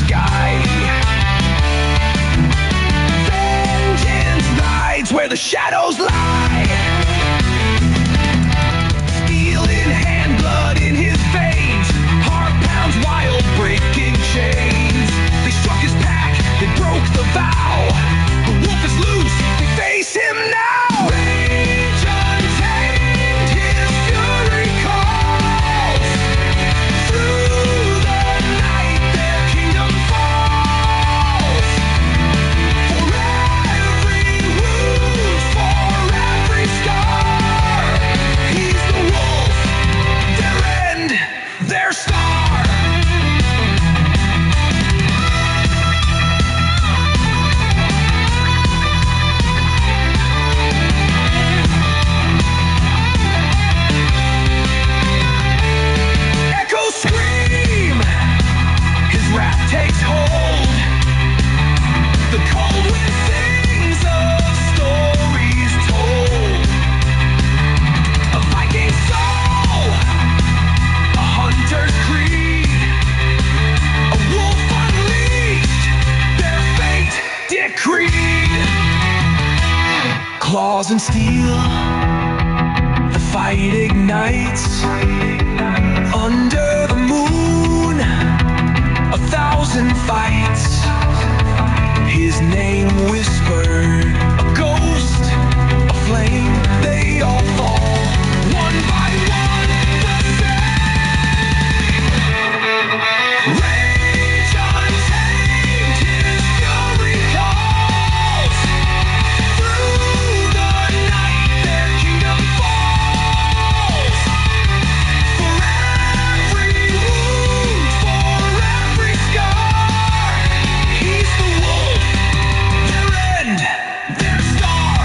sky. Vengeance rides where the shadows lie. Steel in hand, blood in his veins. Heart pounds wild, breaking chains. They struck his pack, they broke the vow. The wolf is loose, they face him now. Rage untamed, his fury calls. Through the night their kingdom falls. For every wound, for every scar, he's the wolf, their end, their star. Echoes scream, his wrath takes hold. The cold wind sings of stories told. A Viking soul, a hunter's creed, a wolf unleashed, their fate decreed. Claws and steel, the fight ignites. Under the moon, 1,000 fights. His name whispered, a ghost, a flame, they all fall. One by one, the same. Rage untamed, his fury calls. Through the night their kingdom falls. For every wound, for every scar, he's the wolf, their end, their star.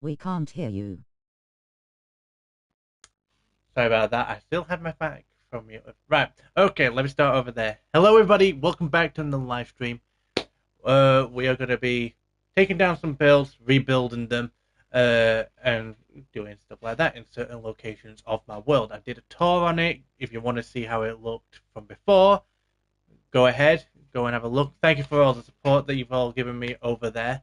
We can't hear you. Sorry about that. I still have my back from you. Right. Okay, let me start over there. Hello, everybody. Welcome back to the live stream. We are going to be taking down some builds, rebuilding them, and doing stuff like that in certain locations of my world. I did a tour on it. If you want to see how it looked from before, go ahead. Go and have a look. Thank you for all the support that you've all given me over there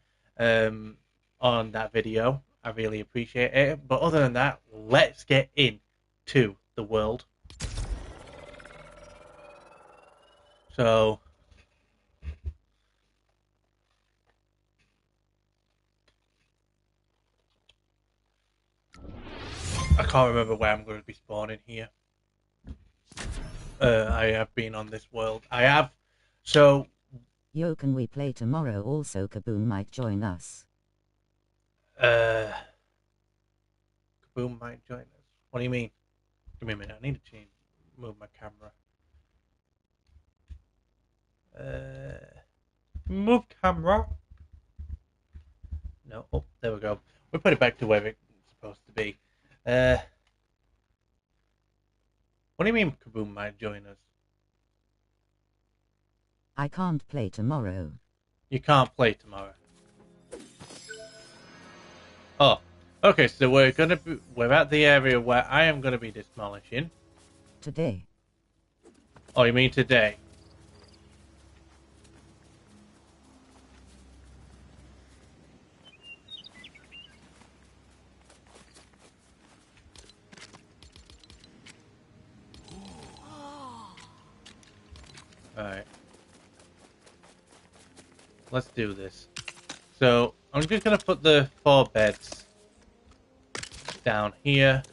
on that video. I really appreciate it. But other than that, let's get into the world. So I can't remember where I'm going to be spawning here. I have been on this world. I have. So Yo, can we play tomorrow? Also, Kaboom might join us. Kaboom might join us. What do you mean? Give me a minute. I need to move my camera. Move camera. No. Oh, there we go. We'll put it back to where it's supposed to be. What do you mean Kaboom might join us? I can't play tomorrow. You can't play tomorrow. Oh, okay. So we're at the area where I am gonna be demolishing. Today. Oh, you mean today? Alright. Let's do this. So, I'm just going to put the 4 beds down here.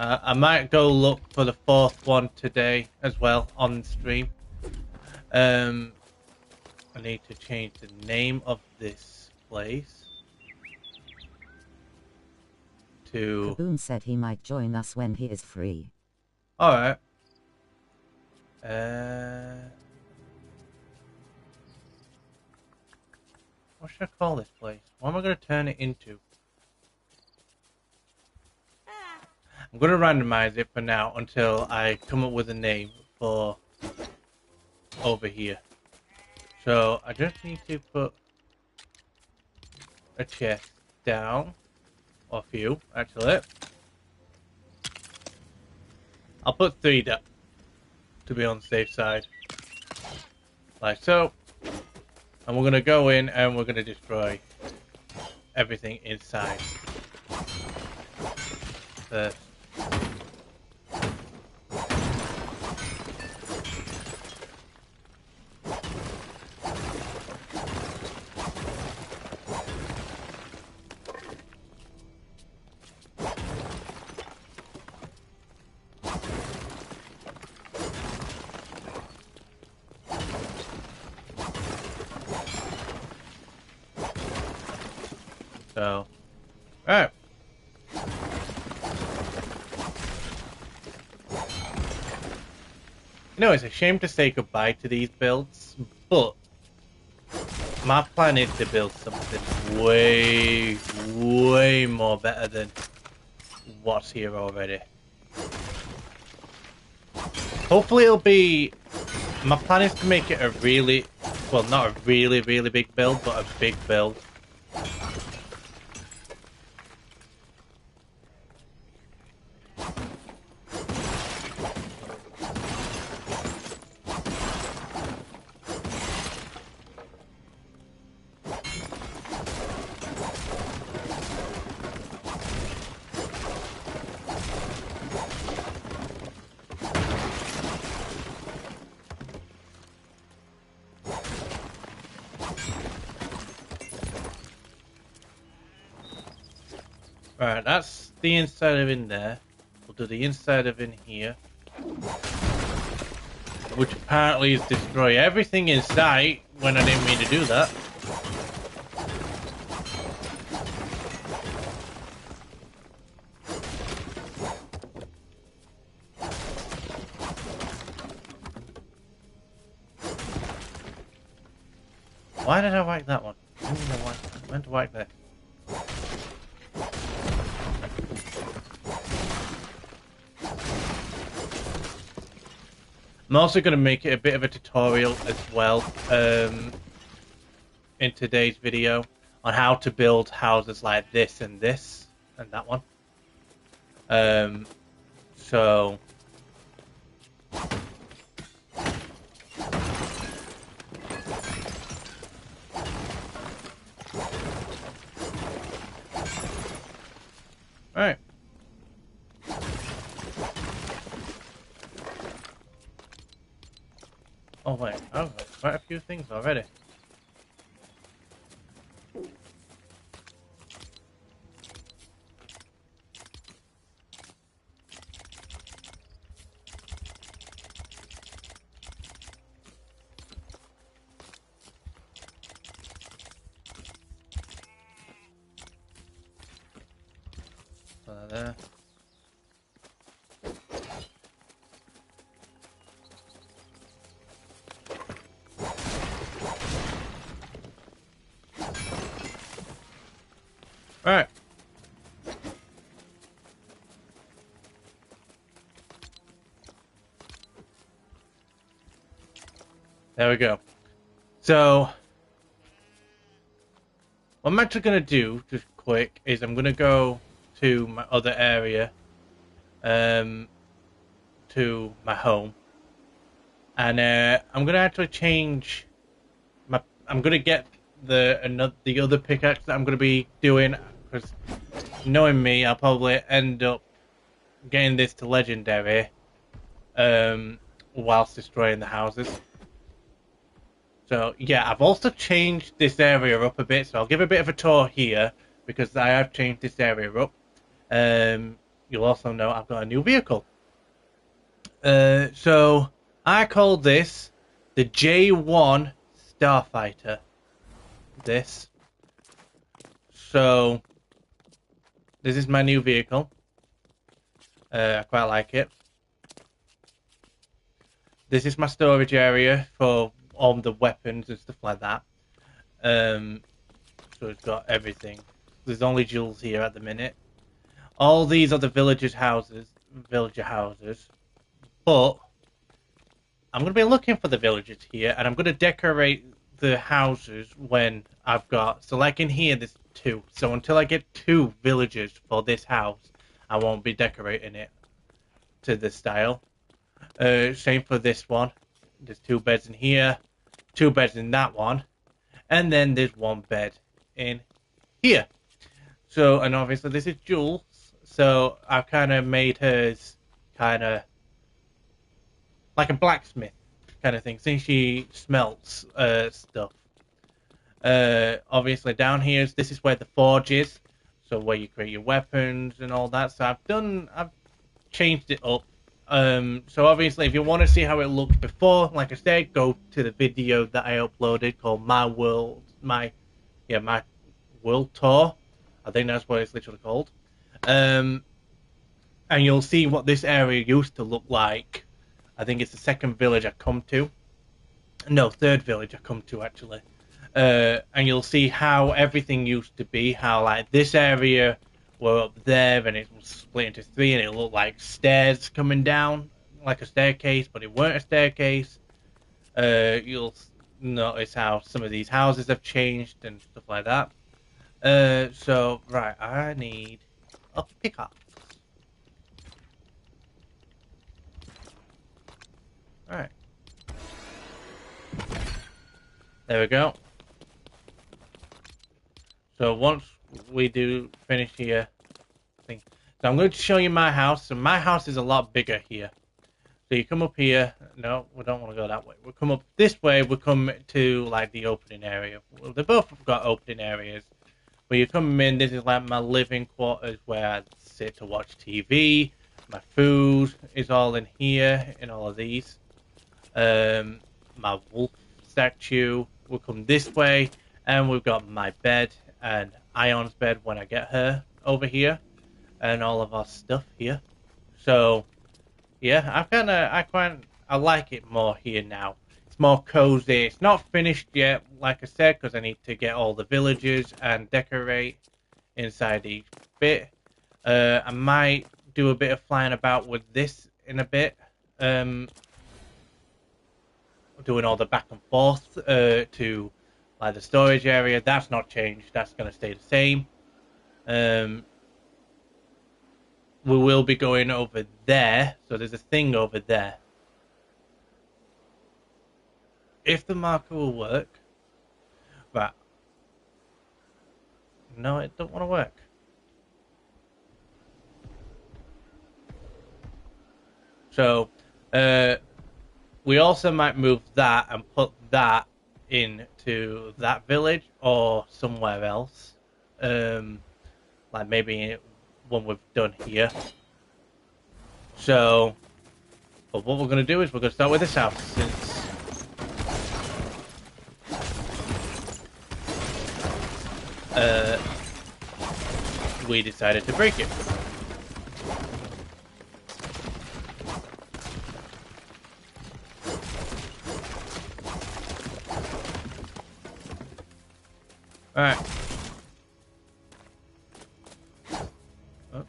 I might go look for the fourth one today as well on stream. I need to change the name of this place to... Kaboom said he might join us when he is free. Alright. What should I call this place? What am I going to turn it into? I'm going to randomize it for now until I come up with a name for over here. So I just need to put a chest down, or a few actually. I'll put 3 down to be on the safe side, like so. And we're going to go in and we're going to destroy everything inside first. So, alright. You know, it's a shame to say goodbye to these builds, but my plan is to build something way, way more better than what's here already. Hopefully it'll be... My plan is to make it a really... Well, not a really, really big build, but a big build. Right, that's the inside of in there. We'll do the inside of in here. Which apparently is destroy everything in sight when I didn't mean to do that. Why did I whack that one? I meant to whack that. I'm also going to make it a bit of a tutorial as well in today's video on how to build houses like this and that one. So all right. Oh wait, I've got quite a few things already. So there. Alright. There we go. So, what I'm actually going to do, just quick, is I'm going to go to my other area, to my home, and I'm going to actually change my, I'm going to get the other pickaxe that I'm going to be doing, because knowing me, I'll probably end up getting this to legendary, whilst destroying the houses. So yeah, I've also changed this area up a bit, so I'll give a bit of a tour here, because I have changed this area up. you'll also know I've got a new vehicle. So I call this the J1 Starfighter. This. So this is my new vehicle. I quite like it. This is my storage area for all the weapons and stuff like that. So it's got everything. There's only jewels here at the minute. All these are the villager houses, but I'm going to be looking for the villagers here, and I'm going to decorate the houses when I've got, so like in here there's 2, so until I get 2 villagers for this house, I won't be decorating it to this style. Same for this one. There's 2 beds in here, 2 beds in that one, and then there's 1 bed in here. So, and obviously this is Jules, so I've kind of made hers kind of like a blacksmith kind of thing, since she smelts stuff. Obviously down here, this is where the forge is, so where you create your weapons and all that. So I've changed it up. So obviously, if you want to see how it looked before, like I said, go to the video that I uploaded called my world tour. I think that's what it's literally called. And you'll see what this area used to look like. I think it's the 2nd village I come to. No, 3rd village I come to, actually. And you'll see how everything used to be. How, like, this area were up there, and it was split into 3, and it looked like stairs coming down, like a staircase, but it weren't a staircase. You'll notice how some of these houses have changed and stuff like that. So, right, I need a pickaxe. Alright. There we go. So once we do finish here, so I'm going to show you my house. So my house is a lot bigger here. So you come up here. No, we don't want to go that way. We'll come up this way. We'll come to like the opening area. Well, they both have got opening areas. But you come in, this is like my living quarters where I sit to watch TV. My food is all in here, in all of these. My wolf statue will come this way, and we've got my bed and Ion's bed when I get her over here, and all of our stuff here. So yeah, I like it more here now. It's more cozy. It's not finished yet, like I said, because I need to get all the villagers and decorate inside each bit. I might do a bit of flying about with this in a bit. Doing all the back and forth to like the storage area. That's not changed. That's going to stay the same. We will be going over there. So there's a thing over there. If the marker will work. Right. No, it don't want to work. So, we also might move that and put that into that village or somewhere else. Like maybe one we've done here. So, but what we're going to do is we're going to start with this house since we decided to break it. Alright. Oh.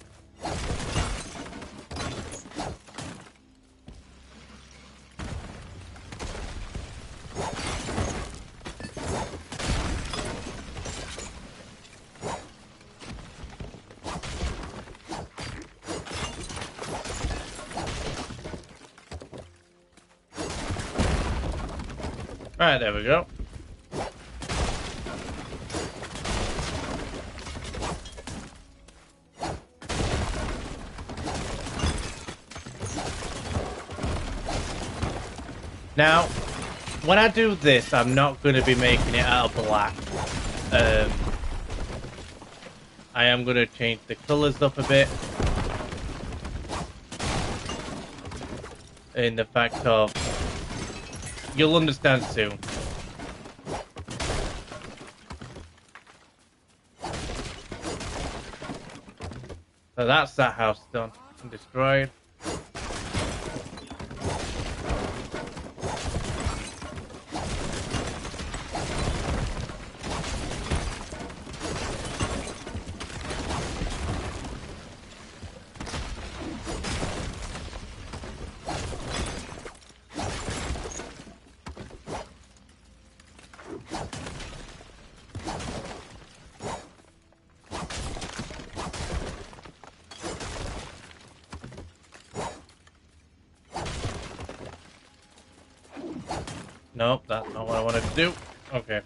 Alright, there we go. Now, when I do this, I'm not going to be making it out of black. I am going to change the colours up a bit. in the fact of you'll understand soon. So that's that house done and destroyed. Nope, that's not what I wanted to do. Okay.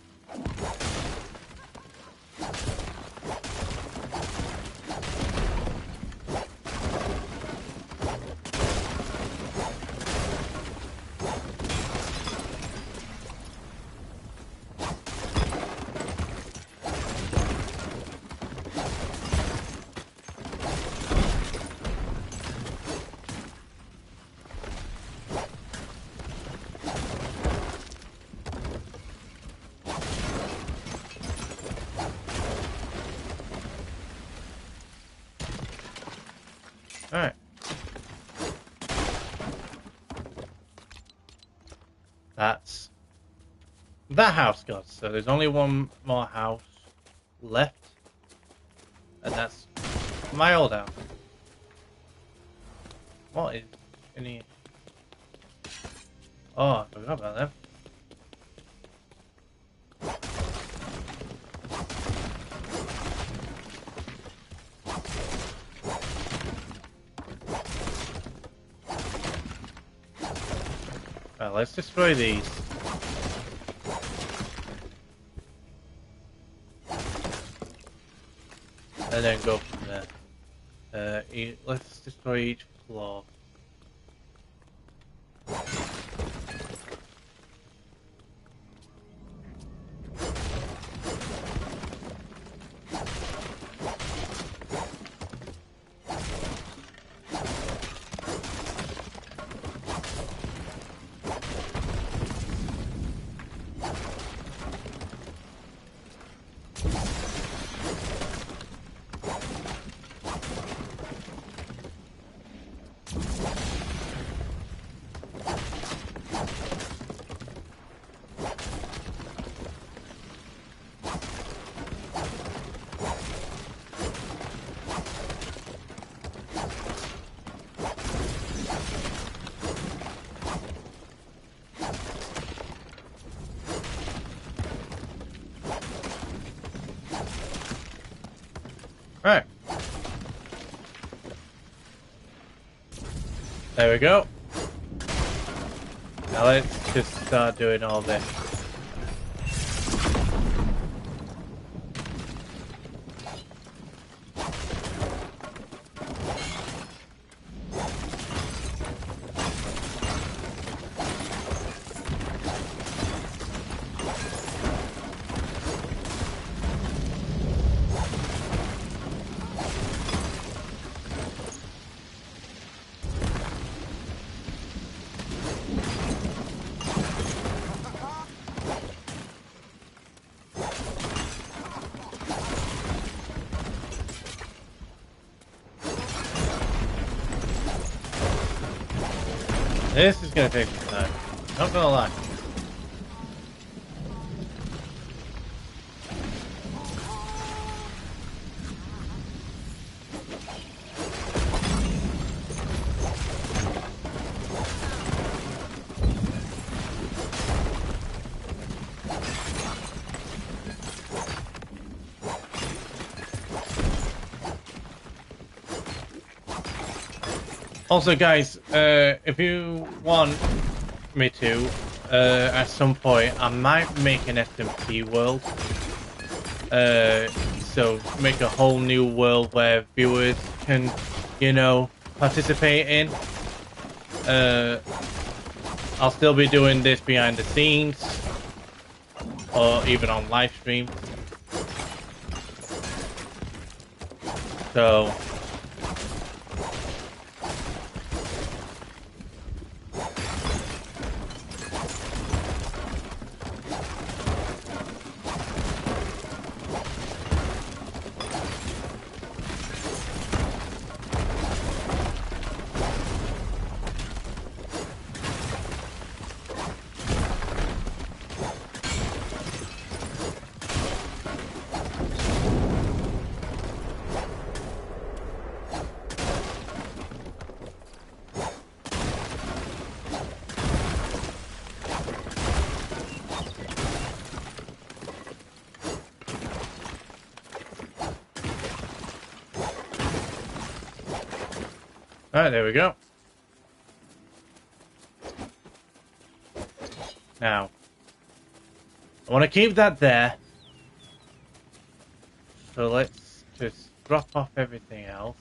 Alright. That's that house, guys. So there's only one more house left. And that's my old house. What is in here? Oh, I forgot about them. Right, let's destroy these. And then go from there. Let's destroy each floor. Right. There we go. Now let's just start doing all this. This is gonna take some time. Not gonna lie. Also, guys, if you want me to, at some point, I might make an SMP world. So make a whole new world where viewers can, you know, participate in. I'll still be doing this behind the scenes, or even on live stream. So Alright, there we go. Now, I want to keep that there. So let's just drop off everything else.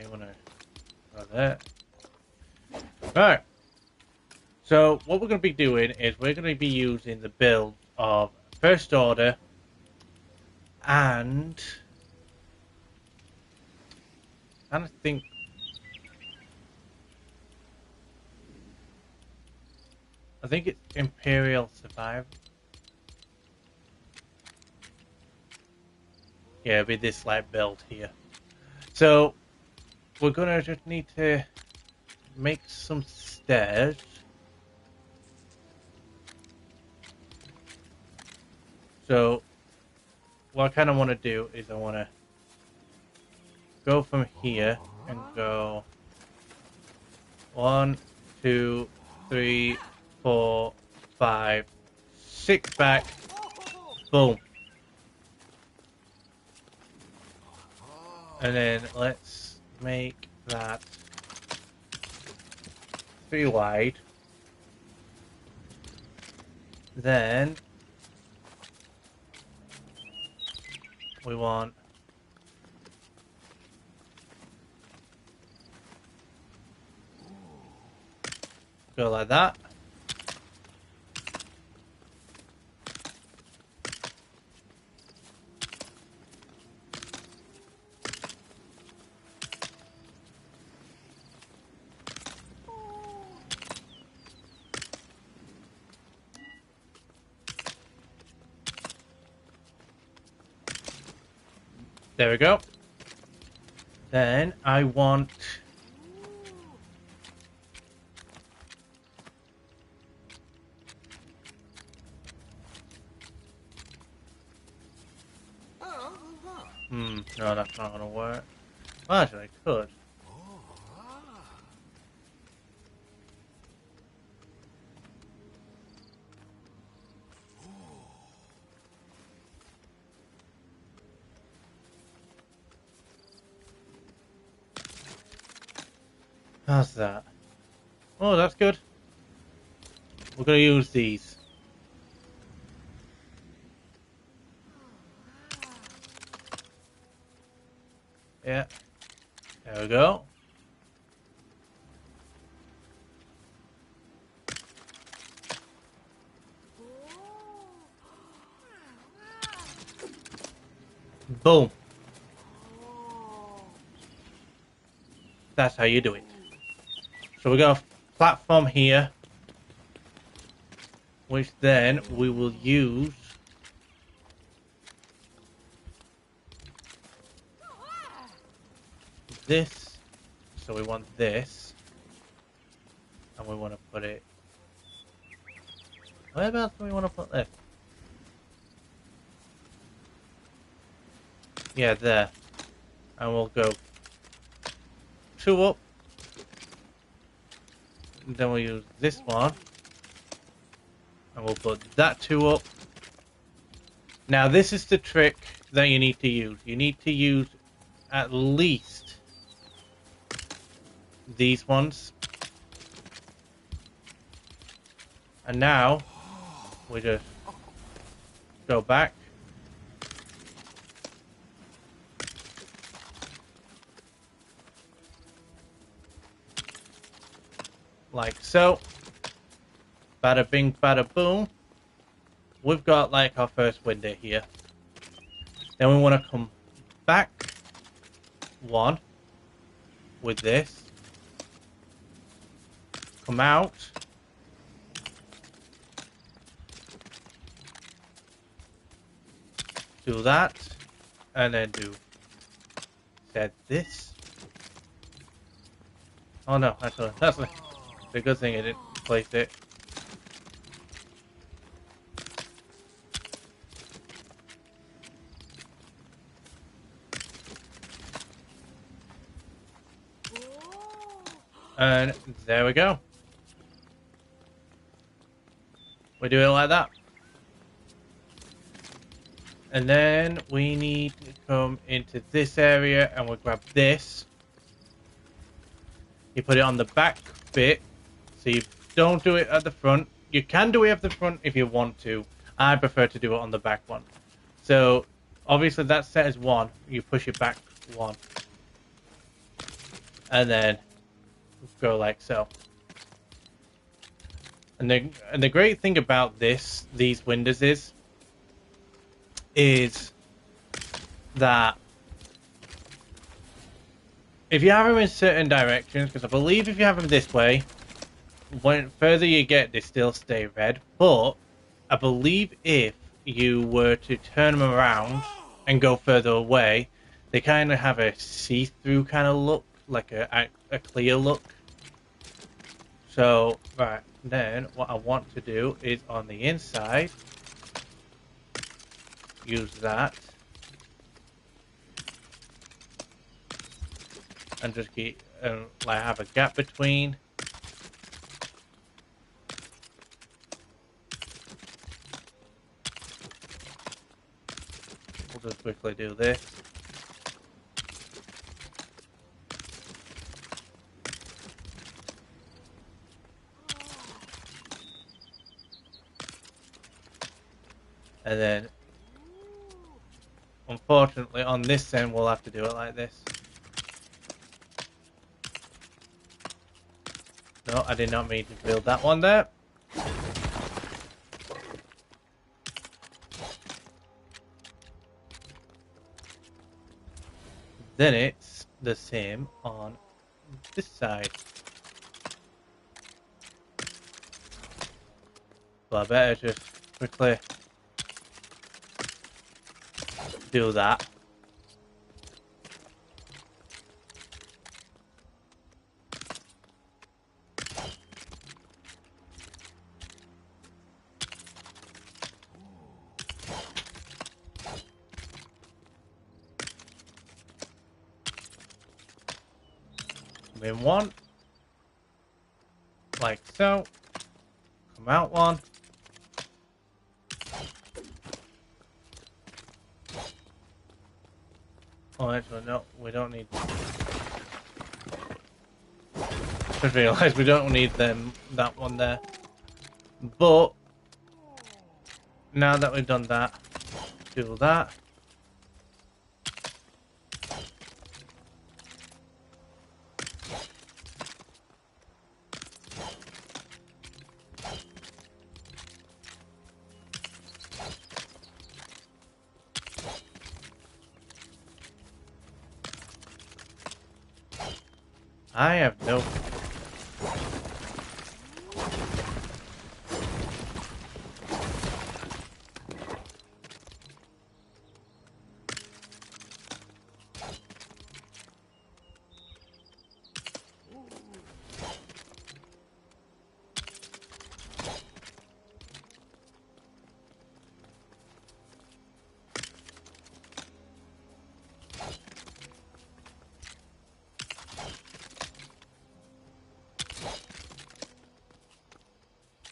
You want to go there. Alright. So what we're going to be doing is we're going to be using the build of First Order and I don't think it's Imperial Survival. Yeah, it'll be this like build here. So we're gonna just need to make some stairs. So what I kind of want to do is I want to go from here and go 1, 2, 3, 4, 5, 6 back. Boom. And then let's make that 3 wide. Then we want go like that. There we go. Then I want no, that's not gonna work. Well, actually, I could. How's that? Oh, that's good. We're gonna use these. Yeah. There we go. Boom. That's how you do it. So we got a platform here, which then we will use this. So we want this, and we want to put it. Where else do we want to put this? Yeah, there. And we'll go 2 up. And then we'll use this one. And we'll put that 2 up. Now this is the trick that you need to use. You need to use at least these ones. And now we just go back. Like so. Bada bing, bada boom. We've got like our first window here. Then we want to come back 1 with this. Come out. Do that. And then do set this. Oh no, that's the good thing I didn't place it. And there we go. We do it like that. And then we need to come into this area and we'll grab this. You put it on the back bit, so you don't do it at the front. You can do it at the front if you want to. I prefer to do it on the back one. So obviously that's set as 1. You push it back 1. And then go like so. And the great thing about these windows is that if you have them in certain directions, because I believe if you have them this way, when further you get, they still stay red. But I believe if you were to turn them around and go further away, they kind of have a see-through kind of look, like a clear look. So, right, then what I want to do is on the inside, use that. And just keep, like, have a gap between. We'll just quickly do this. And then, unfortunately, on this end, we'll have to do it like this. No, I did not mean to build that one there. Then it's the same on this side. So I better just quickly do that. Come in 1. Like so. Come out 1. Oh, actually, no, we don't need. Just realised we don't need that one there. But now that we've done that, do that. I have no.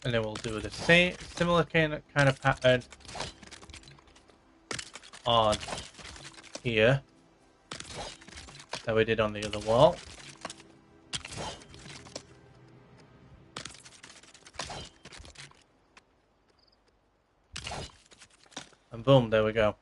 And then we'll do the same, similar kind of pattern on here that we did on the other wall. And boom, there we go.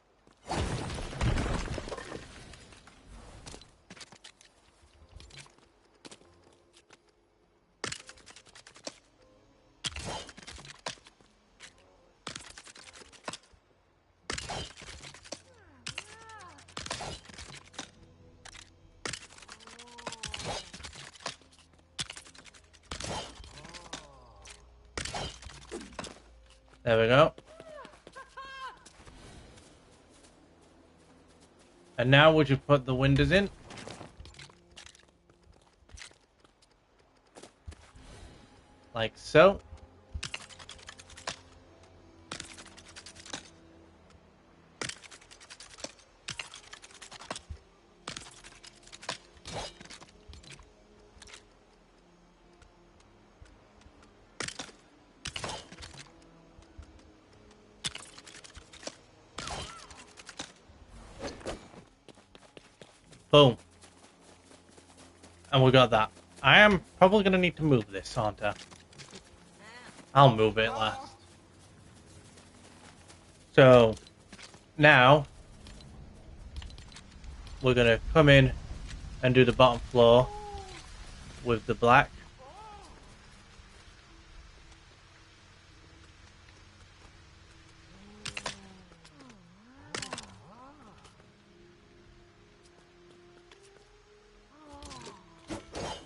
There we go. And now would you put the windows in? Like so. Boom. And we got that. I am probably going to need to move this, aren't I? I'll move it last. So, now, we're going to come in and do the bottom floor with the black.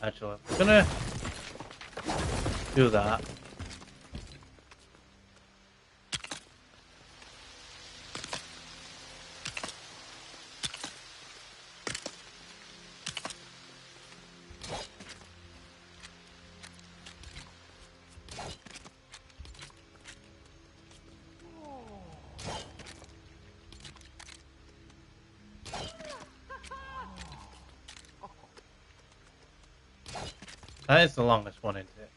Actually, I'm gonna do that. That is the longest one, isn't it?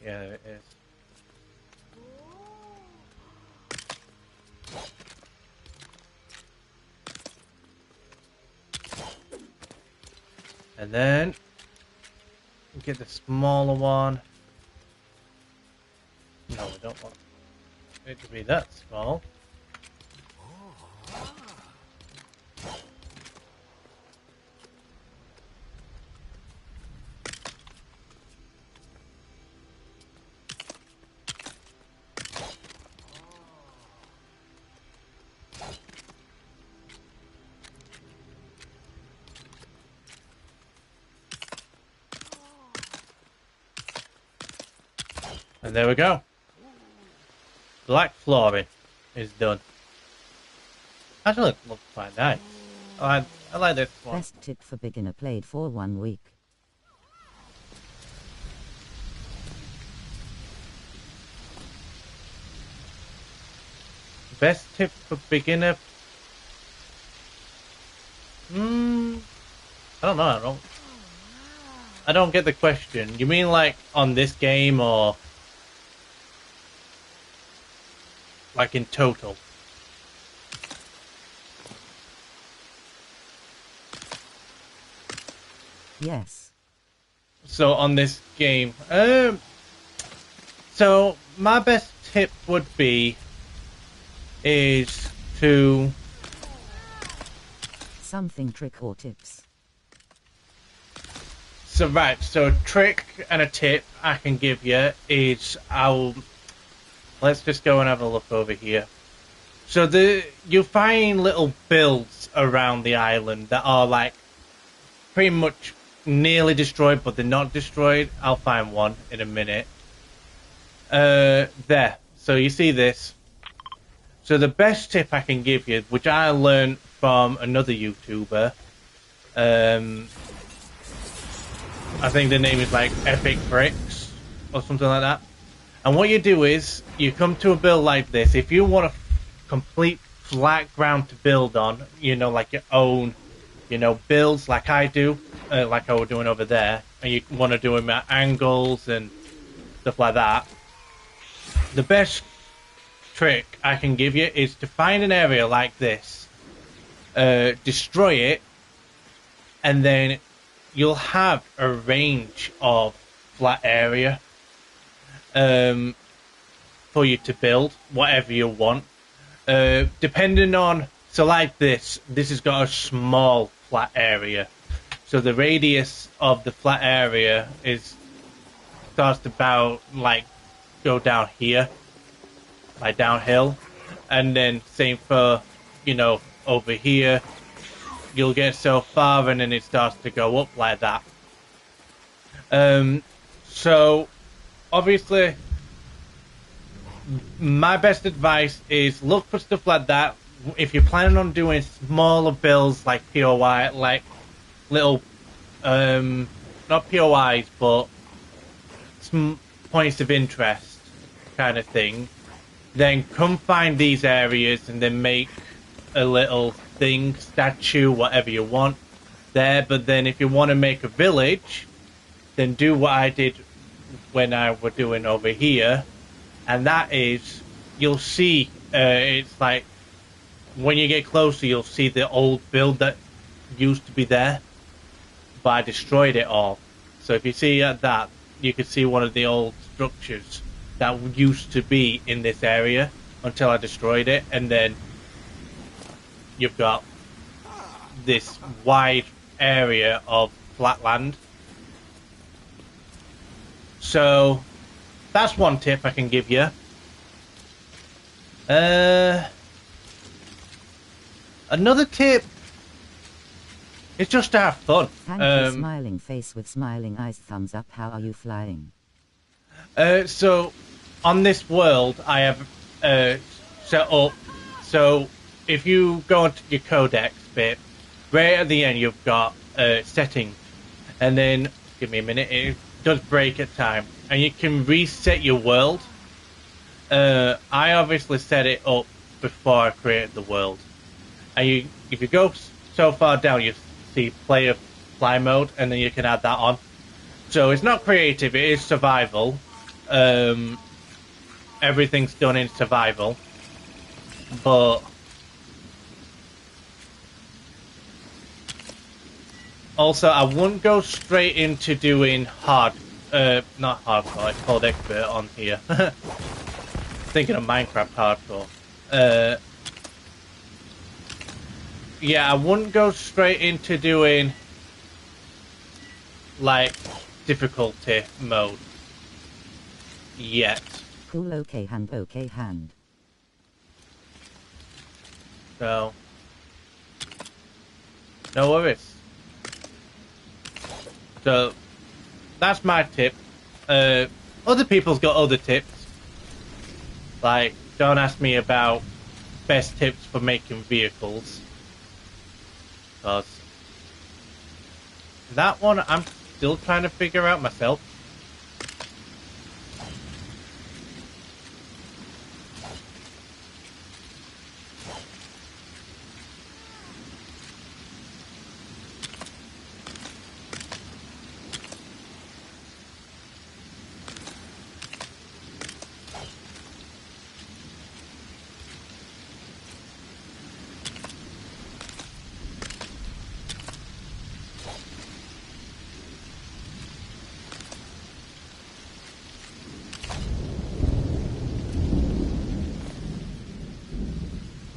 Yeah, it is. And then get the smaller one. No, we don't want it to be that small. And there we go. Black flooring is done. Actually, it looks quite nice. I like this one. Best tip for beginner played for 1 week. Best tip for beginner? I don't know. I don't get the question. You mean like on this game or like in total? Yes. So on this game, so my best tip would be is to Something trick or tips. So a trick and a tip I can give you is let's just go and have a look over here. So you find little builds around the island that are like pretty much nearly destroyed, but they're not destroyed. I'll find one in a minute. There. So you see this. So the best tip I can give you, which I learned from another YouTuber, I think the name is like Epic Bricks or something like that. And what you do is you come to a build like this. If you want a complete flat ground to build on, like your own, builds like I do, like I was doing over there, and you want to do them at angles and stuff like that, the best trick I can give you is to find an area like this, destroy it, and then you'll have a range of flat area for you to build whatever you want. Depending on, so like this has got a small flat area. So the radius of the flat area starts to about like go down here, like downhill, and then same for over here. You'll get so far and then it starts to go up like that. So obviously my best advice is look for stuff like that. If you're planning on doing smaller builds like POI, like little not POIs but some points of interest kind of thing, then come find these areas and then make a little thing, statue, whatever you want there. But then if you want to make a village, then do what I did when I was doing over here, and that is, you'll see, it's like when you get closer you'll see the old build that used to be there, but I destroyed it all. So if you see that, you can see one of the old structures that used to be in this area until I destroyed it, and then you've got this wide area of flat land. So that's one tip I can give you. Another tip is just to have fun. Smiling face with smiling eyes, thumbs up. How are you flying? So on this world, I have set up. So if you go into your codex bit, right at the end, you've got settings, and then give me a minute. It does break at time, and you can reset your world. I obviously set it up before I created the world, and if you go so far down, you see player fly mode, and then you can add that on. So it's not creative; it is survival. Everything's done in survival, but also I wouldn't go straight into doing not hardcore. It's called expert on here. Thinking of Minecraft hardcore. Yeah, I wouldn't go straight into doing like difficulty mode yet. Cool, okay hand, okay hand. So no worries. So that's my tip. Other people's got other tips. Like, don't ask me about best tips for making vehicles. Because that one I'm still trying to figure out myself.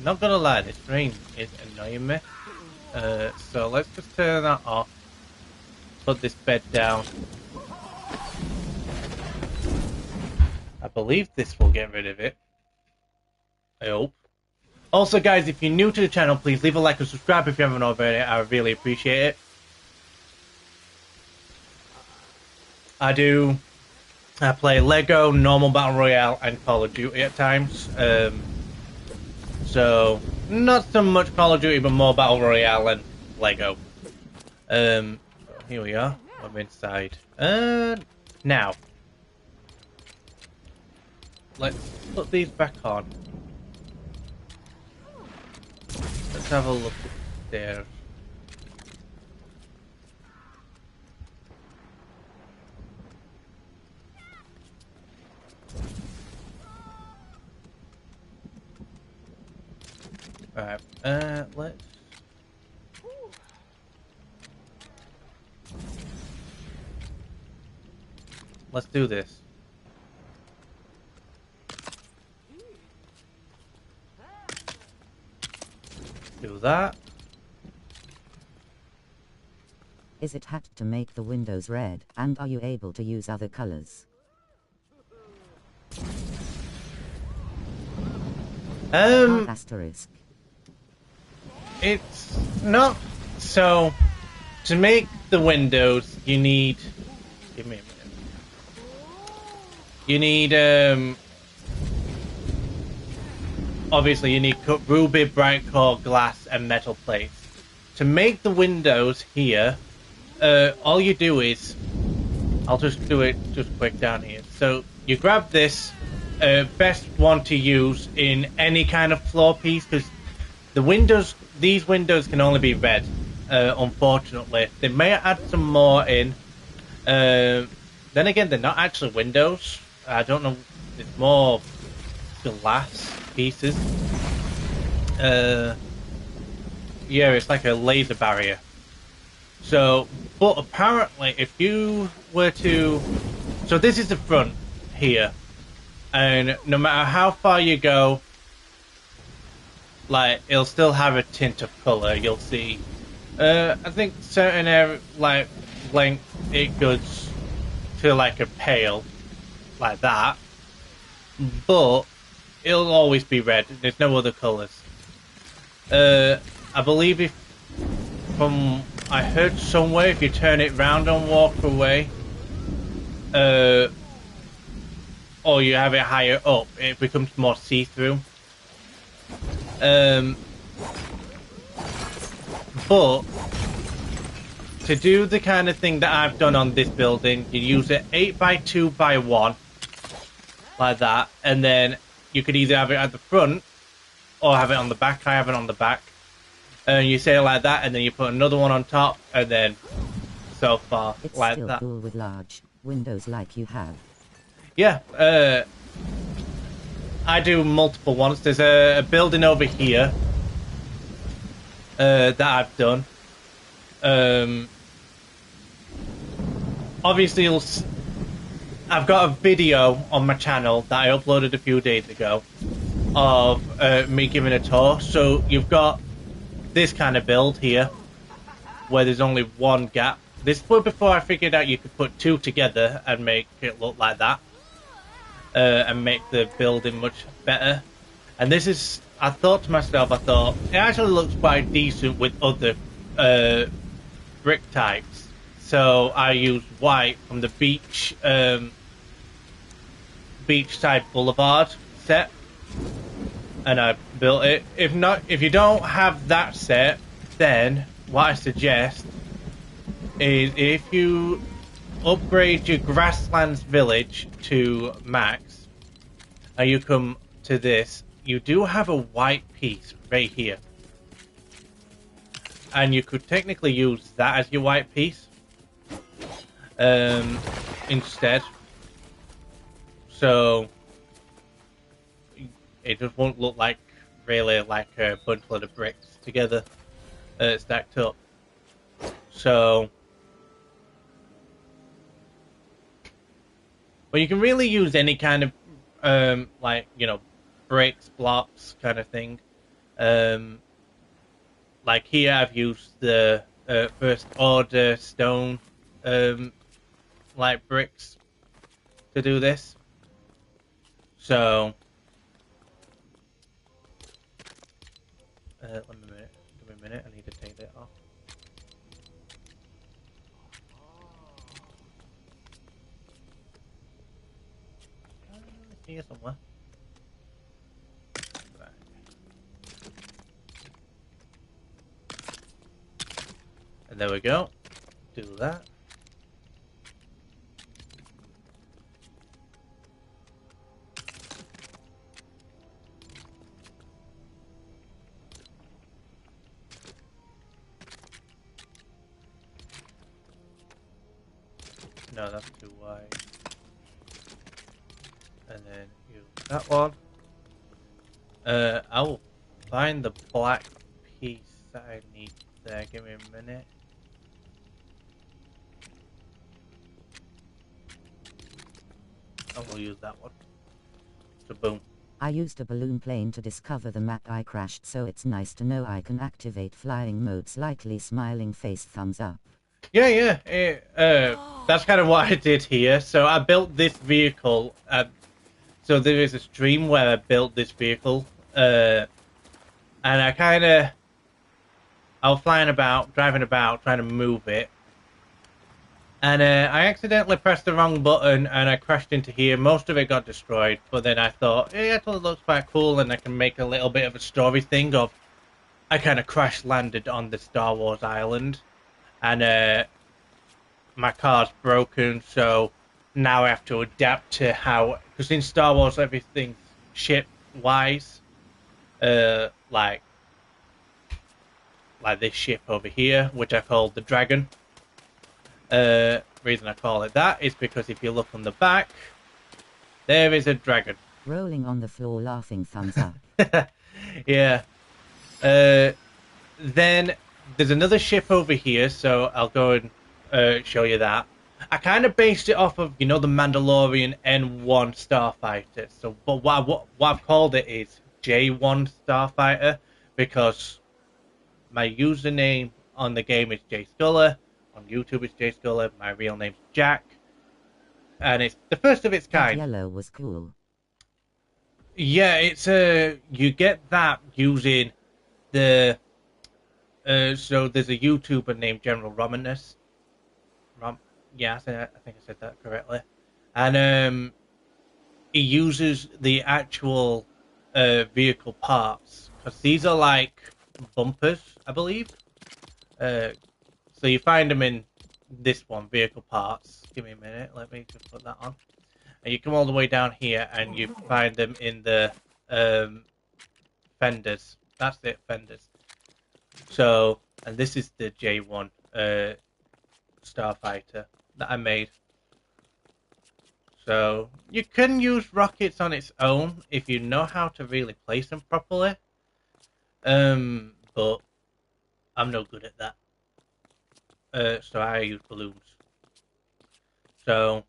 Not gonna lie, this rain is annoying me. So let's just turn that off. Put this bed down. I believe this will get rid of it. I hope. Also guys, if you're new to the channel, please leave a like and subscribe if you haven't already. I would really appreciate it. I play Lego, normal Battle Royale, and Call of Duty at times. So, not so much Call of Duty, but more Battle Royale and Lego. Here we are. I'm inside. Now. Let's put these back on. Let's have a look there. Alright, let's do this. Do that. Is it hacked to make the windows red, and are you able to use other colors? Asterisk. It's not. So, to make the windows, you need. Give me a minute. You need, obviously, you need ruby, bright core, glass, and metal plates. To make the windows here, all you do is. I'll just do it just quick down here. So, you grab this. Best one to use in any kind of floor piece, because these windows can only be red, unfortunately. They may add some more in. Then again, they're not actually windows. I don't know. It's more glass pieces. Yeah, it's like a laser barrier. So, but apparently, if you were to, so this is the front here, and no matter how far you go, like it'll still have a tint of color. You'll see. I think certain area, like length, it goes to like a pale, like that. But it'll always be red. There's no other colors. I believe if from I heard somewhere, if you turn it round and walk away, or you have it higher up, it becomes more see-through. But to do the kind of thing that I've done on this building, you use it 8x2x1, like that, and then you could either have it at the front or have it on the back. I have it on the back, and you say it like that, and then you put another one on top, and then so far It's like still that. cool with large windows like you have. Yeah, I do multiple ones. There's a building over here that I've done. Obviously, I've got a video on my channel that I uploaded a few days ago of me giving a tour. So you've got this kind of build here, where there's only one gap. This was before I figured out you could put two together and make it look like that. And make the building much better. And this is, I thought to myself, it actually looks quite decent with other brick types. So I used white from the Beachside Boulevard set, and I built it. If you don't have that set, then what I suggest is if you upgrade your Grasslands Village to max, and you come to this, you do have a white piece right here. And you could technically use that as your white piece instead. So it just won't look like really like a bunch of bricks together stacked up. So, but you can really use any kind of like, you know, bricks, blocks kind of thing. Like here I've used the first order stone like bricks to do this. So let me a minute. Give me a minute. I need to take that off. It's here somewhere. Right. And there we go. Do that. No, that's too wide. And then use that one. I will find the black piece that I need there. Give me a minute. I will use that one. So boom. I used a balloon plane to discover the map I crashed, so it's nice to know I can activate flying mode. Slightly smiling face, thumbs up. Yeah. That's kind of what I did here. So I built this vehicle. So there is a stream where I built this vehicle. And I was flying about, driving about, trying to move it. And I accidentally pressed the wrong button and I crashed into here. Most of it got destroyed. But then I thought, hey, I thought it looks quite cool and I can make a little bit of a story thing of I kind of crash landed on the Star Wars island. And my car's broken, so now I have to adapt to how... Because in Star Wars, everything's ship-wise. Like this ship over here, which I call the Dragon. Reason I call it that is because if you look on the back, there is a dragon. Rolling on the floor laughing, thumbs up. Yeah. Then there's another ship over here, so I'll go and show you that. I kind of based it off of, you know, the Mandalorian N1 Starfighter. So, but what I've called it is J1 Starfighter because my username on the game is Jay Sculler. On YouTube, it's Jay Sculler. My real name's Jack, and it's the first of its That kind. yellow was cool. Yeah, it's you get that using the so there's a YouTuber named General Romanus. Yeah, I think I said that correctly. And he uses the actual vehicle parts because these are like bumpers, I believe. So you find them in this one, vehicle parts. Give me a minute, let me just put that on. And you come all the way down here and you find them in the fenders. That's it, fenders. So, and this is the J1 Starfighter that I made. So, you can use rockets on its own if you know how to really place them properly. But I'm no good at that. So I use balloons. So,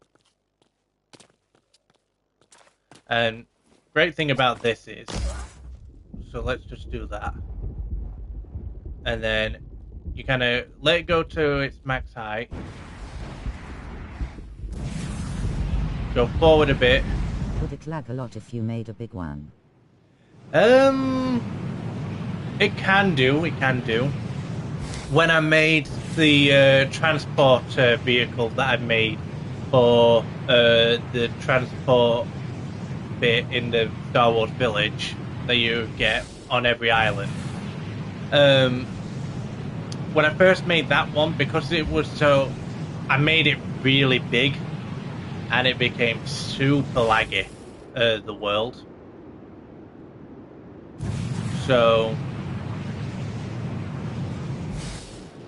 and great thing about this is, so let's just do that. And then you kind of let it go to its max height. Go forward a bit. Would it lag a lot if you made a big one? It can do. When I made the transport vehicle that I made for the transport bit in the Star Wars Village that you get on every island. When I first made that one, because it was so, I made it really big, and it became super laggy, the world. So,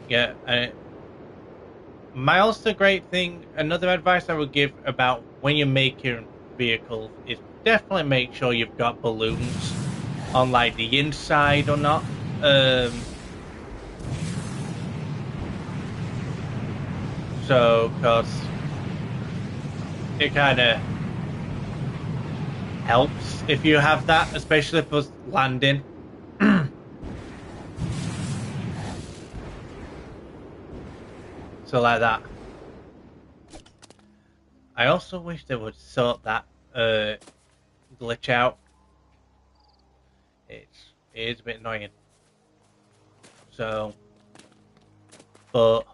yeah, my also great thing, another advice I would give about when you're making vehicles is definitely make sure you've got balloons on like the inside or not. So, because it kind of helps if you have that, especially for landing. So like that. I also wish they would sort that glitch out. It is a bit annoying. So, but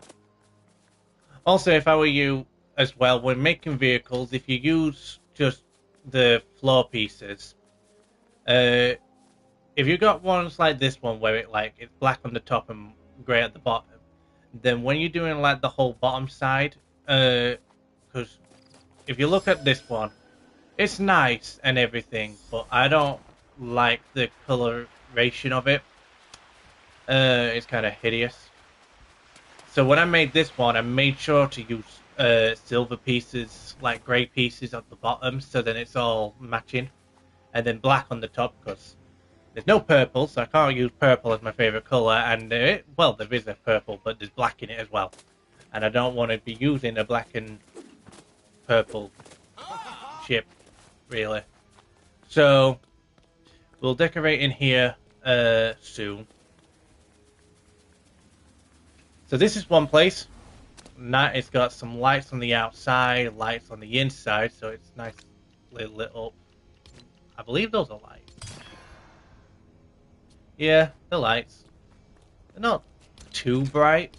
also if I were you as well, when making vehicles, if you use just the floor pieces, if you got ones like this one where it's black on the top and grey at the bottom, then when you're doing like the whole bottom side, because if you look at this one, it's nice and everything, but I don't like the coloration of it. It's kind of hideous. So when I made this one, I made sure to use silver pieces, like grey pieces at the bottom, so then it's all matching, and then black on the top because there's no purple, so I can't use purple as my favourite colour, and well, there is a purple, but there's black in it as well. And I don't want to be using a black and purple ship, really. So, we'll decorate in here soon. So this is one place. Now it's got some lights on the outside, lights on the inside, so it's nicely lit up. I believe those are lights. Yeah, the lights. They're not too bright.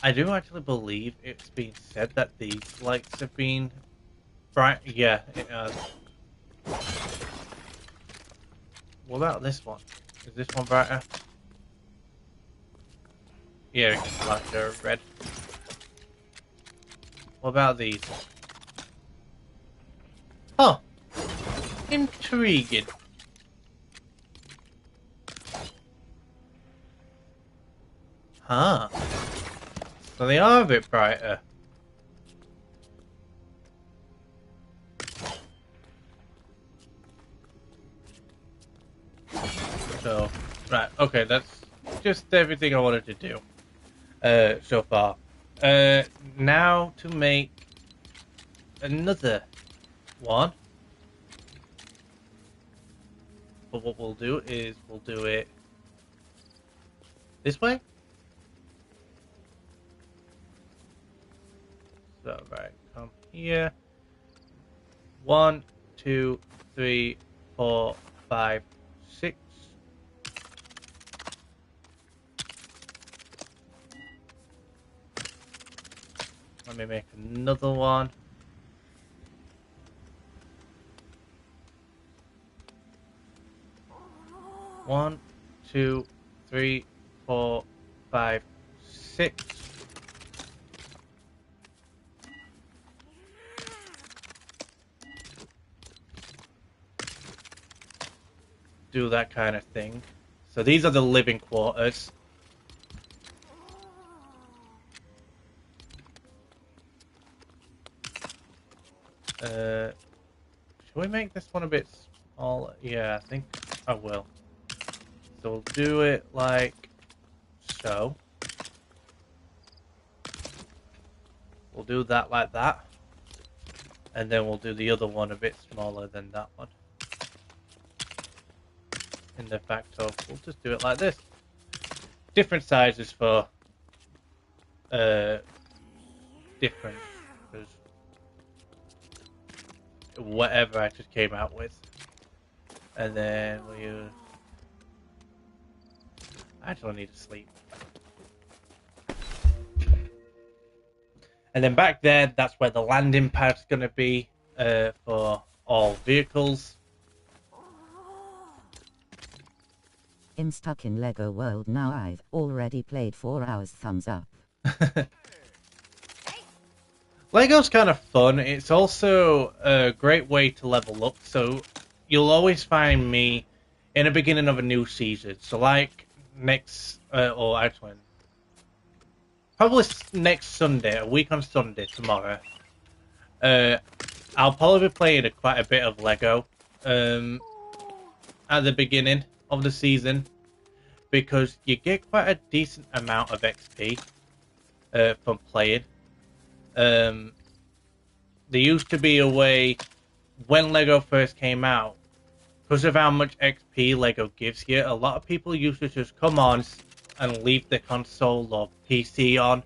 I do actually believe it's been said that these lights have been bright. Yeah, it has. What about this one? Is this one brighter? Yeah, it's flash red. What about these? Oh, intriguing. Huh. So they are a bit brighter. So, right, okay, that's just everything I wanted to do so far. Now to make another one. But what we'll do is we'll do it this way. So, right, come here. 1, 2, 3, 4, 5, 6. Let me make another one. One, 2, 3, 4, 5, 6. Do that kind of thing. So these are the living quarters. Should we make this one a bit smaller? Yeah, I think I will. So we'll do it like so. We'll do that like that. And then we'll do the other one a bit smaller than that one. In the fact of, we'll just do it like this. Different sizes for different, because whatever I just came out with. And then we'll use, I actually need to sleep. And then back there, that's where the landing pad's going to be for all vehicles. I'm stuck in Lego World now. I've already played 4 hours. Thumbs up. Lego's kind of fun. It's also a great way to level up. So you'll always find me in the beginning of a new season. So like next, or actually, probably next Sunday, a week on Sunday, tomorrow, I'll probably be playing quite a bit of Lego at the beginning of the season, because you get quite a decent amount of XP from playing. There used to be a way when Lego first came out, because of how much XP Lego gives you, a lot of people used to just come on and leave the console or PC on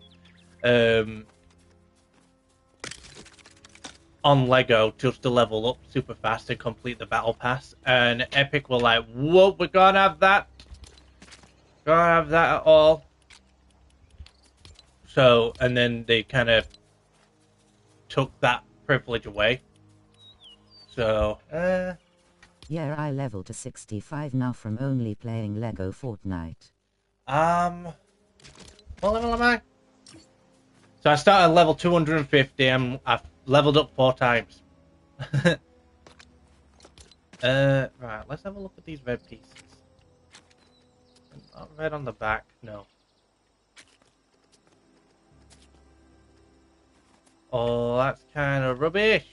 Lego just to level up super fast and complete the battle pass. And Epic were like, whoa, we can't have that. Can't have that at all. So, and then they kind of took that privilege away. So, Yeah, I leveled to 65 now from only playing Lego Fortnite. what level am I? So I started at level 250 and I've leveled up 4 times. Right, let's have a look at these red pieces. Not red on the back, no. Oh, that's kind of rubbish.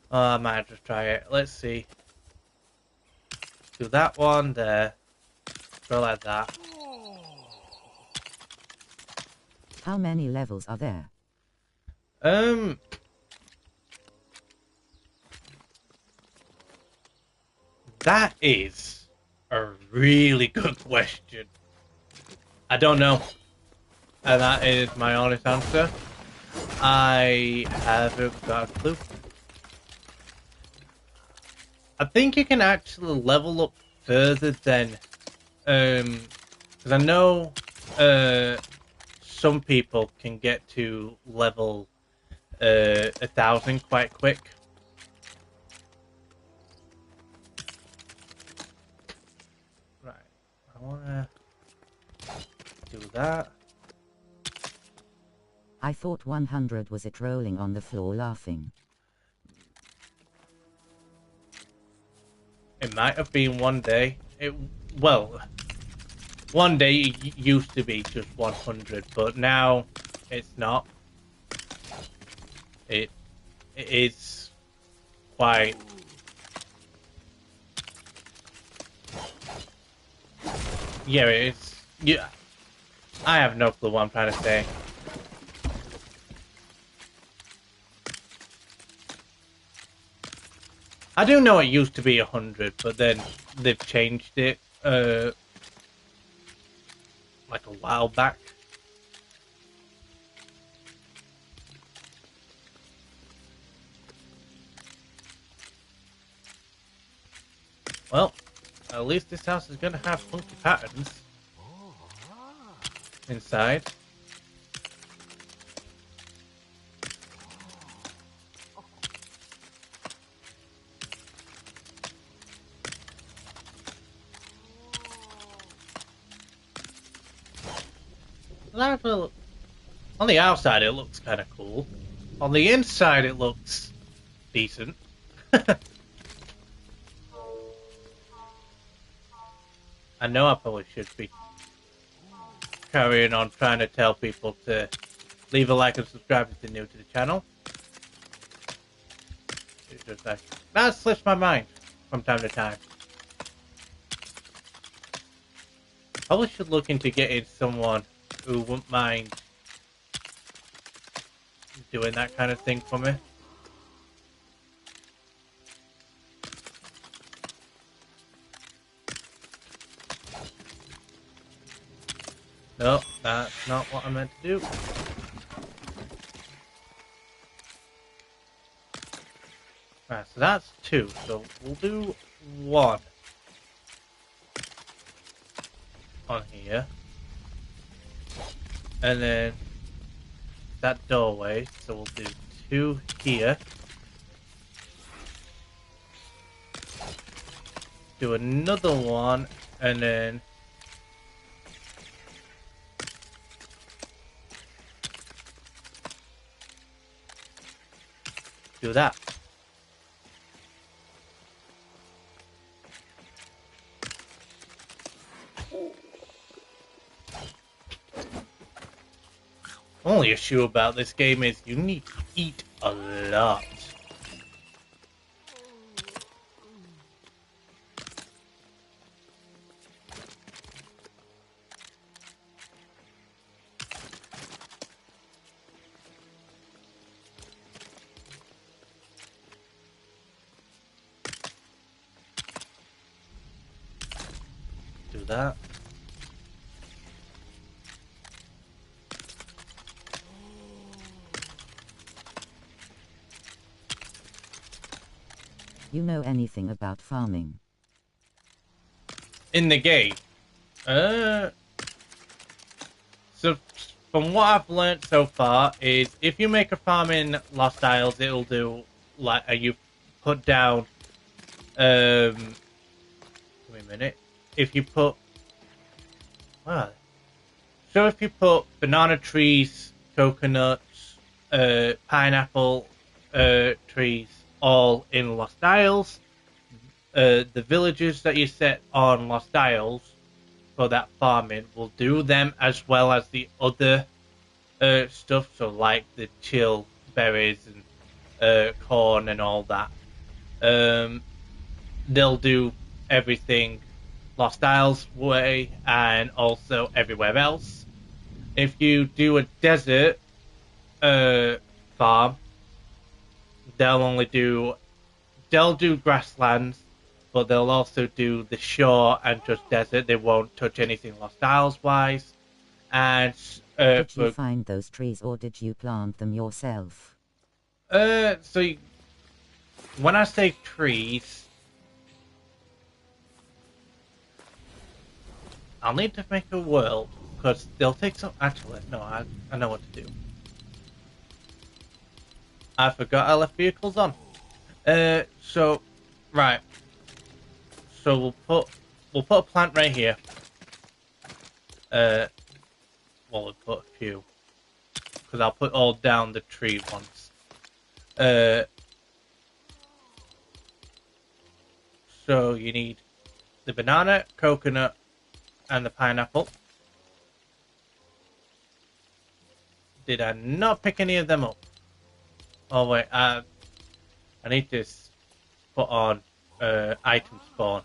Oh, I might just try it. Let's see. Do that one there. Go like that. How many levels are there? That is a really good question. I don't know. And that is my honest answer. I haven't got a clue. I think you can actually level up further than, because I know some people can get to level 1,000 quite quick. Right, I wanna do that. I thought 100 was it, rolling on the floor laughing. It might have been one day. Well, one day it used to be just 100, but now it's not. It is quite. Yeah, it's yeah. I have no clue what I'm trying to say. I do know it used to be 100, but then they've changed it like a while back. Well, at least this house is gonna have funky patterns inside. On the outside, it looks kind of cool. On the inside, it looks decent. I know I probably should be carrying on trying to tell people to leave a like and subscribe if they're new to the channel. It's just like, that slips my mind from time to time. Probably should look into getting someone who wouldn't mind doing that kind of thing for me. No, that's not what I meant to do. Right, so that's 2. So we'll do 1 on here. And then that doorway. So we'll do 2 here. Do another one, and then do that. Only issue about this game is you need to eat a lot. Do that. You know anything about farming? In the game. So from what I've learnt so far is if you make a farm in Lost Isles, it'll do like you put down give me a minute. If you put so if you put banana trees, coconuts, pineapple trees all in Lost Isles, the villages that you set on Lost Isles for that farming will do them as well as the other stuff, so like the chill berries and corn and all that. They'll do everything Lost Isles way and also everywhere else. If you do a desert farm, they'll do grasslands, but they'll also do the shore and just desert. They won't touch anything Lost Isles wise. And did you find those trees or did you plant them yourself? When I say trees, I'll need to make a world because they'll take some. Actually, no, I know what to do. I forgot I left vehicles on. Right. So we'll put a plant right here. Well, we'll put a few because I'll put all down the tree once. So you need the banana, coconut, and the pineapple. Did I not pick any of them up? Oh wait, I need this. put on item spawn.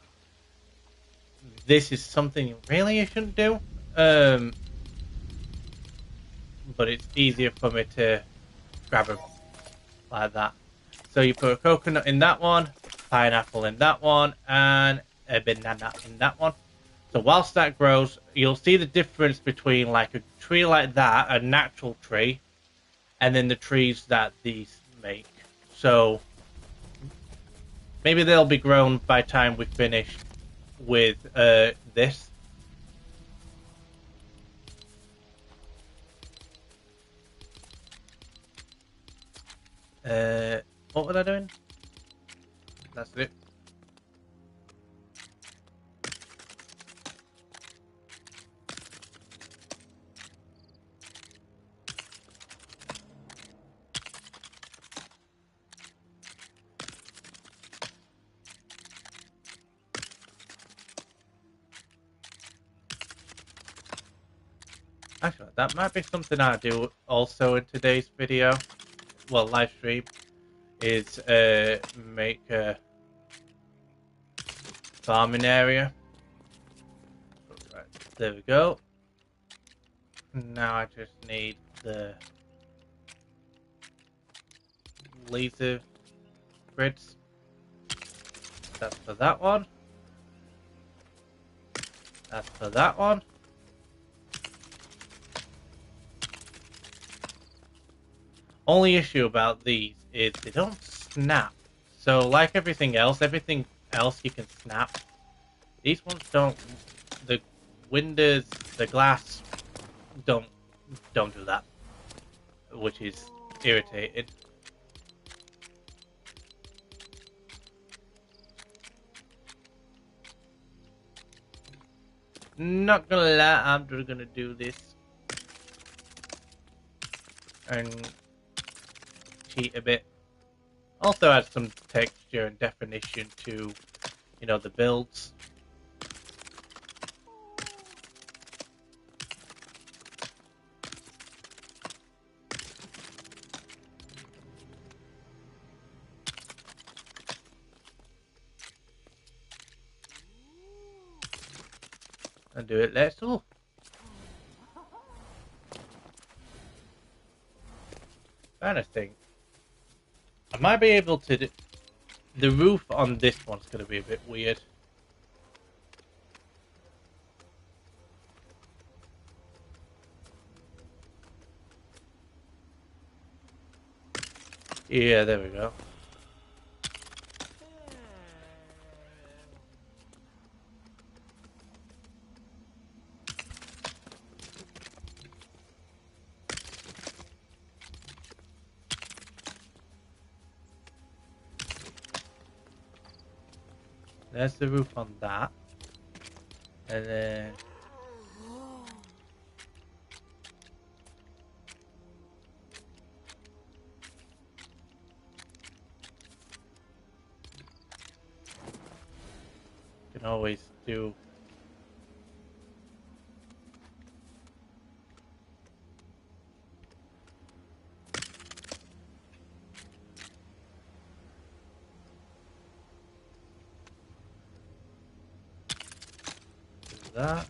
This is something really you shouldn't do, but it's easier for me to grab them like that. So you put a coconut in that one, pineapple in that one, and a banana in that one. So whilst that grows, you'll see the difference between like a tree like that, a natural tree, and then the trees that these make. So maybe they'll be grown by the time we finish with this. What was I doing? That's it. Actually, that might be something I do also in today's video. Well, live stream is make a farming area. Right, there we go. Now I just need the laser grids. That's for that one. That's for that one. Only issue about these is they don't snap. So like everything else you can snap. These ones don't. The windows, the glass don't do that, which is irritating. Not gonna lie, I'm just gonna do this and cheat a bit. Also add some texture and definition to, you know, the builds. And do it let's all. Trying to think. I might be able to do... The roof on this one's gonna be a bit weird. Yeah, there we go. There's the roof on that. And then... You can always do... that.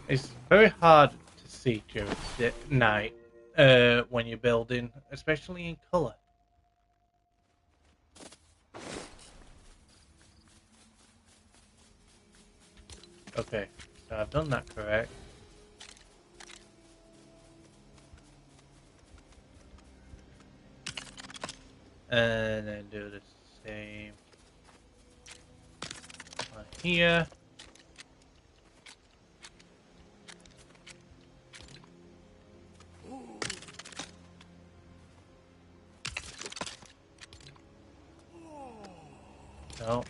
It's very hard to see during night when you're building, especially in color. Okay, so I've done that correct. And then do the same on here. No.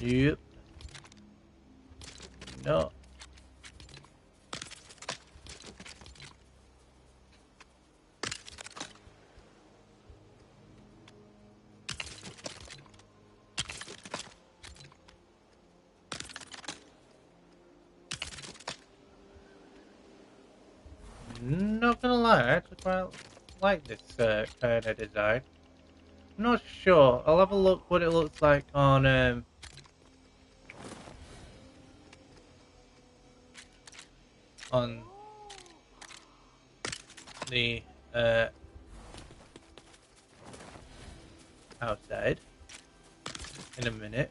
Nope. No. Not gonna lie, I actually quite like this kind of design. I'm not sure. I'll have a look what it looks like on the outside in a minute.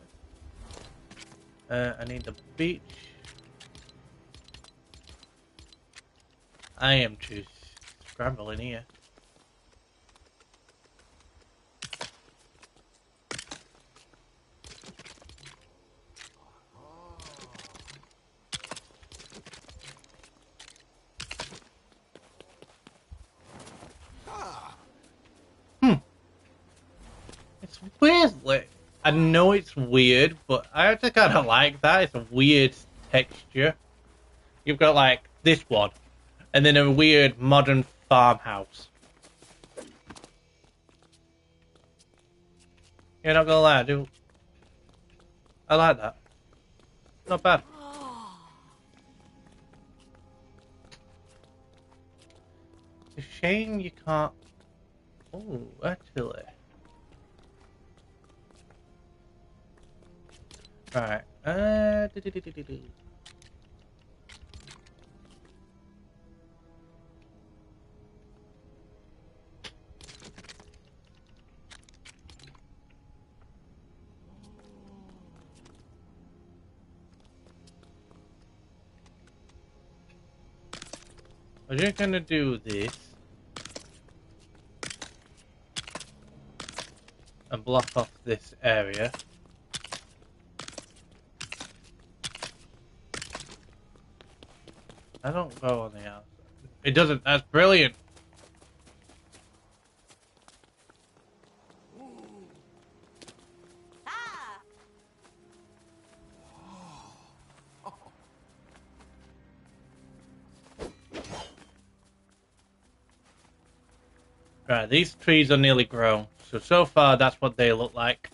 I need the beach. I am just scrambling here. It's weird. Like, I know it's weird, but I actually kind of like that. It's a weird texture. You've got like this one, and then a weird modern farmhouse. You're not gonna lie, I like that. Not bad. It's a shame you can't. Oh, actually. Right. I'm just gonna do this and block off this area. I don't go on the outside. It doesn't. That's brilliant. Right, these trees are nearly grown. So far that's what they look like.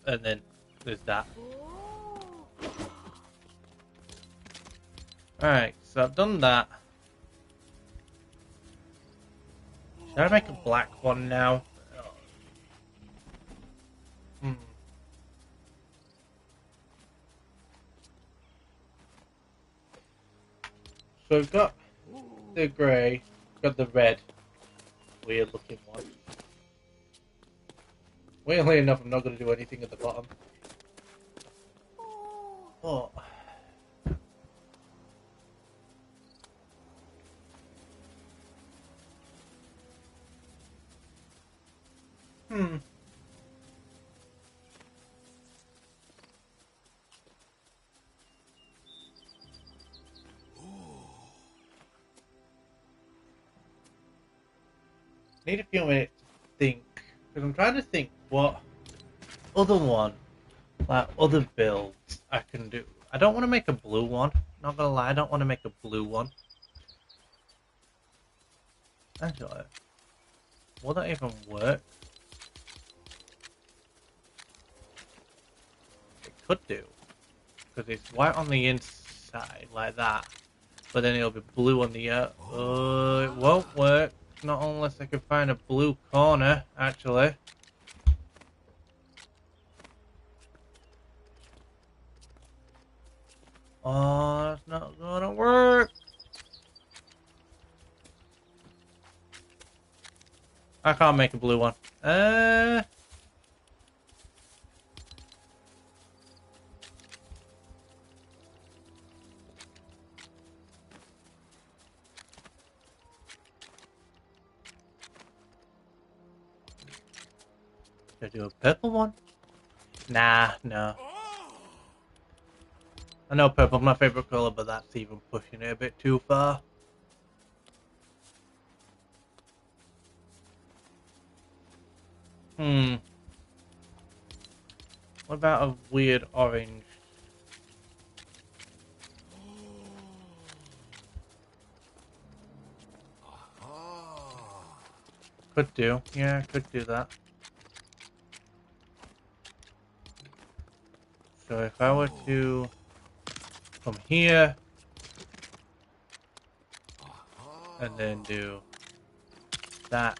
And then there's that. Alright, so I've done that. Should I make a black one now? Hmm. So we've got the grey, got the red. Weird looking one. Weirdly enough, I'm not going to do anything at the bottom. Oh. Need a few minutes to think, because I'm trying to think what other one, like other builds I can do. I don't want to make a blue one. Not gonna lie, I don't want to make a blue one. Actually, will that even work? It could do, because it's white on the inside like that, but then it'll be blue on the it won't work. Not unless I can find a blue corner, actually. Oh, that's not gonna work. I can't make a blue one. Should I do a purple one? Nah, no. I know purple's my favorite color, but that's even pushing it a bit too far. What about a weird orange? Could do. Yeah, could do that. So if I were to come here and then do that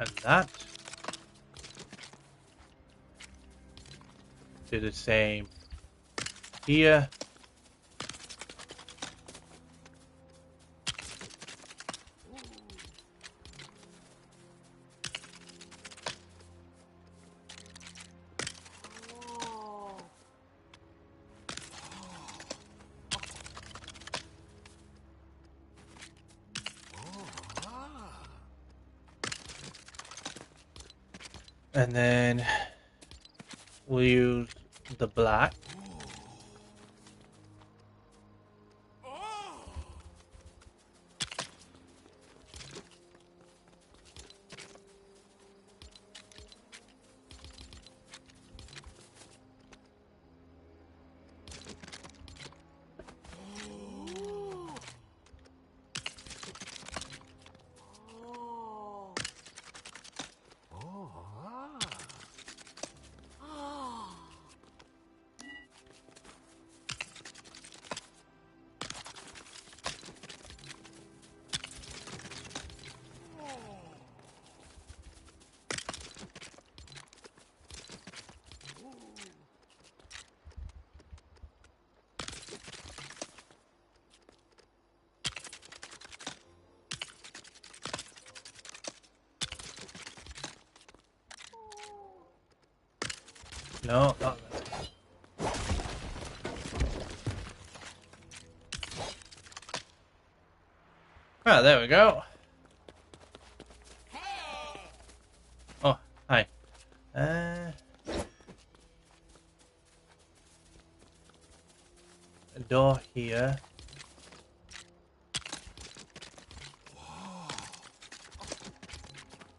And that. Do the same here. And then we'll use the black. No, not that. Ah, there we go. Oh, hi. A door here.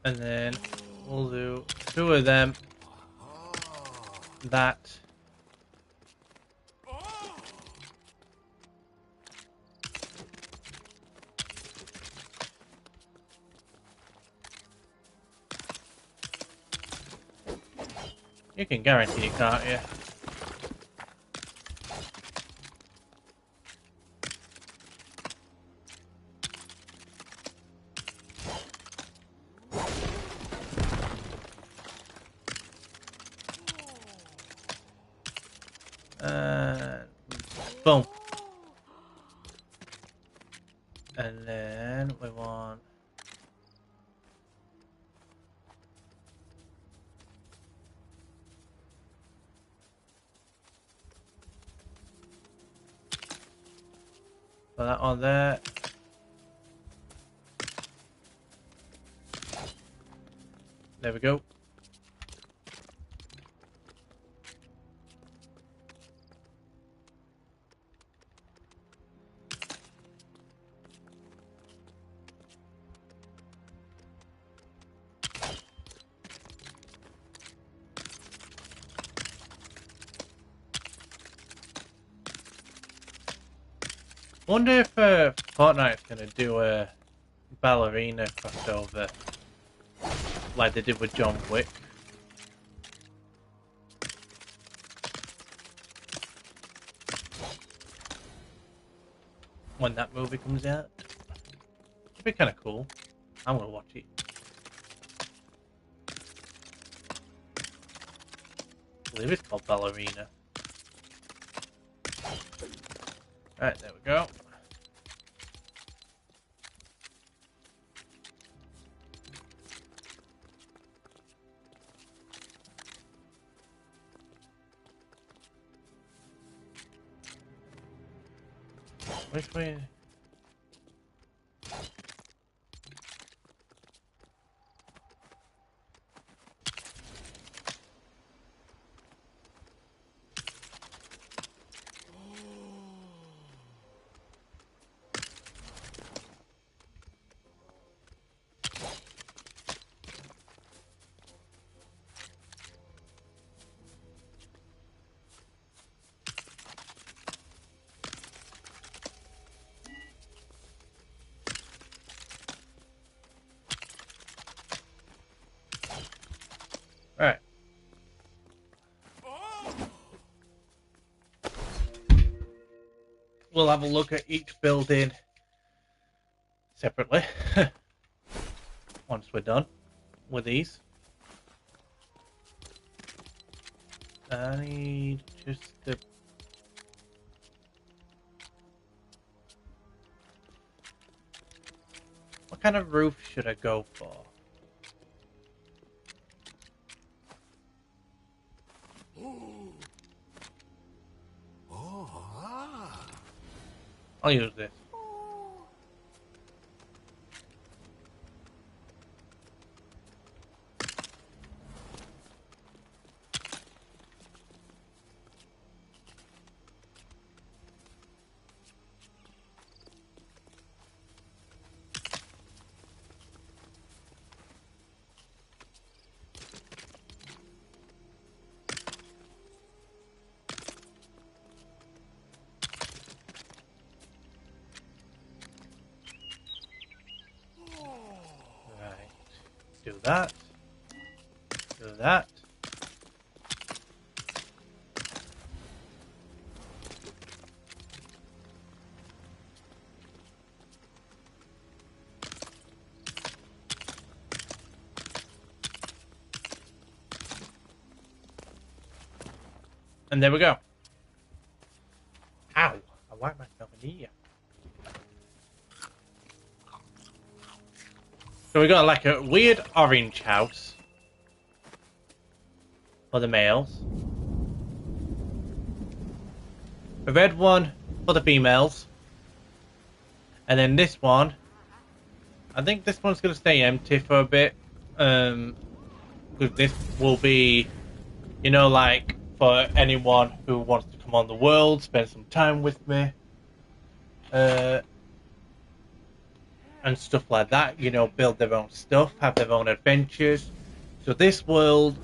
And then we'll do 2 of them. That. You can guarantee it, can't you? Boom. And then we want put that on there. There we go. Wonder if Fortnite's gonna do a ballerina crossover like they did with John Wick. When that movie comes out. It'd be kinda cool. I'm gonna watch it. I believe it's called Ballerina. Alright, there we go. Which way? Alright. We'll have a look at each building separately once we're done with these. I need just the... What kind of roof should I go for? I'll use this. Do that. Do that. And there we go. Ow! I whacked myself in the ear. So we got like a weird orange house for the males, a red one for the females, and then this one, I think this one's going to stay empty for a bit, because this will be, you know, like for anyone who wants to come on the world, spend some time with me, and stuff like that, you know, build their own stuff, have their own adventures. So this world,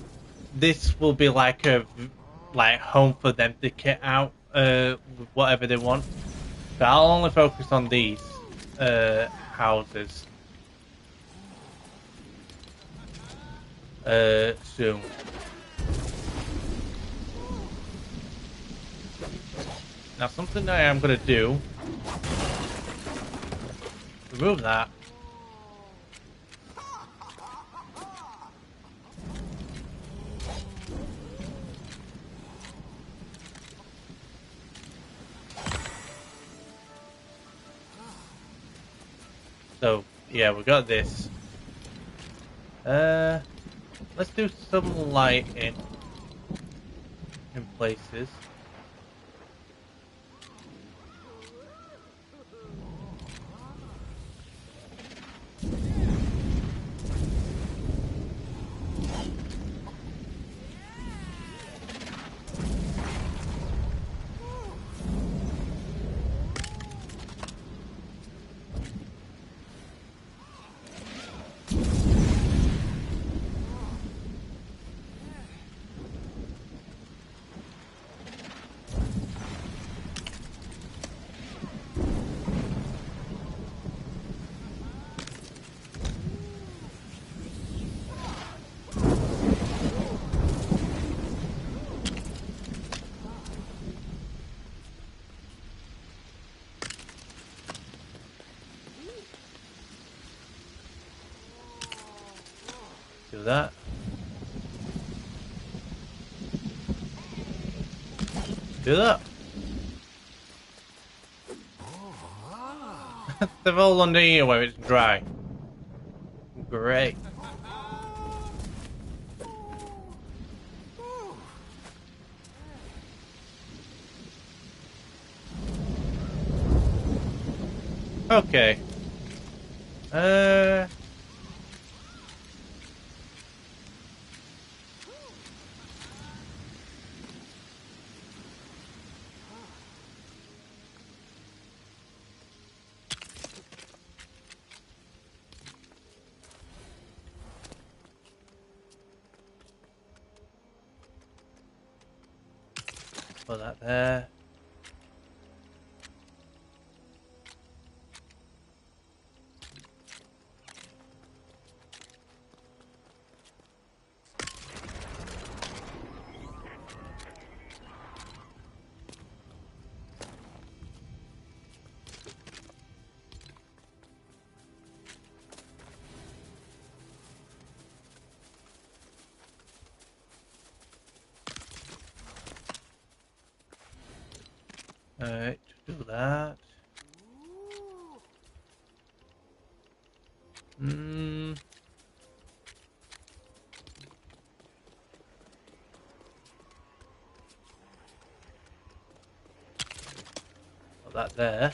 this will be like a home for them to kit out with whatever they want. So I'll only focus on these houses soon. Now something that I am gonna do, remove that. So yeah, we got this. Let's do some lighting in places. Do that. Do that. They're all under here where it's dry. Great. Okay. Put that there. Alright, do that. Put that there.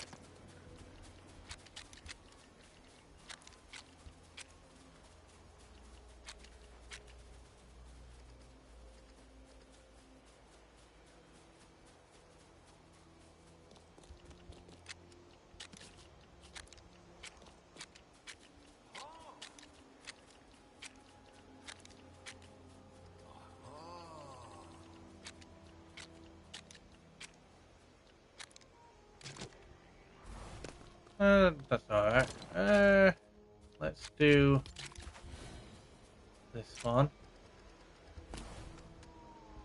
That's alright. Let's do this one.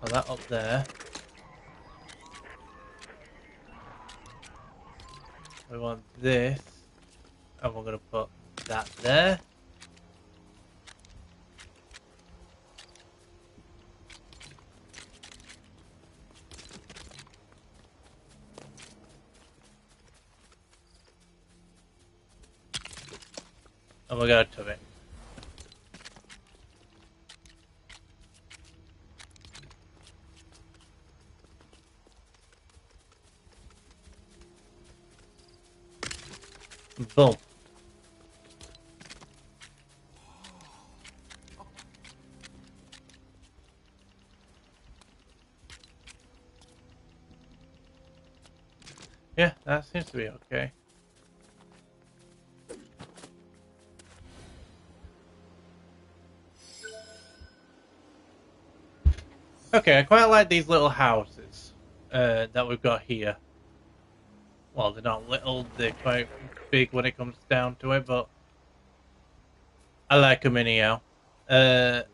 Put that up there. We want this, and we're going to put that there. And we're going to tub it. Boom. Yeah, that seems to be okay. Okay, I quite like these little houses that we've got here. Well, they're not little, they're quite big when it comes down to it, but I like them anyhow. But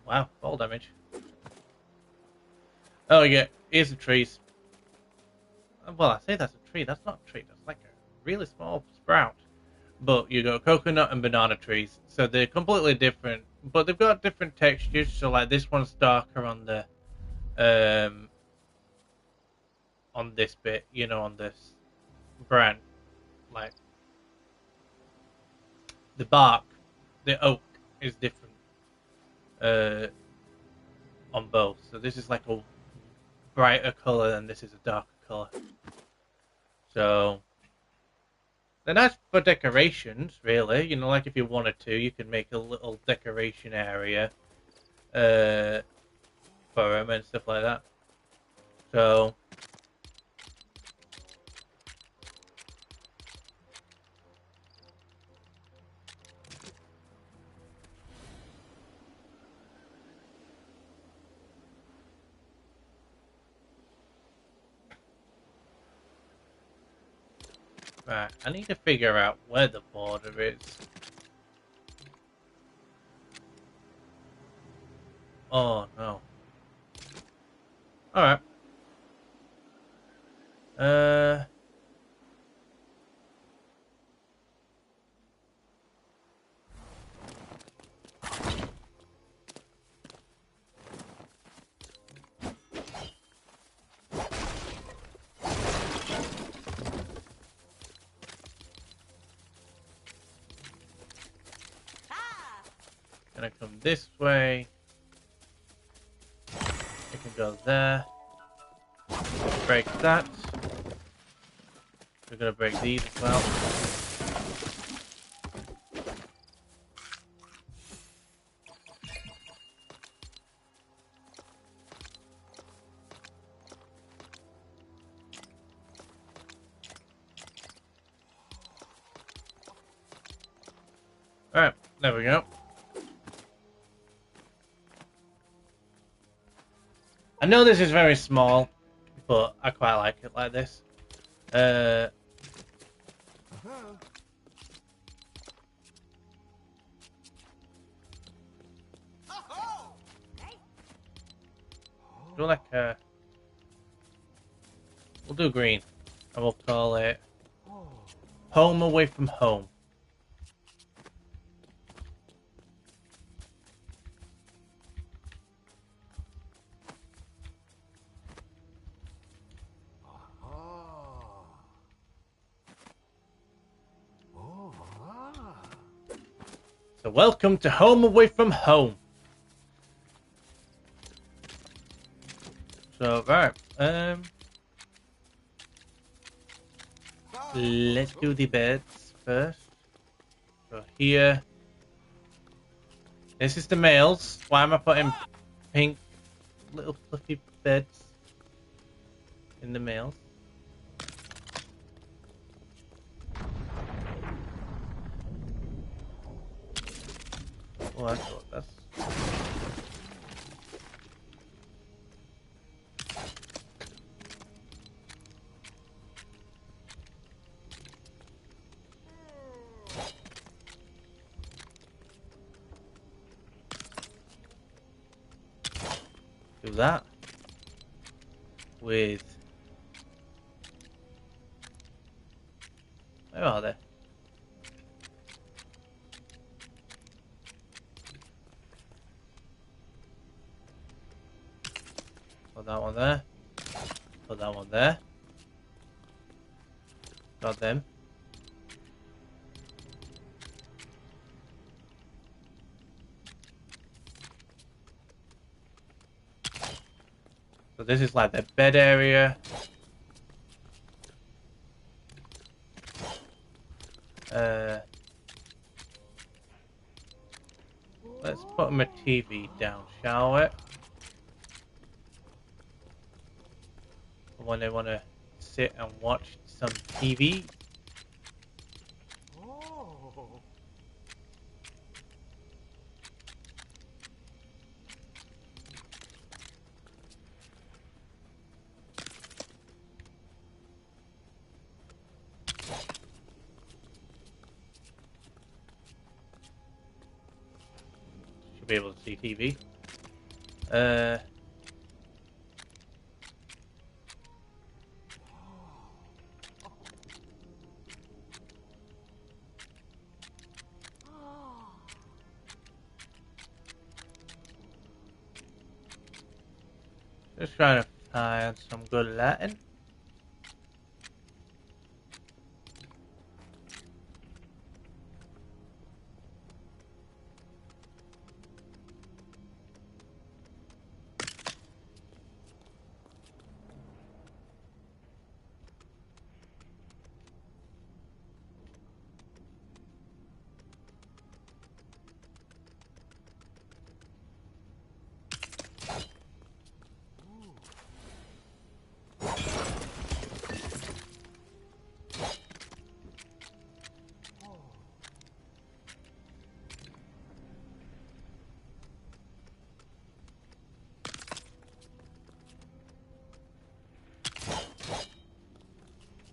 wow, fall damage. Oh yeah, here's the trees. Well, I say that's a tree. That's not a tree. That's like a really small sprout. But you got coconut and banana trees, so they're completely different. But they've got different textures. So like this one's darker on the on this bit, you know, on this branch. Like the bark, the oak is different on both. So this is like a brighter color and this is a darker color. So they're nice for decorations, really. You know, like if you wanted to, you can make a little decoration area for them and stuff like that. So right, I need to figure out where the border is. Oh no. Alright. Gonna come this way. It can go there. Break that. We're gonna break these as well. Alright, there we go. I know this is very small, but I quite like it like this. Do like a... We'll do green, and we'll call it Home Away from Home. So welcome to Home Away from Home. So right, let's do the beds first. So here, this is the males. Why am I putting pink little fluffy beds in the males? Oh, that's do that with. Where are they? Put that one there. Put that one there. Got them. So this is like the bed area. Let's put my TV down, shall we? When they want to sit and watch some TV. Should be able to see TV. Just trying to find some good Latin.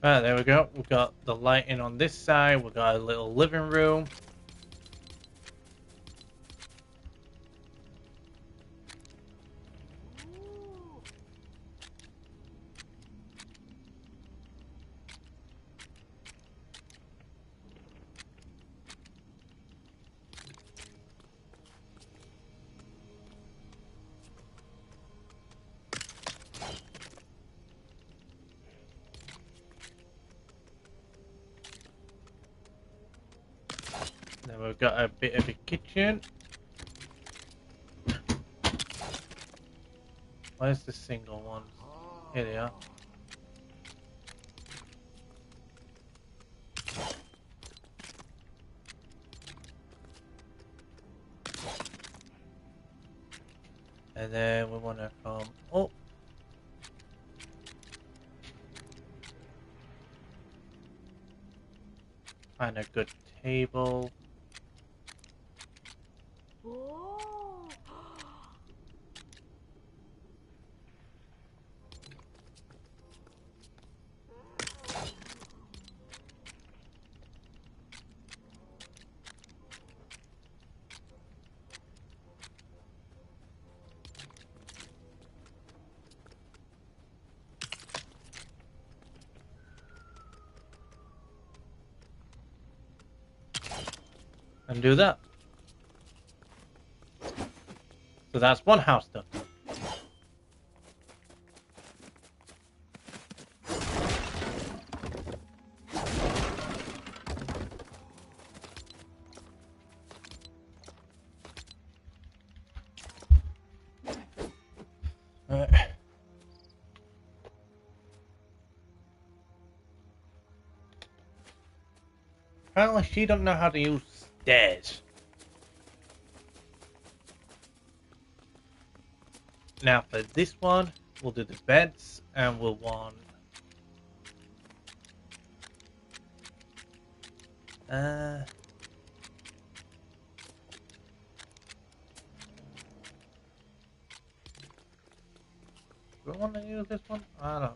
Right, there we go. We've got the lighting on this side. We've got a little living room. Then we've got a bit of a kitchen. Where's the single ones? Here they are. And then we want to come up. Find a good table. And do that. So that's one house done. Apparently she don't know how to use stairs. Now for this one, we'll do the beds, and we'll want... do I want to use this one? I don't know.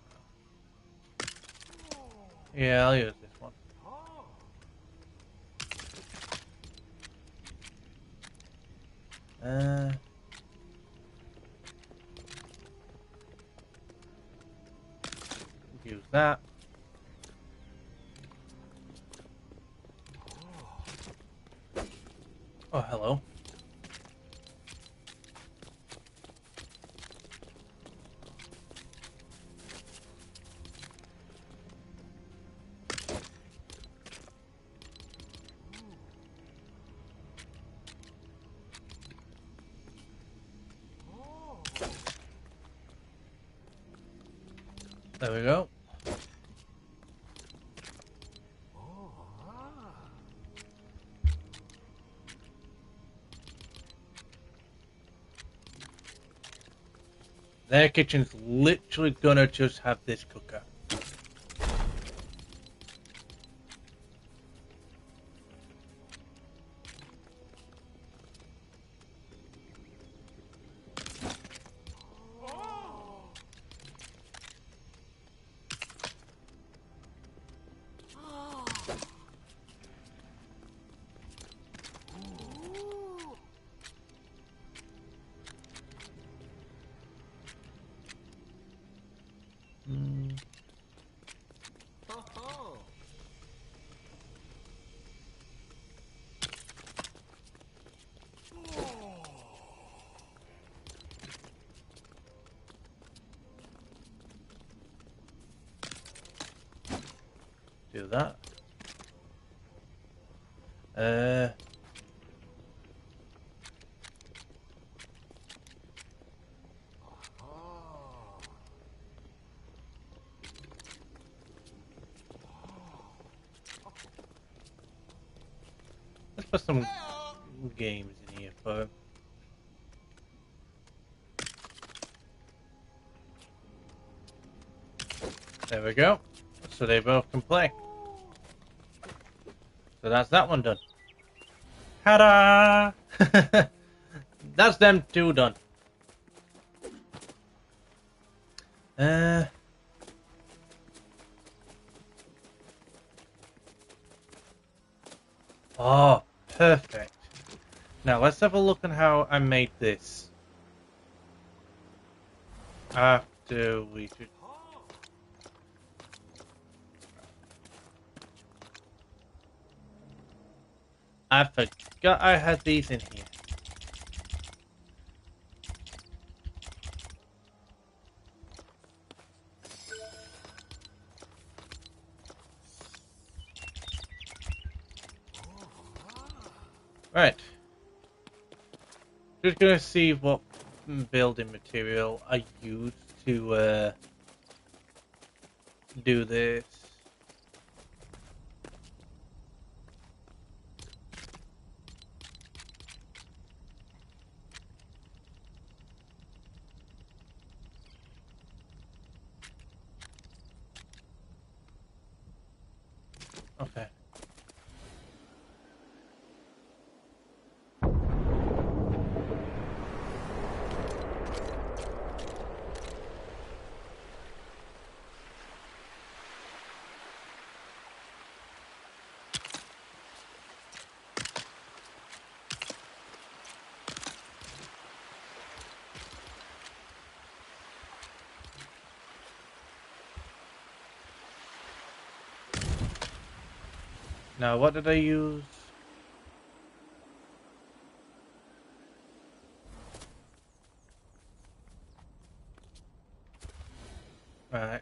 Yeah, I'll use this one. Use that. Oh, hello. There we go. Their kitchen's literally gonna just have this cooker. Do that. Let's put some games in here for him. There we go. So they both can play. So that's that one done. Ta-da! That's them two done. Oh, perfect. Now let's have a look at how I made this. After we should... I forgot I had these in here. Right. Just gonna see what building material I used to do this. Okay. Now, what did I use? Right.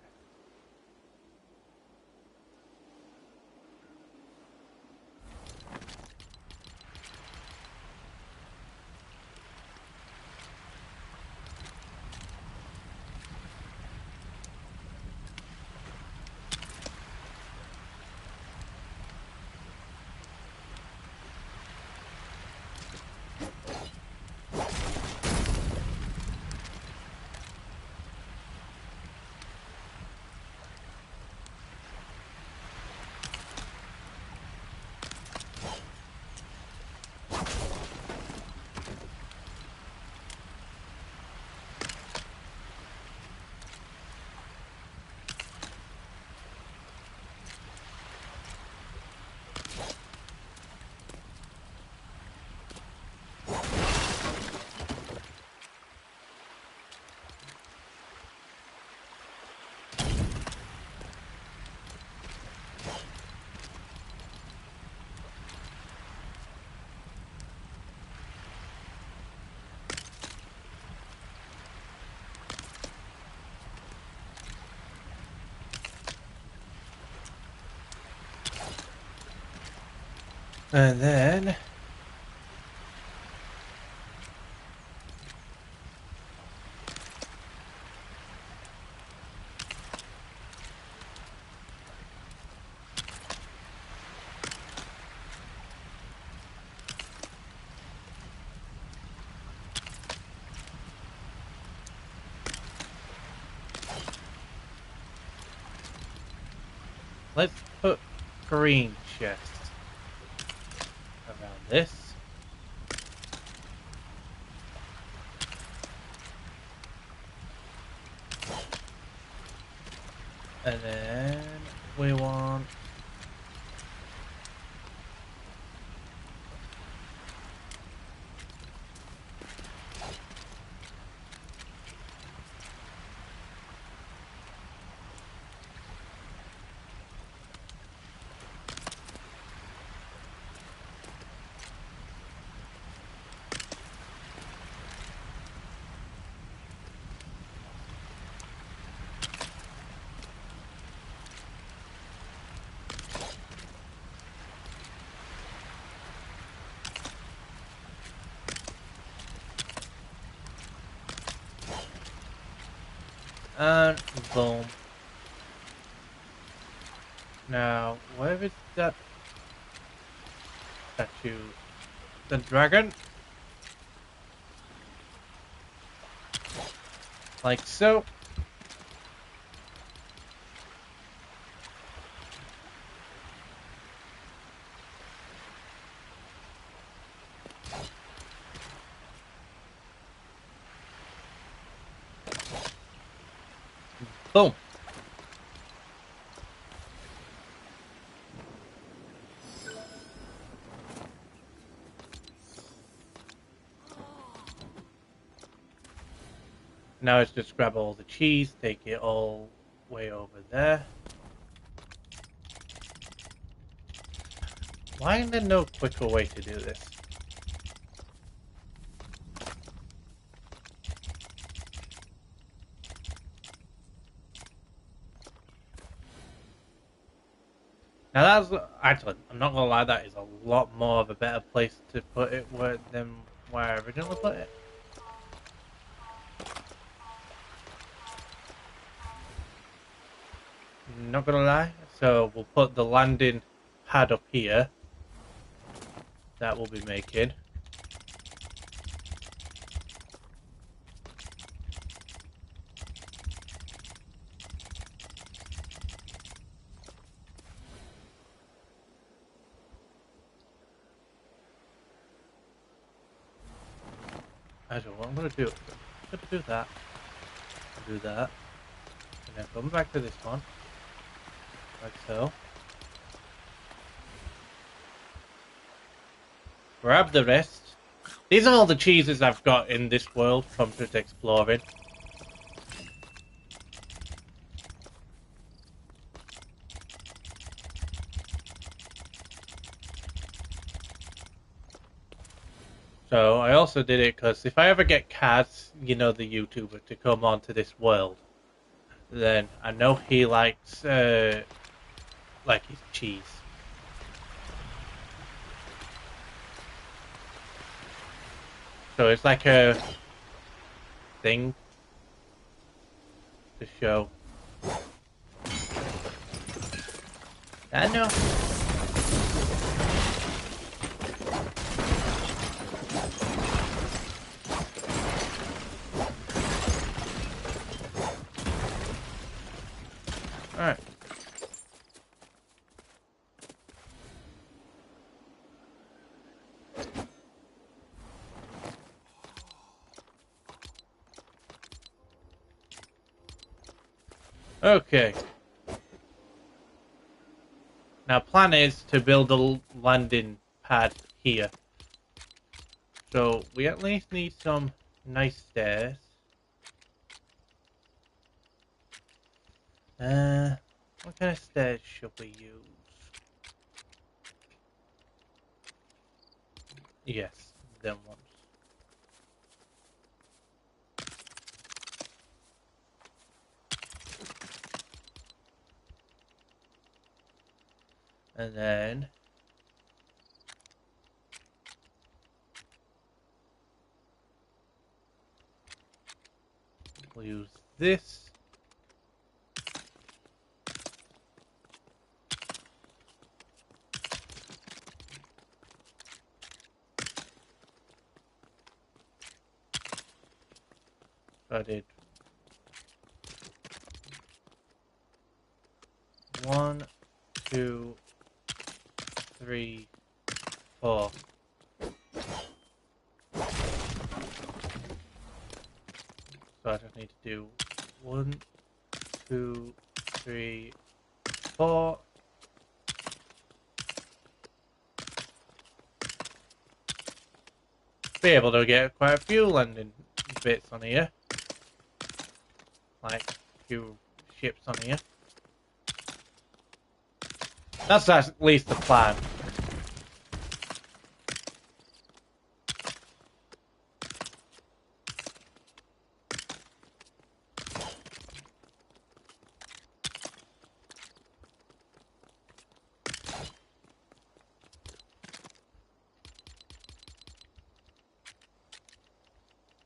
And then let's put green chests around this. And then we want and boom. Now, where is that statue? The dragon? Like so. Boom. Now let's just grab all the cheese, take it all way over there. Why is there no quicker way to do this? Now that's actually, I'm not gonna lie, that is a lot more of a better place to put it than where I originally put it. Not gonna lie. So we'll put the landing pad up here. That we'll be making. Actually, what I'm gonna do, I'm gonna do that, do that, and then come back to this one, like so. Grab the rest. These are all the cheeses I've got in this world from just exploring. So I also did it because if I ever get Kaz, you know, the YouTuber, to come onto this world, then I know he likes like his cheese. So it's like a thing to show. I know. Alright. Okay. Now, plan is to build a landing pad here. So, we at least need some nice stairs. What kind of stairs should we use? Yes, them ones. And then use this. So I did 1, 2, 3, 4. So I just need to do 1, 2, 3, 4. Be able to get quite a few landing bits on here. Like a few ships on here. That's at least the plan.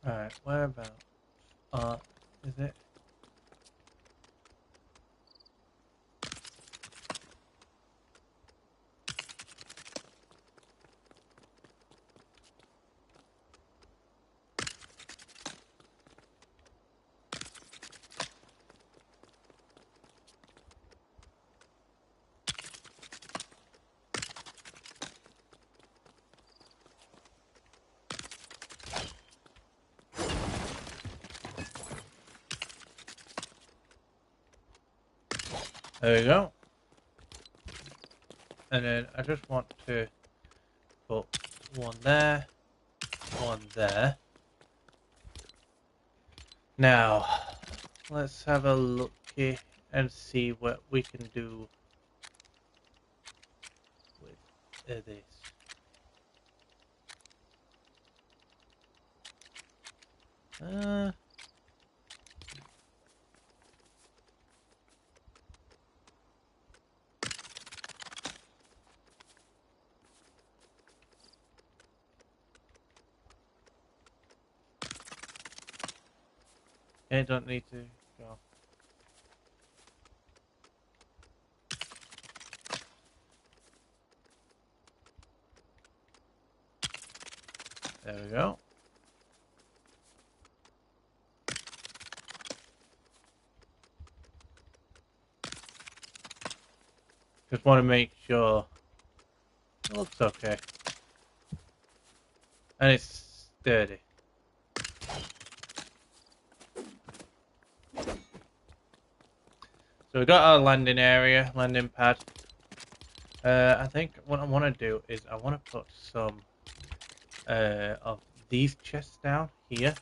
Alright, whereabouts? Is it? There we go. And then I just want to put one there, one there. Now, let's have a look here and see what we can do with this. I don't need to go. There we go. Just want to make sure it looks okay. And it's sturdy. So we've got our landing area, landing pad. I think what I want to do is I want to put some of these chests down here.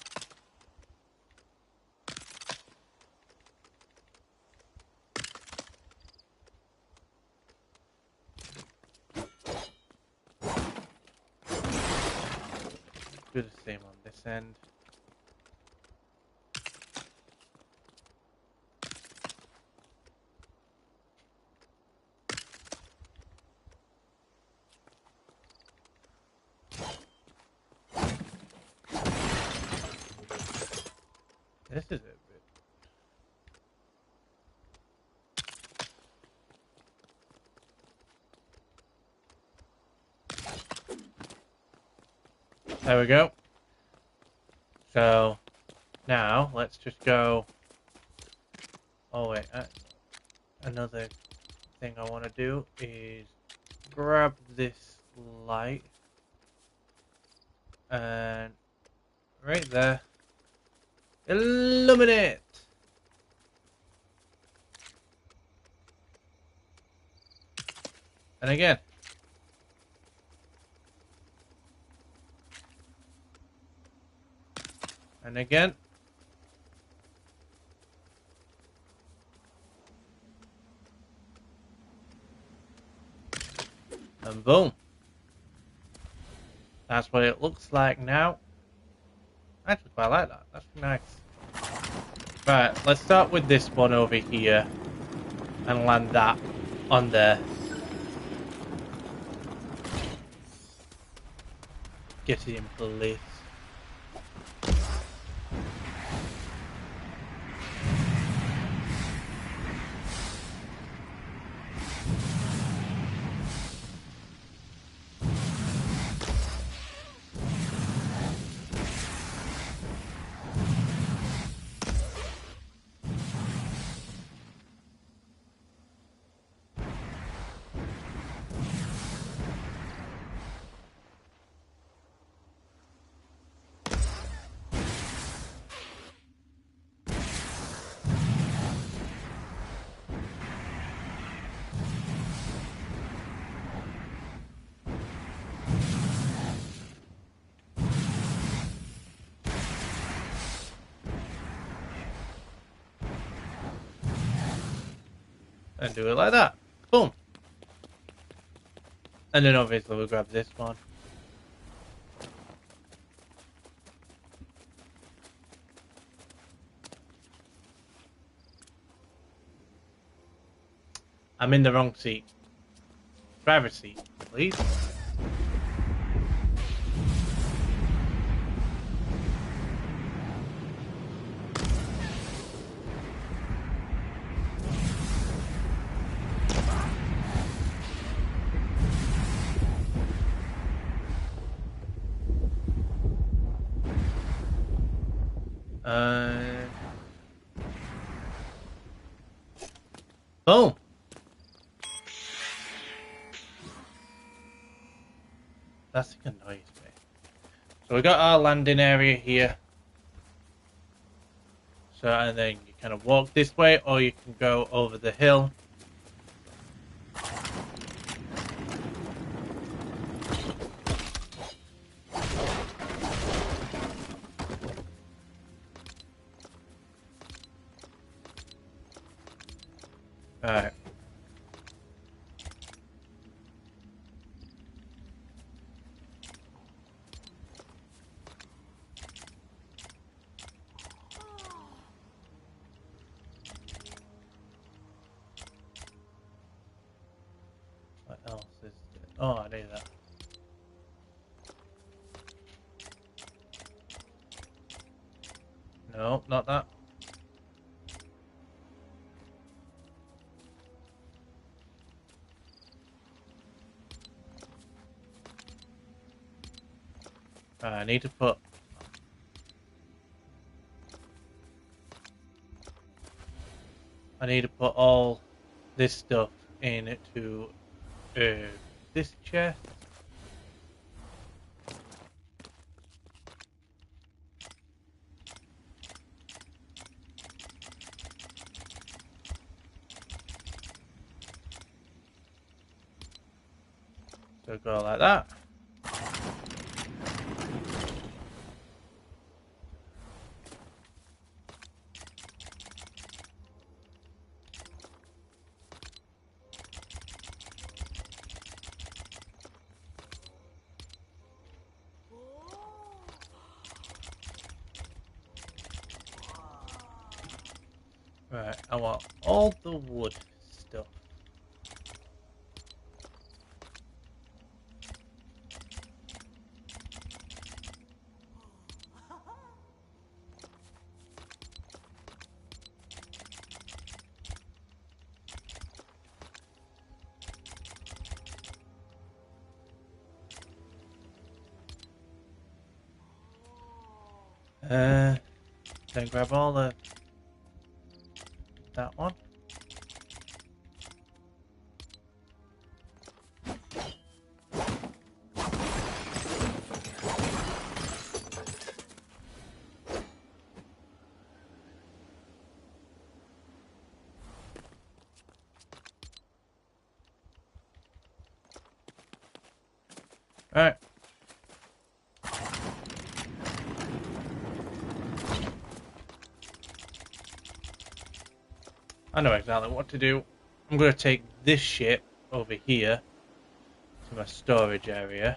Do the same on this end. This is it. There we go. So now let's just go. Oh wait, another thing I want to do is grab this light and right there, illuminate. And again. And again. And boom. That's what it looks like now. I actually quite like that. That's nice. Right, let's start with this one over here. And land that on there. Get it in place. And do it like that. Boom. And then obviously we'll grab this one. I'm in the wrong seat. Driver's seat, please. Boom. That thing annoys me. So we got our landing area here. So, and then you kind of walk this way, or you can go over the hill. Alright. What else is there? Oh, I need that. No, not that. I need to put... I need to put all this stuff into this chest. So go like that. Right, I want all the wood stuff. Then grab all the... that one. Alright. I know exactly what to do. I'm going to take this shit over here to my storage area.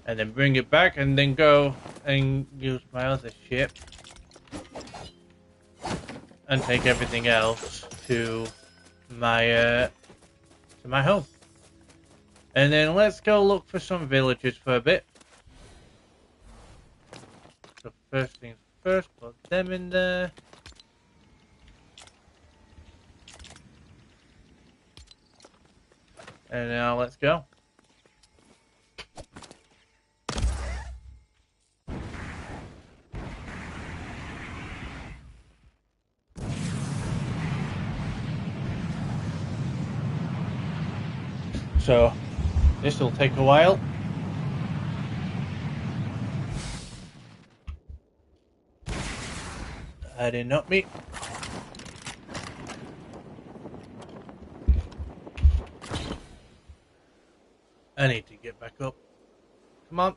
And then bring it back and then go and use my other ship. And take everything else to my home. And then let's go look for some villagers for a bit. So first things first, put them in there. And now let's go. So this will take a while. I did not meet. I need to get back up. Come on.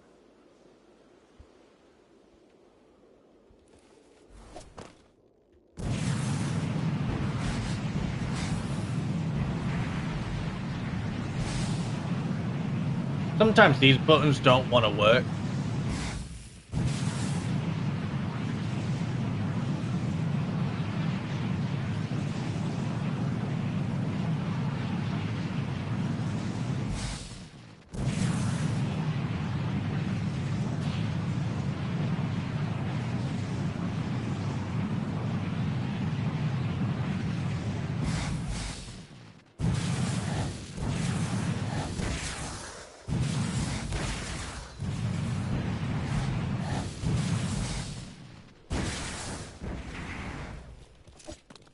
Sometimes these buttons don't want to work.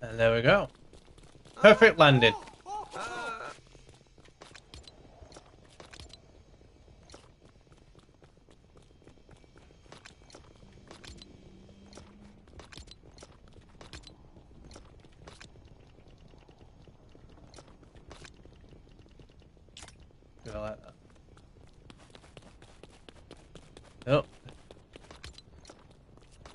And there we go. Perfect landing. Do I like that? Nope.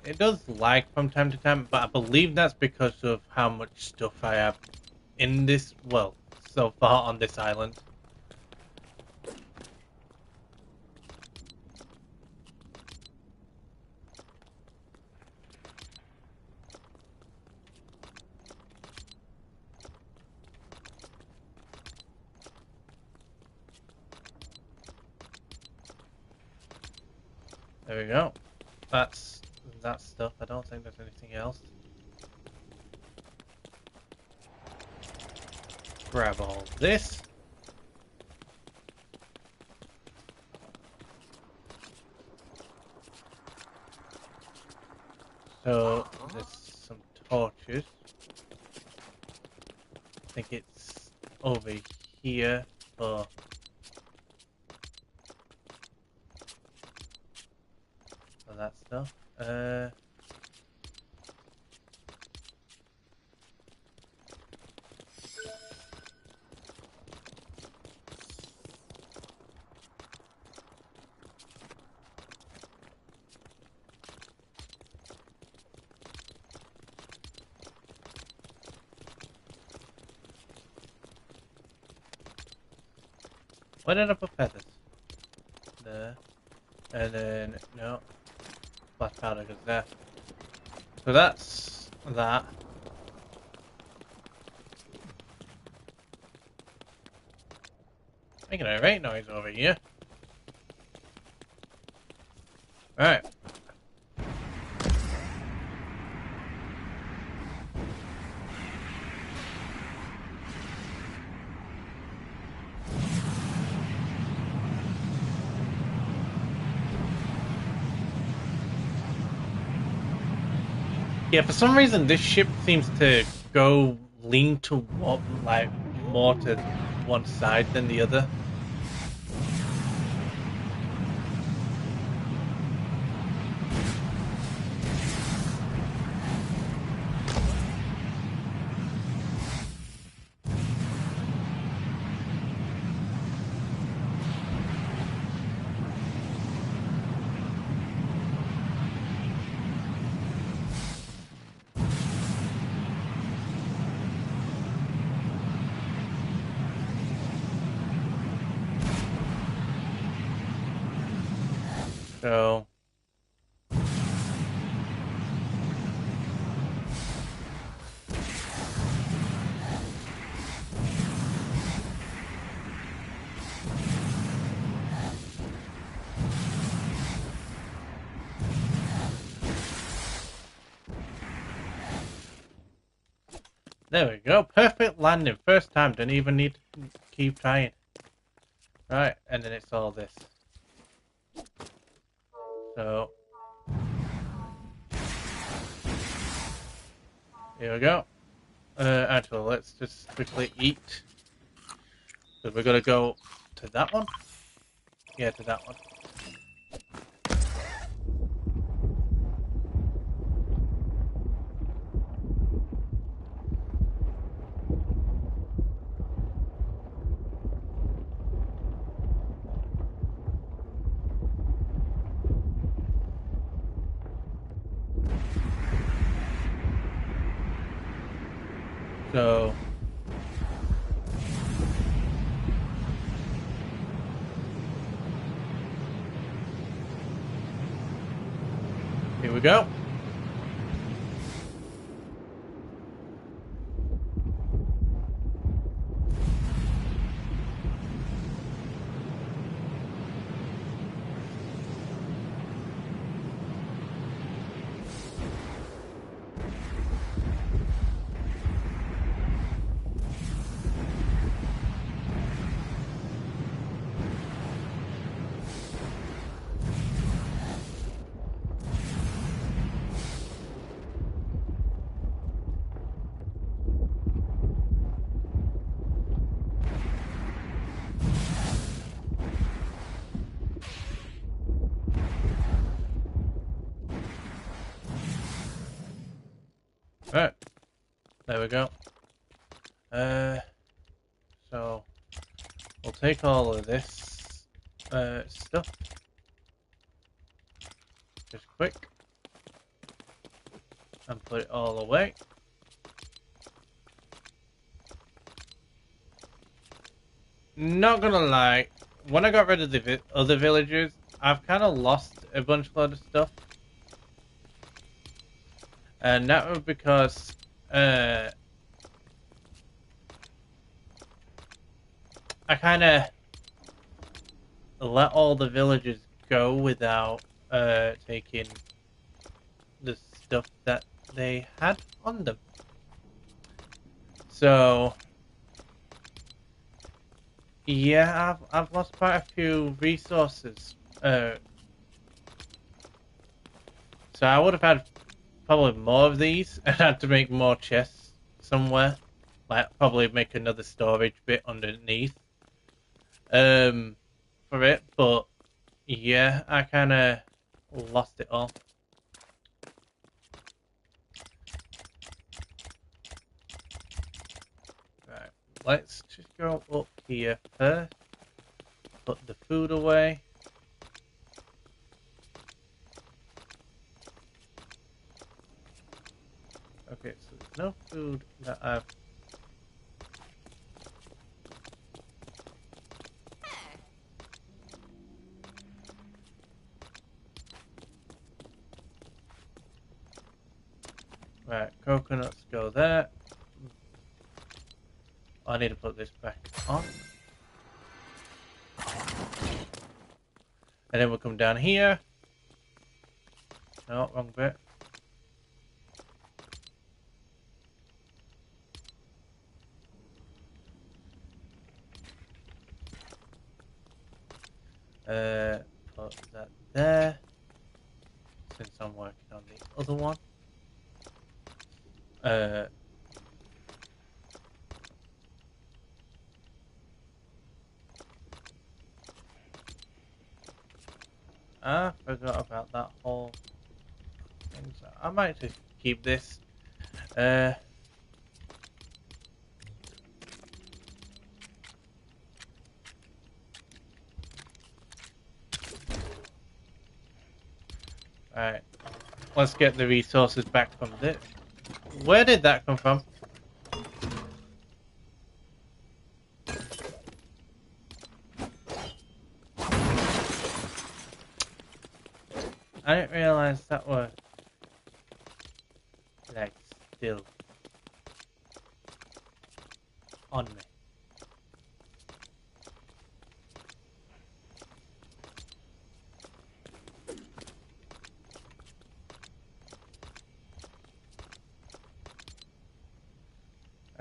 It does lag from time to time, but I believe that's because of how much stuff I have in this, well, so far on this island. There we go. That's that stuff. I don't think there's anything else. Grab all this. So there's some torches. I think it's over here for that stuff. Where did I put feathers? There. And then, no. Black powder goes there. So that's that. Making a right noise over here. Alright. Yeah, for some reason this ship seems to lean to what, like, more to one side than the other. So there we go. Perfect landing. First time. Don't even need to keep trying. Right, and then it's all this. So here we go. Actually, let's just quickly eat. So we're gonna go to that one. Yeah, to that one. So Here we go. Right, there we go. So we'll take all of this stuff just quick and put it all away. Not gonna lie, when I got rid of the other villagers, I've kind of lost a load of stuff. And that was because I kind of let all the villagers go without taking the stuff that they had on them. So yeah, I've lost quite a few resources. So I would have had probably more of these and had to make more chests somewhere. Like probably make another storage bit underneath. For it, but yeah, I kinda lost it all. Right, let's just go up here first. Put the food away. Okay, so there's no food that I've... Right, coconuts go there. I need to put this back on. And then we'll come down here. No, wrong bit. Put that there. Since I'm working on the other one. I forgot about that whole thing. So I might just keep this. Alright. Let's get the resources back from this. Where did that come from? I didn't realize that was like still on me.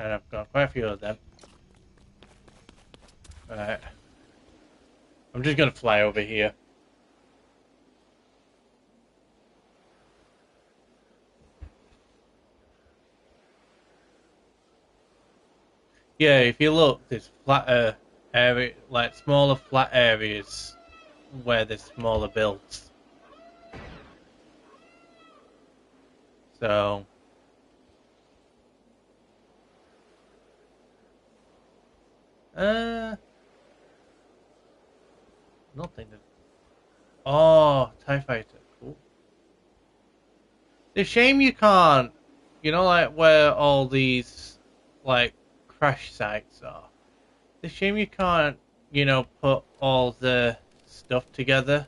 And I've got quite a few of them. Right. I'm just gonna fly over here. Yeah, if you look, there's flatter area, like smaller flat areas where there's smaller builds. So nothing. Oh, TIE fighter, cool. It's a shame you can't, you know, like where all these like crash sites are. It's a shame you can't, you know, put all the stuff together.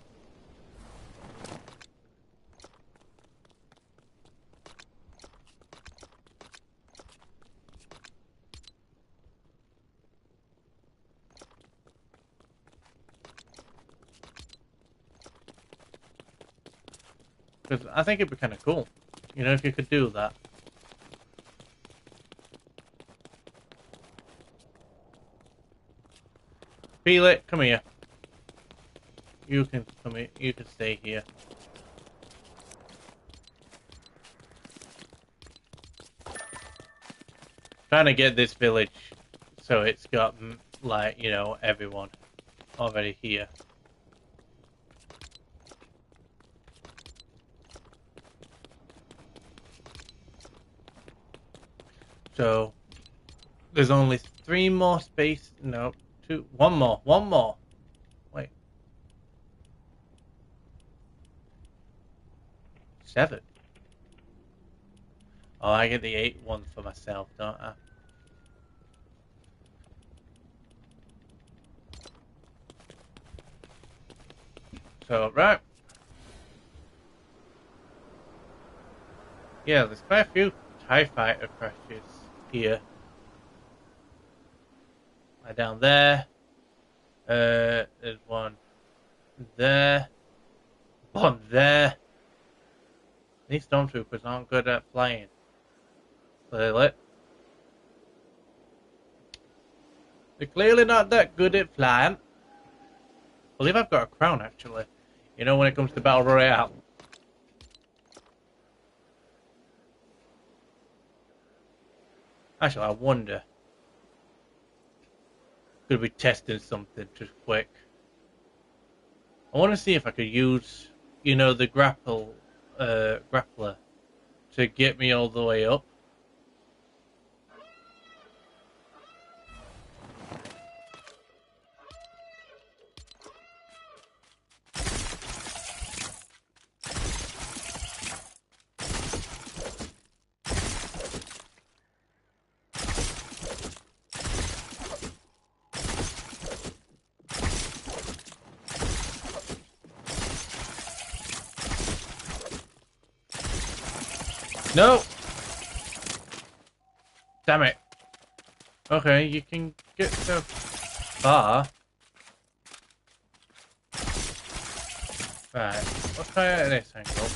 Because I think it'd be kind of cool, you know, if you could do that. Feel it, come here. You can come here, you can stay here. Trying to get this village so it's got, like, you know, everyone already here. So, there's only 3 more space. No, 2. 1 more. 1 more. Wait. 7. Oh, I get the 8 one for myself, don't I? So, right. Yeah, there's quite a few TIE fighter crashes here. Like down there. There's one there. One there. These stormtroopers aren't good at flying. Clearly. They're clearly not that good at flying. I believe I've got a crown, actually. You know, when it comes to Battle Royale. Actually, I wonder. Could be testing something just quick. I want to see if I could use, you know, the grappler to get me all the way up. No! Damn it. Okay, you can get so far. Right, let's try it at this angle.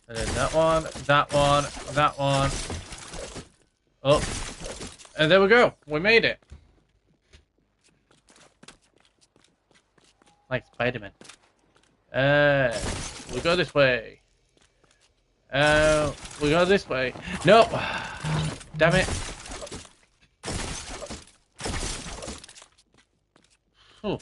And then that one, that one, that one. Oh. And there we go. We made it. Like Spider-Man. We go this way. We go this way. Nope. Damn it. Whew.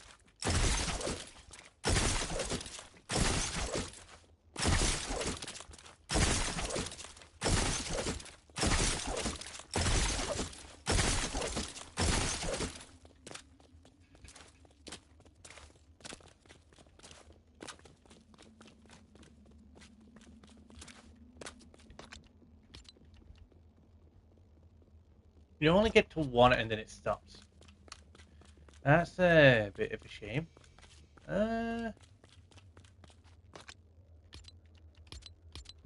You only get to 1 and then it stops. That's a bit of a shame. I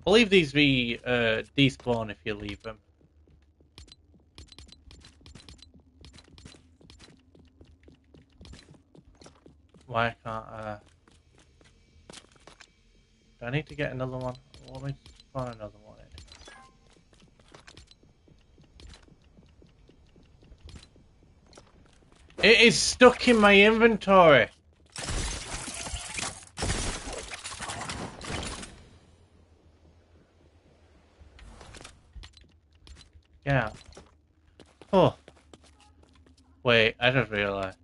believe these despawn if you leave them. Why can't do I need to get another one? Let me spawn another one in. It is stuck in my inventory. Yeah. Oh. Wait, I just realized.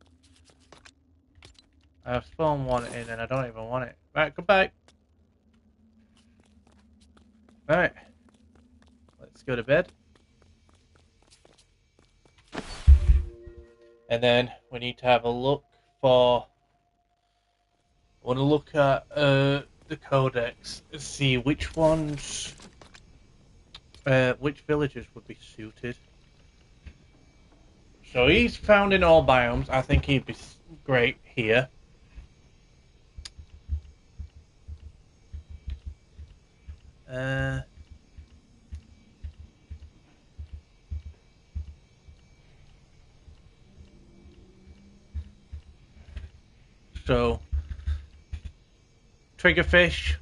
I've spawned one in and I don't even want it. Right, goodbye. Right. Let's go to bed. And then we need to have a look for... I want to look at the codex and see which ones... which villages would be suited. So he's found in all biomes. I think he'd be great here. So, triggerfish.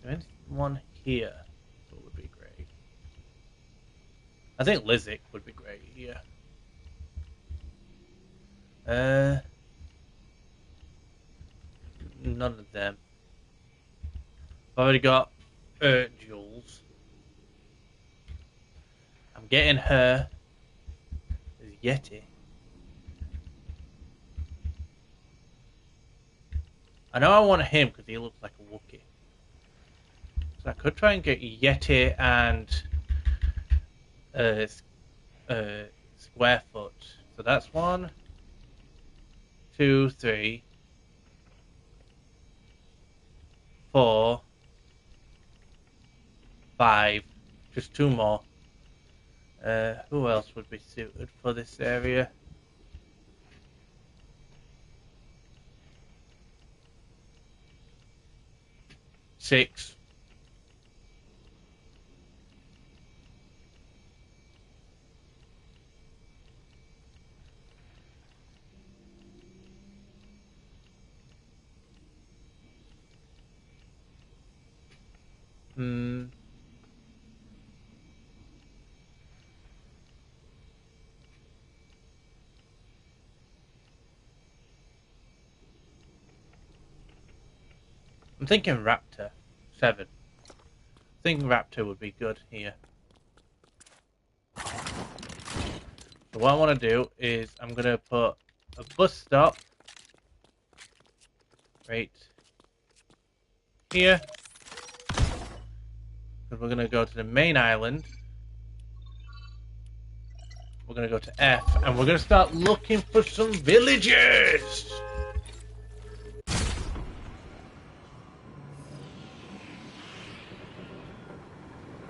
There's one here. What would be great? I think Lizik would be great here. None of them. I've already got Jules. I'm getting her. There's Yeti. I know I want him because he looks like a Wookiee. So I could try and get Yeti and Squarefoot. So that's 1, 2, 3, 4, 5. Just 2 more. Who else would be suited for this area? Six. I'm thinking Raptor. 7. I think Raptor would be good here. So what I want to do is I'm going to put a bus stop right here. We're going to go to the main island. We're going to go to F and we're going to start looking for some villages.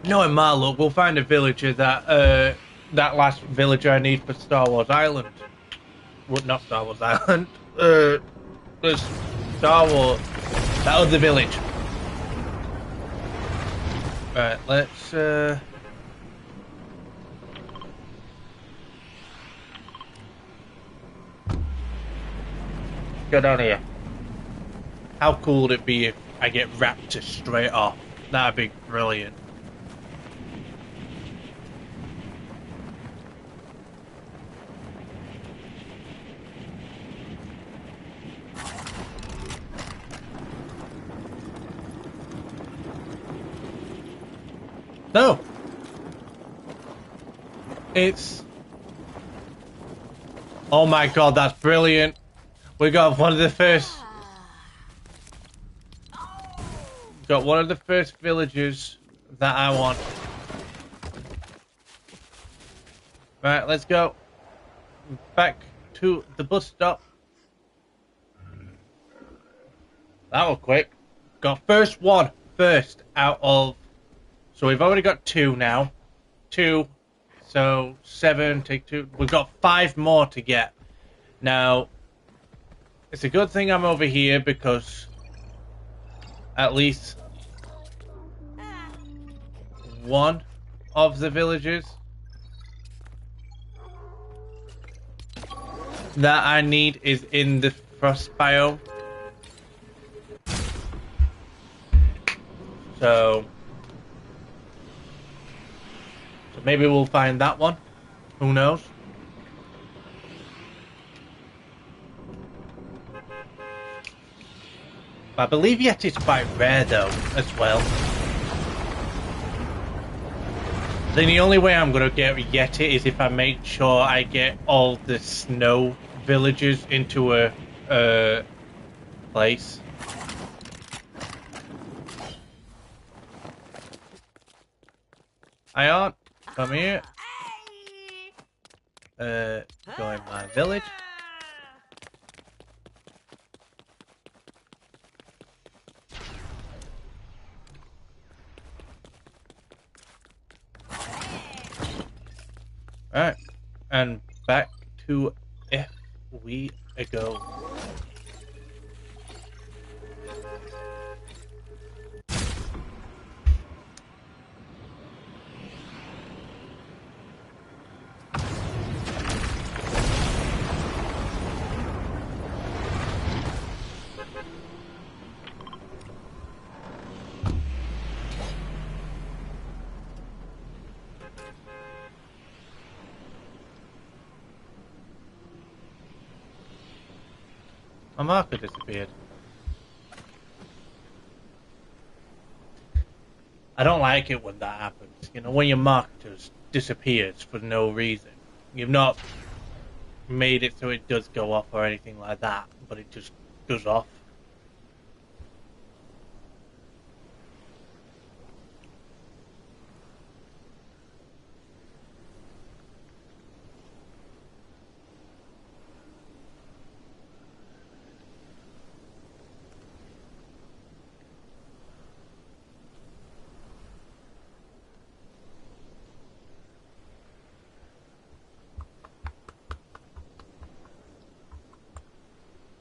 Knowing my luck, we'll find a villager that that last villager I need for Star Wars Island. Well, not Star Wars Island. There's Star Wars. That other village. Right, let's go down here. How cool would it be if I get Raptor straight off? That'd be brilliant. No! It's... Oh my god, that's brilliant. We got one of the first... Got one of the first villages that I want. Right, let's go. Back to the bus stop. That was quick. Got first one. First out of... So we've already got 2 now. 2. So 7, take 2. We've got 5 more to get. Now, it's a good thing I'm over here because at least one of the villages that I need is in the frost biome. So maybe we'll find that one. Who knows? I believe Yeti's quite rare though, as well. Then the only way I'm gonna get Yeti is if I make sure I get all the snow villages into a place. Hi on, come here. Join my village. Alright, and back to F we go. My marker disappeared. I don't like it when that happens. You know, when your marker just disappears for no reason. You've not made it so it does go off or anything like that, but it just goes off.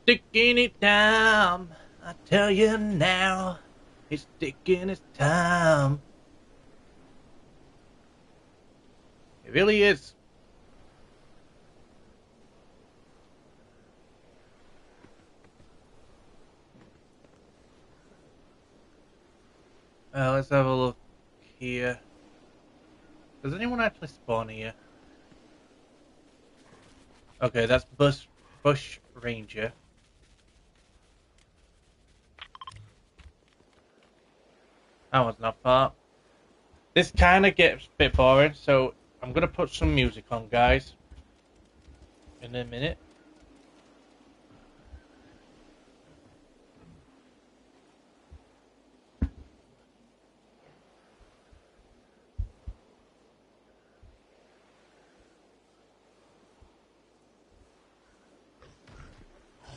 Sticking it down, I tell you now, it's sticking its time. It really is. Let's have a look here. Does anyone actually spawn here? Okay, that's Bush Ranger. That one's not far. This kind of gets a bit boring, so I'm going to put some music on, guys, in a minute.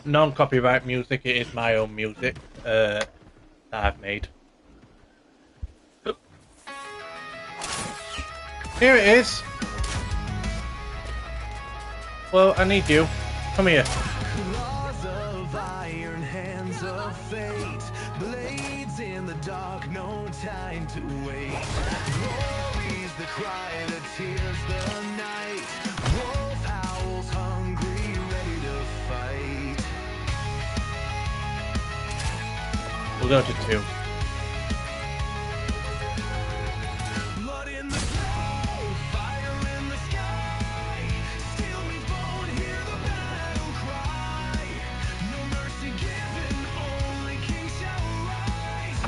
Non-copyright music, it is my own music that I've made. Here it is. Well, I need you. Come here. Claws of iron, hands of fate, blades in the dark, no time to wait. Glory's the cry that tears the night. Wolf howls hungry, ready to fight. We'll go to 2. Blood in the snow, fire in the sky. Steel me bone, hear the battle cry. No mercy given, only king shall rise.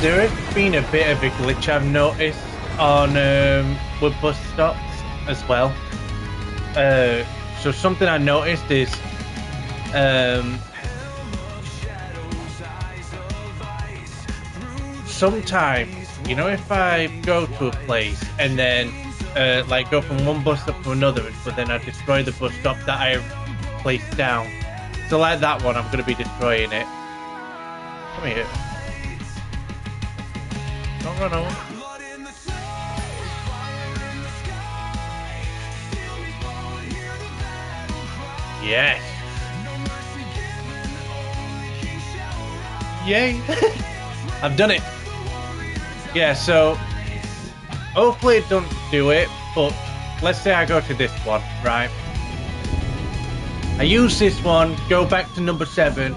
There has been a bit of a glitch I've noticed on with bus stops as well. So something I noticed is sometimes, you know, if I go to a place and then like go from one bus stop to another, but then I destroy the bus stop that I placed down. So like that one, I'm going to be destroying it. Come here. Don't run over. Yes. Yay. I've done it. Yeah, so hopefully it don't do it, but let's say I go to this one, right? I use this one, go back to number 7,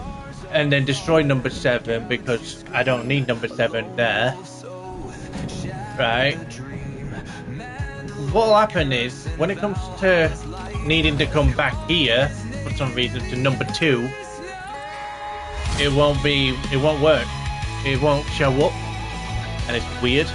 and then destroy number 7 because I don't need number 7 there. Right? What'll happen is, when it comes to needing to come back here, for some reason, to number 2, it won't work. It won't show up, and it's weird.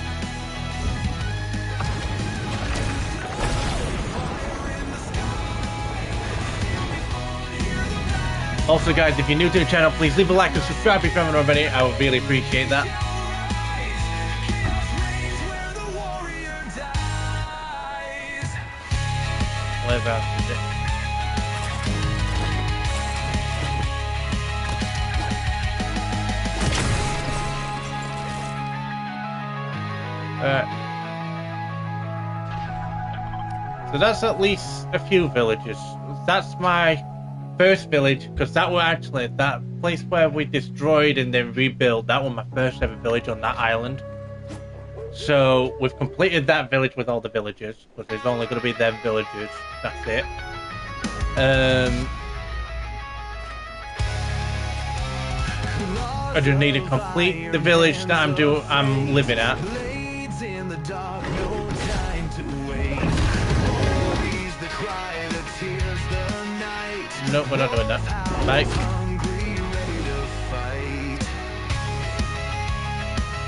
Also guys, if you're new to the channel, please leave a like and subscribe if you haven't already. I would really appreciate that. Whereabouts is it? So that's at least a few villages. That's my first village, because that was actually that place where we destroyed and then rebuilt. That was my first ever village on that island. So we've completed that village with all the villagers, because there's only going to be them villagers. That's it. I just need to complete the village that I'm living at. No, we're not doing that. Right.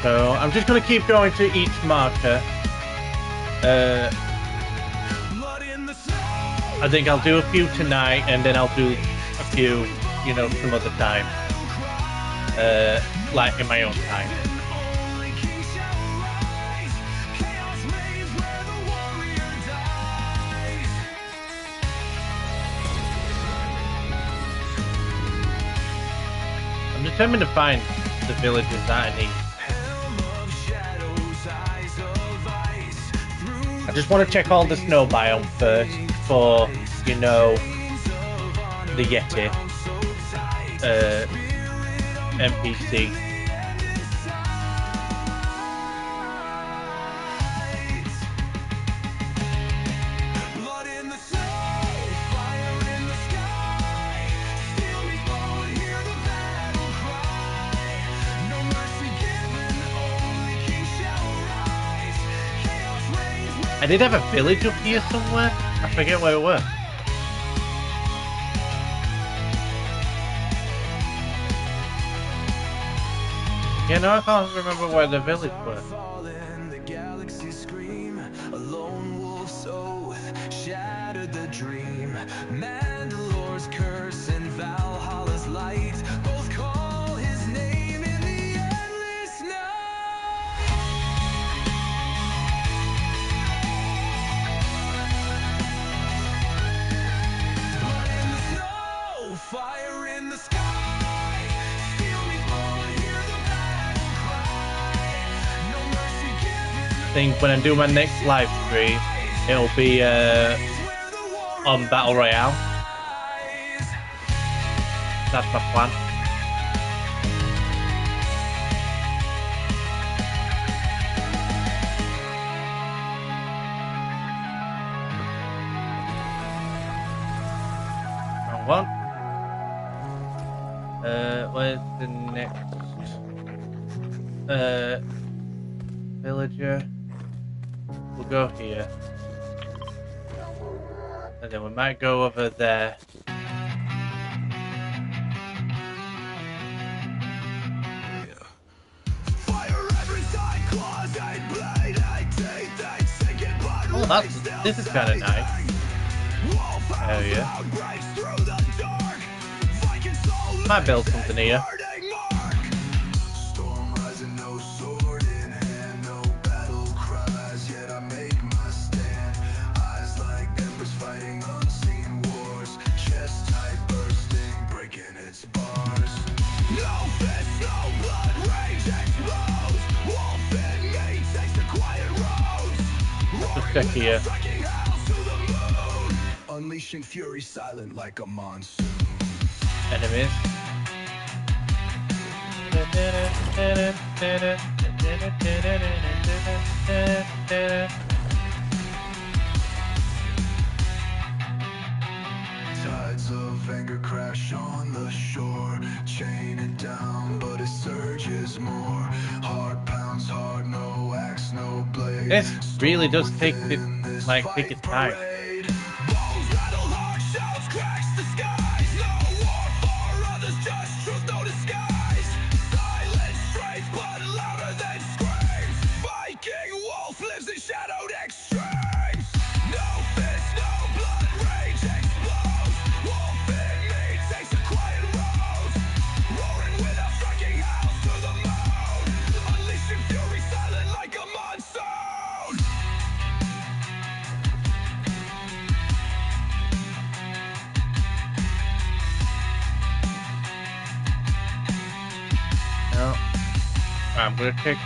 So I'm just gonna keep going to each marker. I think I'll do a few tonight, and then I'll do a few, you know, some other time. Like in my own time. I'm determined to find the villages that I need. I just want to check all the snow biome first for, you know, the Yeti NPC. I did have a village up here somewhere. I forget where it was. Yeah, no, I can't remember where the village was. I think when I do my next live stream, it'll be on Battle Royale. That's my plan. Wrong one. Where's the next villager? We'll go here. And then we might go over there. Oh, this is kind of nice. Hell yeah. Might build something here. Check here. Unleashing fury silent like a monsoon. Enemies. Tides of anger crash on the shore, chain it down, but it surges more. Heart pounds hard, no axe, no blade. This really does take its time. I'm gonna take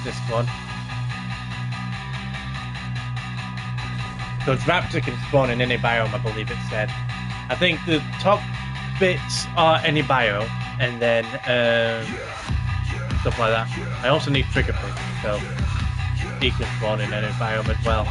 this one. So raptor can spawn in any biome, I believe it said. I think the top bits are any biome, and then stuff like that. I also need trigger pig, so he can spawn in any biome as well.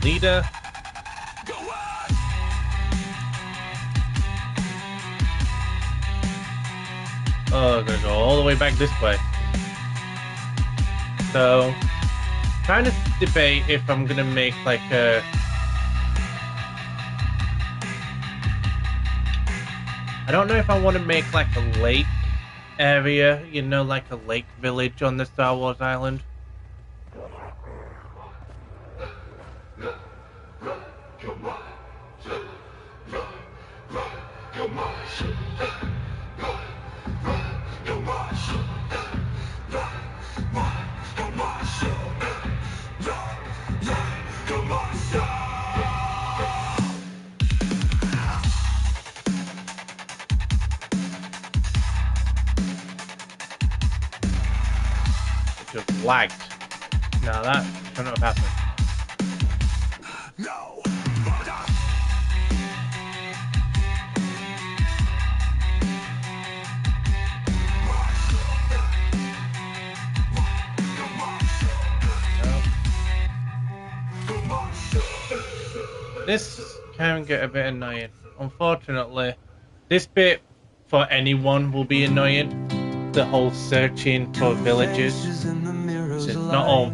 leader. Oh, I'm gonna go all the way back this way. So, trying to debate if I'm gonna make like a... I don't know if I want to make like a lake area, you know, like a lake village on the Star Wars island. Just lagged. Now that shouldn't have happened. No. This can get a bit annoying. Unfortunately, this bit for anyone will be annoying. The whole searching for villages. Since not all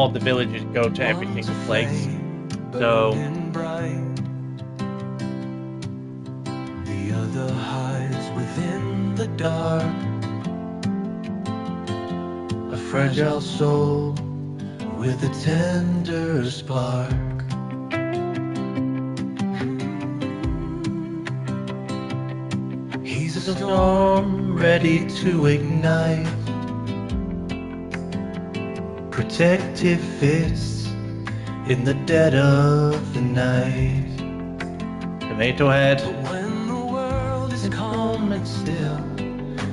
the villages go to every single place. So the other hides within the dark. A fragile soul with a tender spark. He's a storm ready to ignite. Protective fists in the dead of the night. Tomato Head. But when the world is calm and still,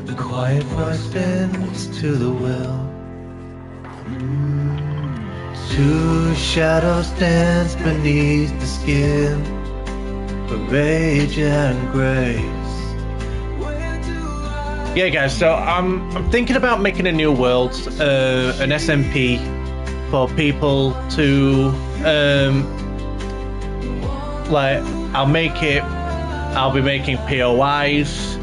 the quiet voice bends to the will. Two shadows dance beneath the skin, for rage and grace. Yeah, guys. So I'm thinking about making a new world, an SMP for people to like. I'll be making POIs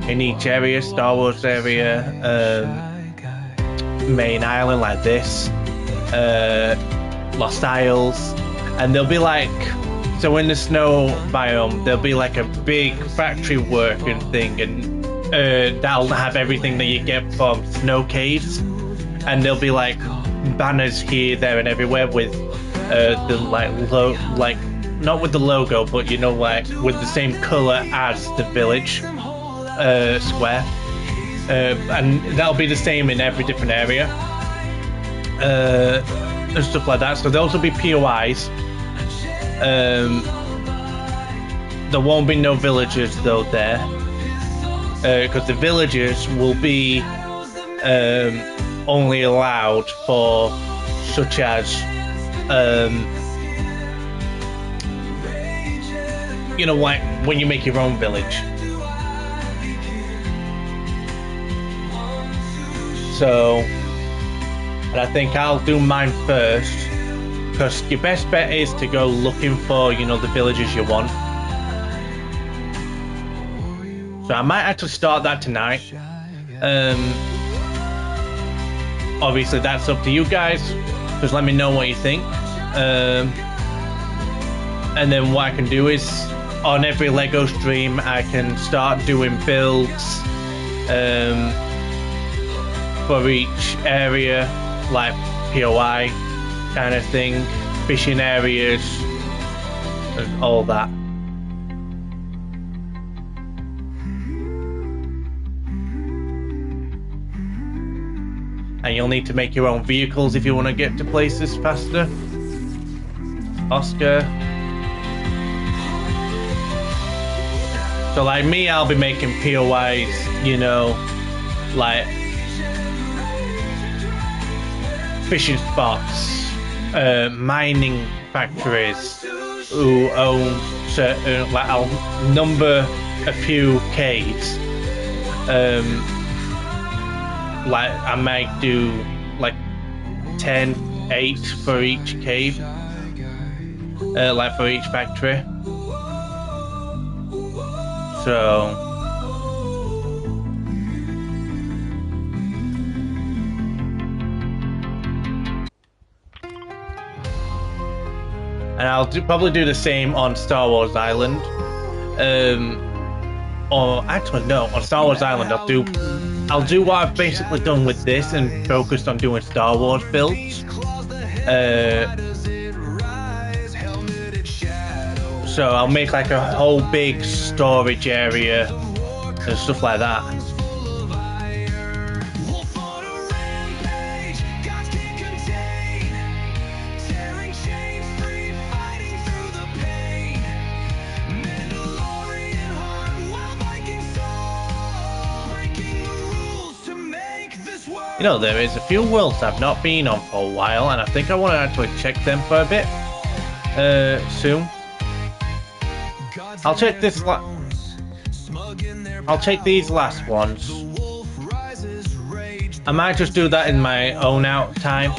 in each area, Star Wars area, main island like this, Lost Isles, and there'll be like, so in the snow biome there'll be like a big factory working thing, and that'll have everything that you get from snow caves, and there'll be like banners here, there, and everywhere with the like not with the logo, but you know, like with the same color as the village square, and that'll be the same in every different area, and stuff like that. So those will be POIs. There won't be no villagers though there, because the villagers will be only allowed for such as you know, like when you make your own village. So, and I think I'll do mine first, because your best bet is to go looking for, you know, the villages you want. So I might actually start that tonight. Obviously that's up to you guys. Just let me know what you think. And then what I can do is, on every LEGO stream, I can start doing builds for each area, like POI kind of thing, fishing areas, and all that. And you'll need to make your own vehicles if you want to get to places faster. Oscar. So like me, I'll be making POIs, you know, like fishing spots, mining factories who own certain, like I'll number a few caves. Like I might do like 10, 8 for each cave. like for each factory. So and I'll probably do the same on Star Wars Island. Or actually no, on Star Wars Island I'll do what I've basically done with this and focused on doing Star Wars builds. So I'll make like a whole big storage area and stuff like that. You know, there is a few worlds I've not been on for a while, and I think I want to actually check them for a bit soon. I'll check this. I'll check these last ones. I might just do that in my own out time,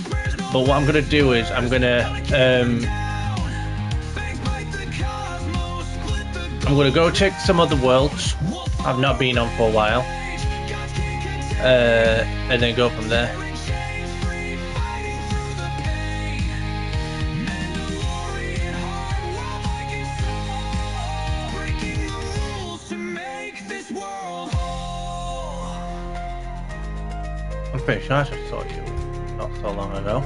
but what I'm gonna do is I'm gonna go check some other worlds I've not been on for a while. And then go from there. I'm pretty sure I just saw you not so long ago.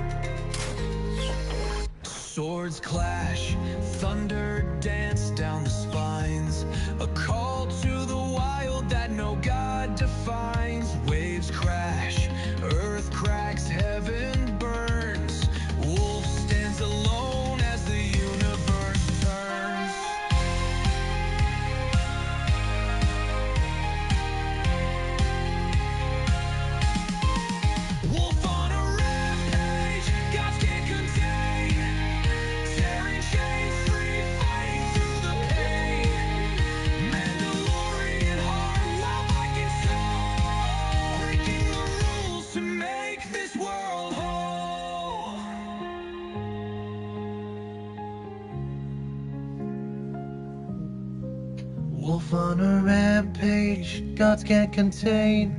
Swords clash, thunder dance down the spines, a call to the wild that no god defines. Waves crash, earth cracks, heaven burns. Wolf stands alone as the universe turns. Wolf on a rampage, gods can't contain. Tearing chains free, fighting through the pain. Mandalorian heart, while Viking soul, breaking the rules to make this world whole. Wolf on a rampage, gods can't contain.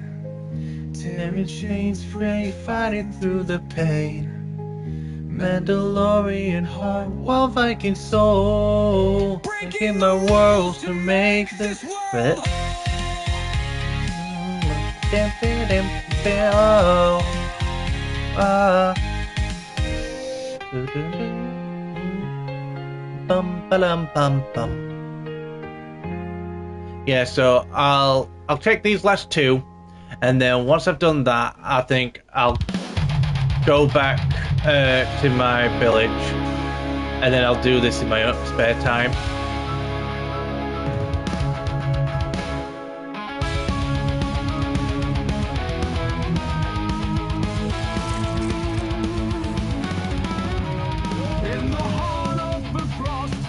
Tearing chains free, fighting through the pain. Mandalorian heart, while Viking soul, breaking the world to make this world. Yeah, so I'll check these last two, and then once I've done that, I think I'll go back to my village, and then I'll do this in my own spare time.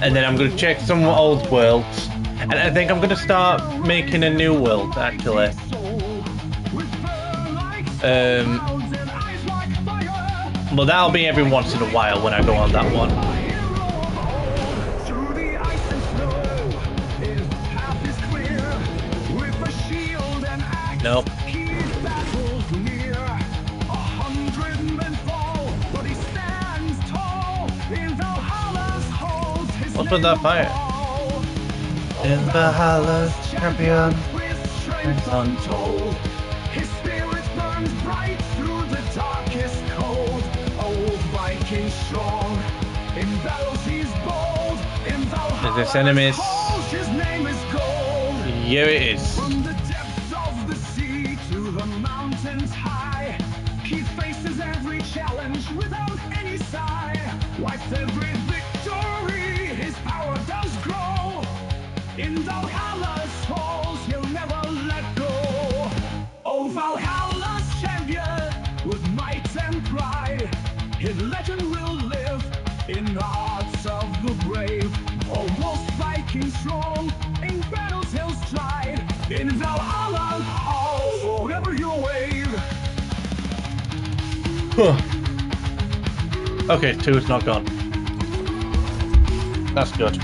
And then I'm going to check some old worlds, and I think I'm going to start making a new world actually. Well, that'll be every once in a while when I go on that one. Nope. What's with that fire? In Valhalla's champion is untold. His spirit burns bright through the darkest cold. Old Viking strong, in battles he's bold. In Valhalla, Is this enemies? his name is gold. Here it is. From the depths of the sea to the mountains high, he faces every challenge without any sigh. With every victory, his power does grow. In Valhalla's halls, he'll never let go. Oh, Valhalla's champion, with might and pride, his legend will live in the hearts of the brave. Almost Viking strong, in battles he'll stride. In Valhalla's halls, forever you'll wave. Okay, two is not gone. That's good.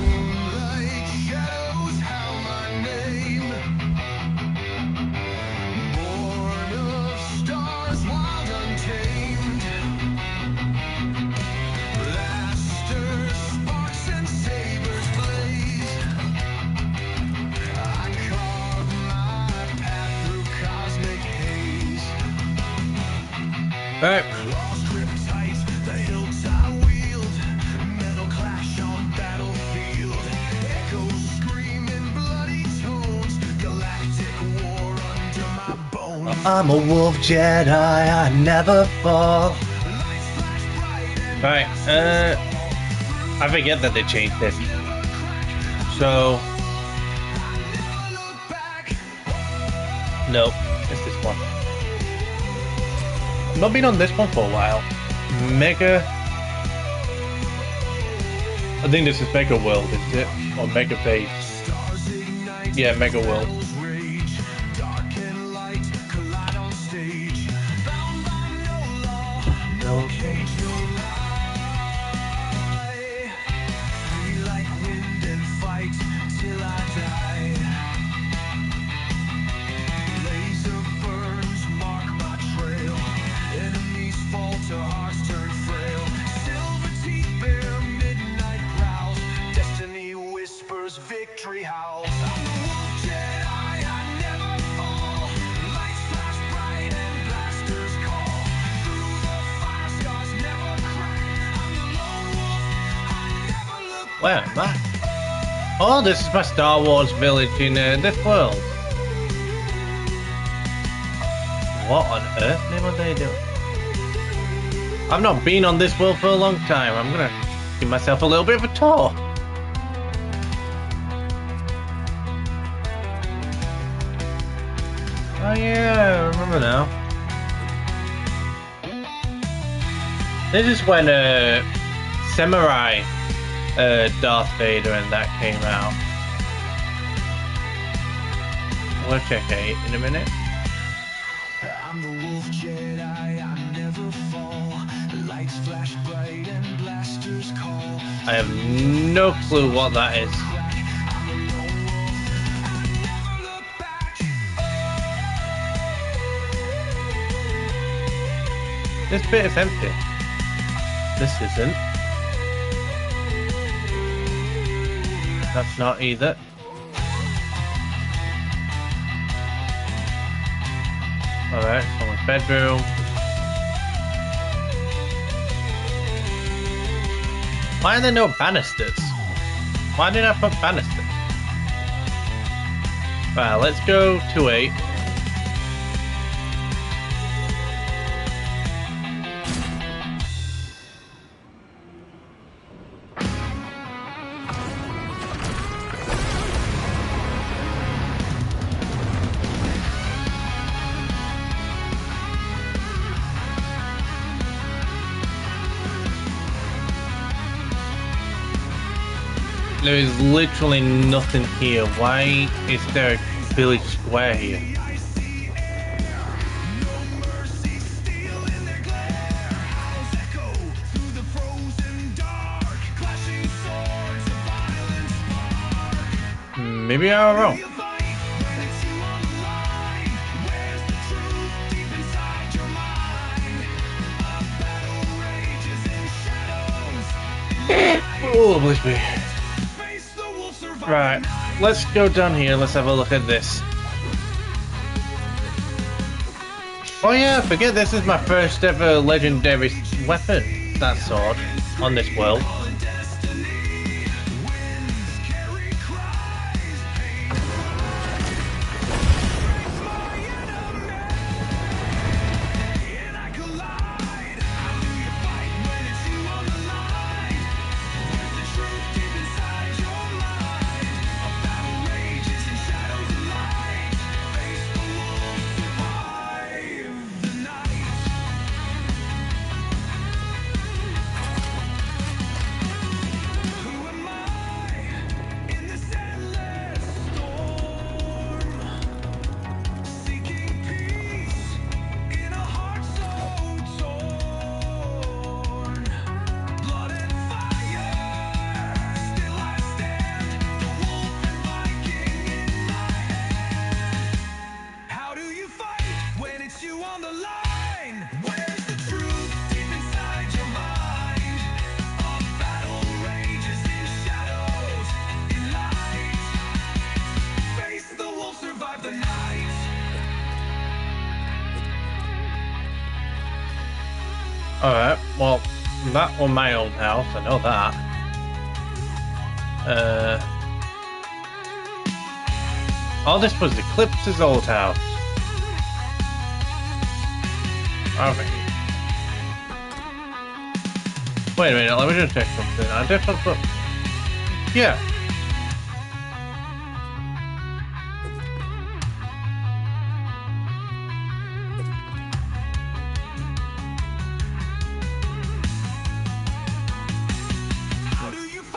Moonlight shadows howl my name. Born of stars, wild untamed. Blasters, sparks, and sabers blaze. I carve my path through cosmic haze. Alright. Claws grip tight, the hilts I wield. Metal clash on battlefield. Echoes scream in bloody tones. Galactic war under my bones. I'm a wolf Jedi, I never fall. Lights flash bright and Right, I forget that they changed this. So, never look back. no, it's this one. I've not been on this one for a while. Mega. I think this is Mega World, isn't it? Or Mega Base. Stars ignite. Yeah, Mega World. Battles rage. Dark and light collide on stage. Bound by no law, no cage, no lie. Free like wind and fight till I die. Laser burns mark my trail. Enemies fall to hearts turn frail. Silver teeth bear midnight growls. Destiny whispers, victory howls. I'm the wolf Jedi, I never fall. Lights flash bright and blasters call. Through the fire scars never crack. I'm the lone wolf, I never look back. Where am I? Oh, this is my Star Wars village in this world. What on earth name are they doing? I've not been on this world for a long time. I'm gonna give myself a little bit of a tour. Oh yeah, I remember now. This is when Samurai Darth Vader and that came out. We'll check 8 in a minute. I'm the wolf Jedi, I never fall. Lights flash bright and blasters call. I have no clue what that is. I'm the lone wolf, I never look back. This bit is empty. This isn't. That's not either. Alright, someone's bedroom. Why are there no banisters? Why did I put banisters? Right, let's go to 8. There is literally nothing here. Why is there a village square here? Maybe I'm wrong. Oh, bless me. Right, let's go down here. Let's have a look at this. Oh yeah, forget this is my first ever legendary weapon. That sword on this world. you on the line. Where's the truth deep inside your mind? A battle rages in shadows, in light. Face the wolf, survive the night. Alright, well, that was my old house, I know that. Oh, this was Eclipse's old house. Alright. Wait a minute, let me just check something. I did something. Yeah.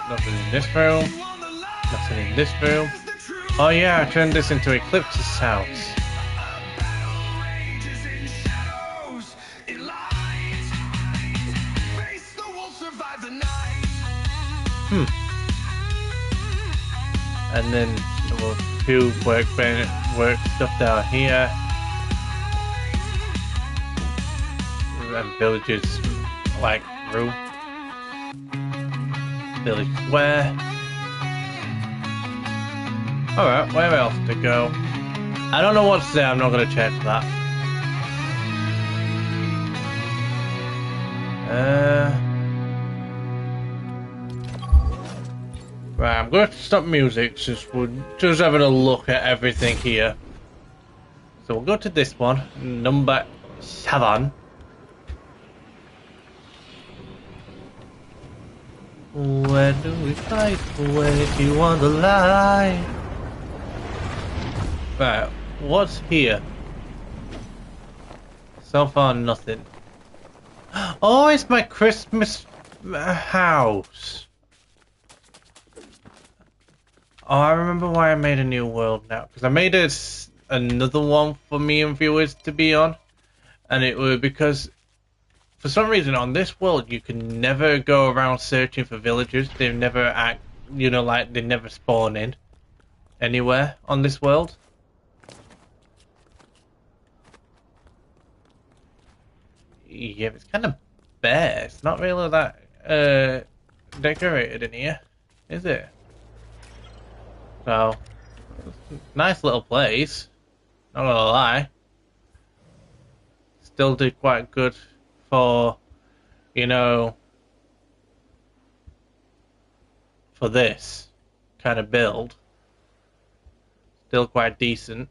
Nothing in this room. Nothing in this room. Oh yeah, I turned this into Eclipse's house. And then a few work stuff down here. And villages like room. Village square. Alright, where else to go? I don't know what's there, I'm not gonna check that. Right, I'm going to stop music since we're just having a look at everything here. So we'll go to this one, number 7. Where do we fight? Where do you want the line? Right, what's here? So far, nothing. Oh, it's my Christmas house. Oh, I remember why I made a new world now. Because I made another one for me and viewers to be on. And it was because, for some reason, on this world, you can never go around searching for villagers. They never act, you know, like, they never spawn in anywhere on this world. Yeah, it's kind of bare. It's not really that decorated in here, is it? So, nice little place. Not gonna lie. Still did quite good for, you know, for this kind of build. Still quite decent.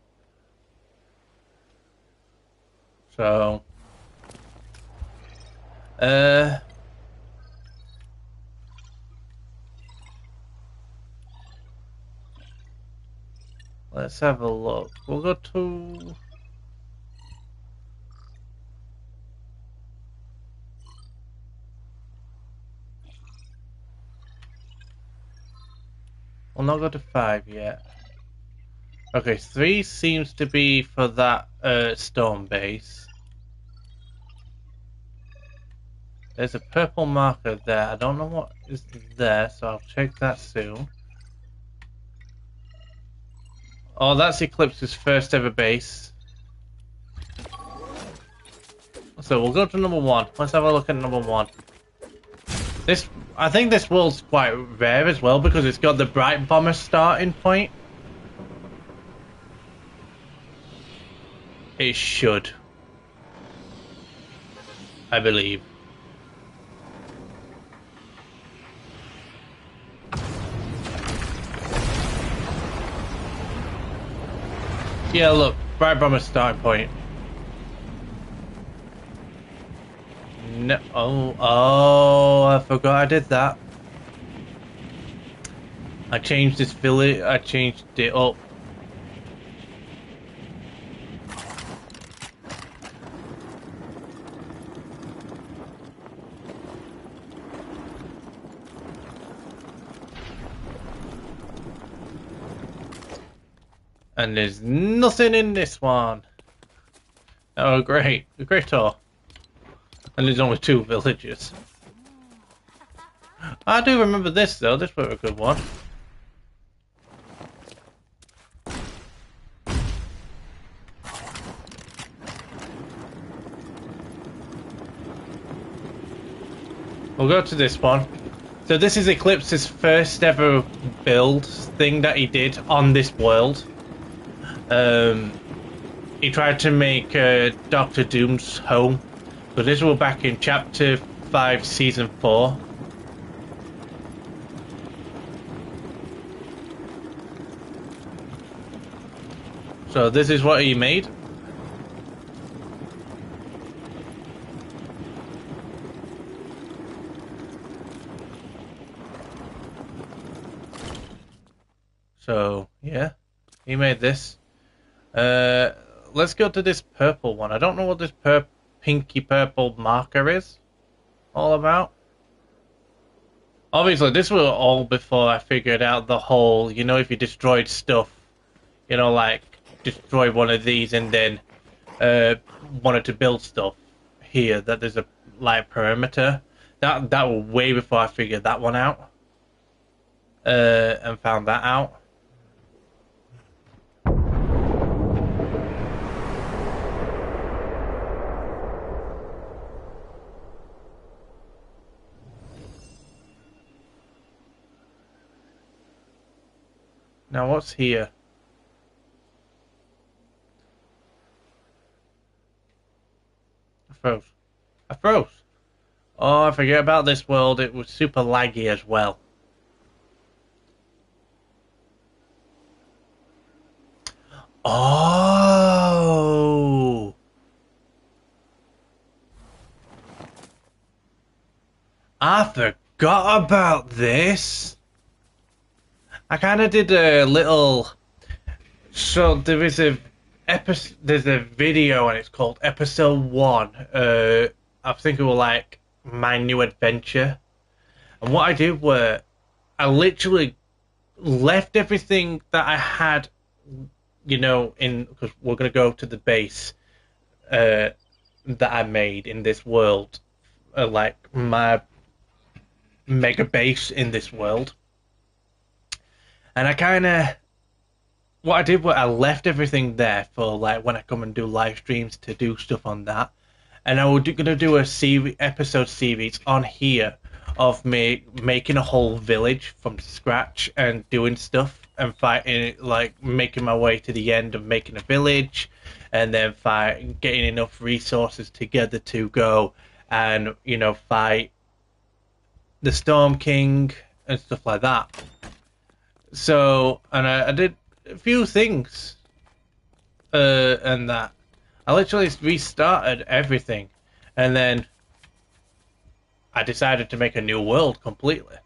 So, let's have a look. We'll go to... We'll not go to 5 yet. Okay, 3 seems to be for that stone base. There's a purple marker there. I don't know what is there, so I'll check that soon. Oh, that's Eclipse's first ever base. So we'll go to number 1. Let's have a look at number 1. I think this world's quite rare as well because it's got the Bright Bomber starting point. It should, I believe. Yeah, look, Bright Bomber starting point. No, oh, I forgot I did that. I changed this village, I changed it up. And there's nothing in this one. Oh, great. A great tour. And there's only 2 villages. I do remember this, though. This was a good one. We'll go to this one. So this is Eclipse's first ever build thing that he did on this world. He tried to make Doctor Doom's home. So this was back in Chapter 5, Season 4. So this is what he made. So, yeah, he made this. Let's go to this purple one. I don't know what this pinky purple marker is all about. Obviously, this was all before I figured out the whole, you know, if you destroyed stuff, you know, like, destroy one of these and then wanted to build stuff here, that there's a, like, perimeter. That was way before I figured that one out. And found that out. Now what's here? I froze. I froze. Oh, I forget about this world. It was super laggy as well. Oh. I forgot about this. I kind of did a little. So there is a episode. There's a video, and it's called Episode 1. I think it was like My New Adventure. And what I did was, I literally left everything that I had, you know, in, because we're gonna go to the base that I made in this world, like my mega base in this world. And I kind of, what I did was I left everything there for like when I come and do live streams to do stuff on that. And I was gonna do a episode series on here of me making a whole village from scratch and doing stuff and fighting, like making my way to the end of making a village, and then getting enough resources together to go and, you know, fight the Storm King and stuff like that. So, and I did a few things, and that. I literally restarted everything, and then I decided to make a new world completely.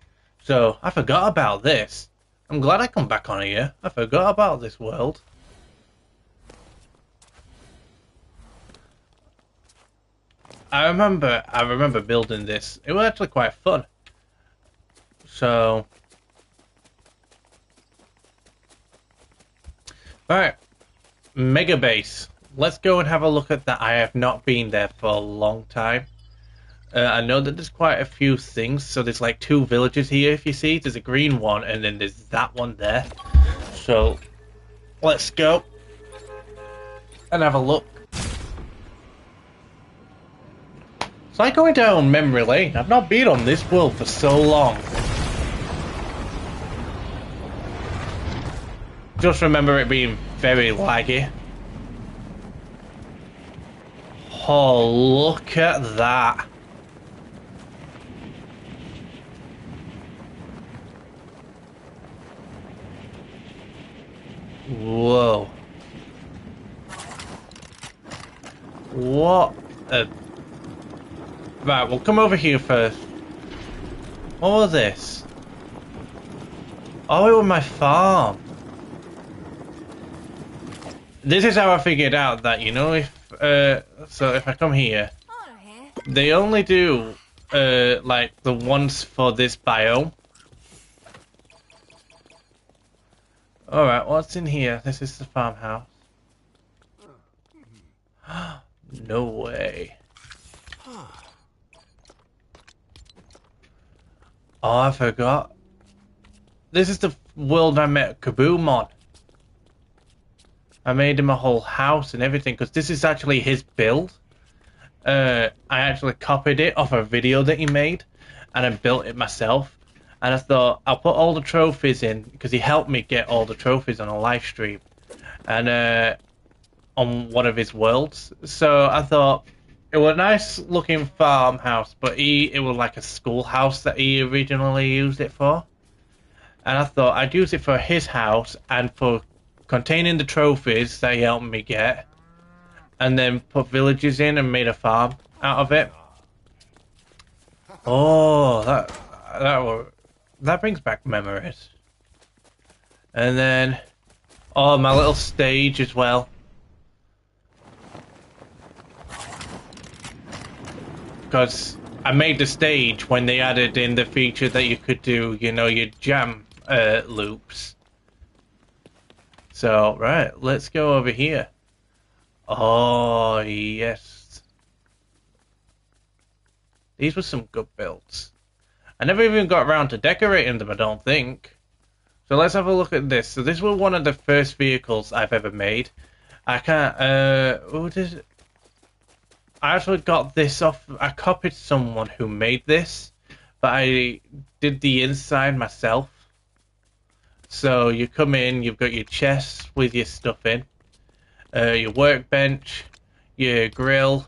So, I forgot about this. I'm glad I come back on here. I forgot about this world. I remember building this. It was actually quite fun. So... Alright, Mega Base. Let's go and have a look at that. I have not been there for a long time. I know that there's quite a few things. So there's like 2 villages here, if you see. There's a green one, and then there's that one there. So, let's go and have a look. It's like going down memory lane. I've not been on this world for so long. Just remember it being very laggy. Oh, look at that. Whoa. What a... Right, we'll come over here first. What was this? Oh, it was my farm. This is how I figured out that, you know, if so if I come here, they only do like the ones for this biome. Alright, what's in here? This is the farmhouse. No way. Oh, I forgot. This is the world I met Kaboom on. I made him a whole house and everything, because this is actually his build. I actually copied it off a video that he made. and I built it myself. And I thought I'll put all the trophies in because he helped me get all the trophies on a live stream, and on one of his worlds. So I thought it was a nice looking farmhouse, but it was like a schoolhouse that he originally used it for. And I thought I'd use it for his house and for containing the trophies that he helped me get, and then put villages in and made a farm out of it. Oh, that brings back memories. And then, oh, my little stage as well. Because I made the stage when they added in the feature that you could do, you know, your jam loops. So, right, let's go over here. Oh, yes. These were some good builds. I never even got around to decorating them, I don't think. So let's have a look at this. So this was one of the first vehicles I've ever made. I can't, I actually got this off, I copied someone who made this, but I did the inside myself. So you come in, you've got your chest with your stuff in, your workbench, your grill,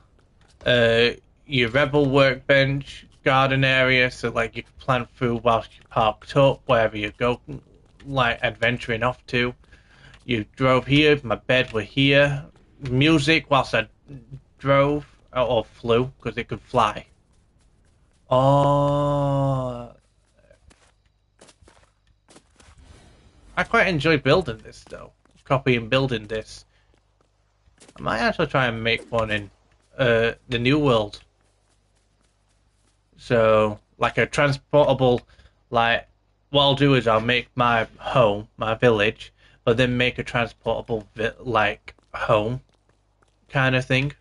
your rebel workbench, garden area, so like you can plant food whilst you're parked up, wherever you go, like adventuring off to. You drove here, my bed were here, music whilst I drove, or flew, because it could fly. Oh, I quite enjoy building this though, copying building this. I might actually try and make one in the new world. So, like a transportable, like, what I'll do is I'll make my home, my village, but then make a transportable, like, home kind of thing.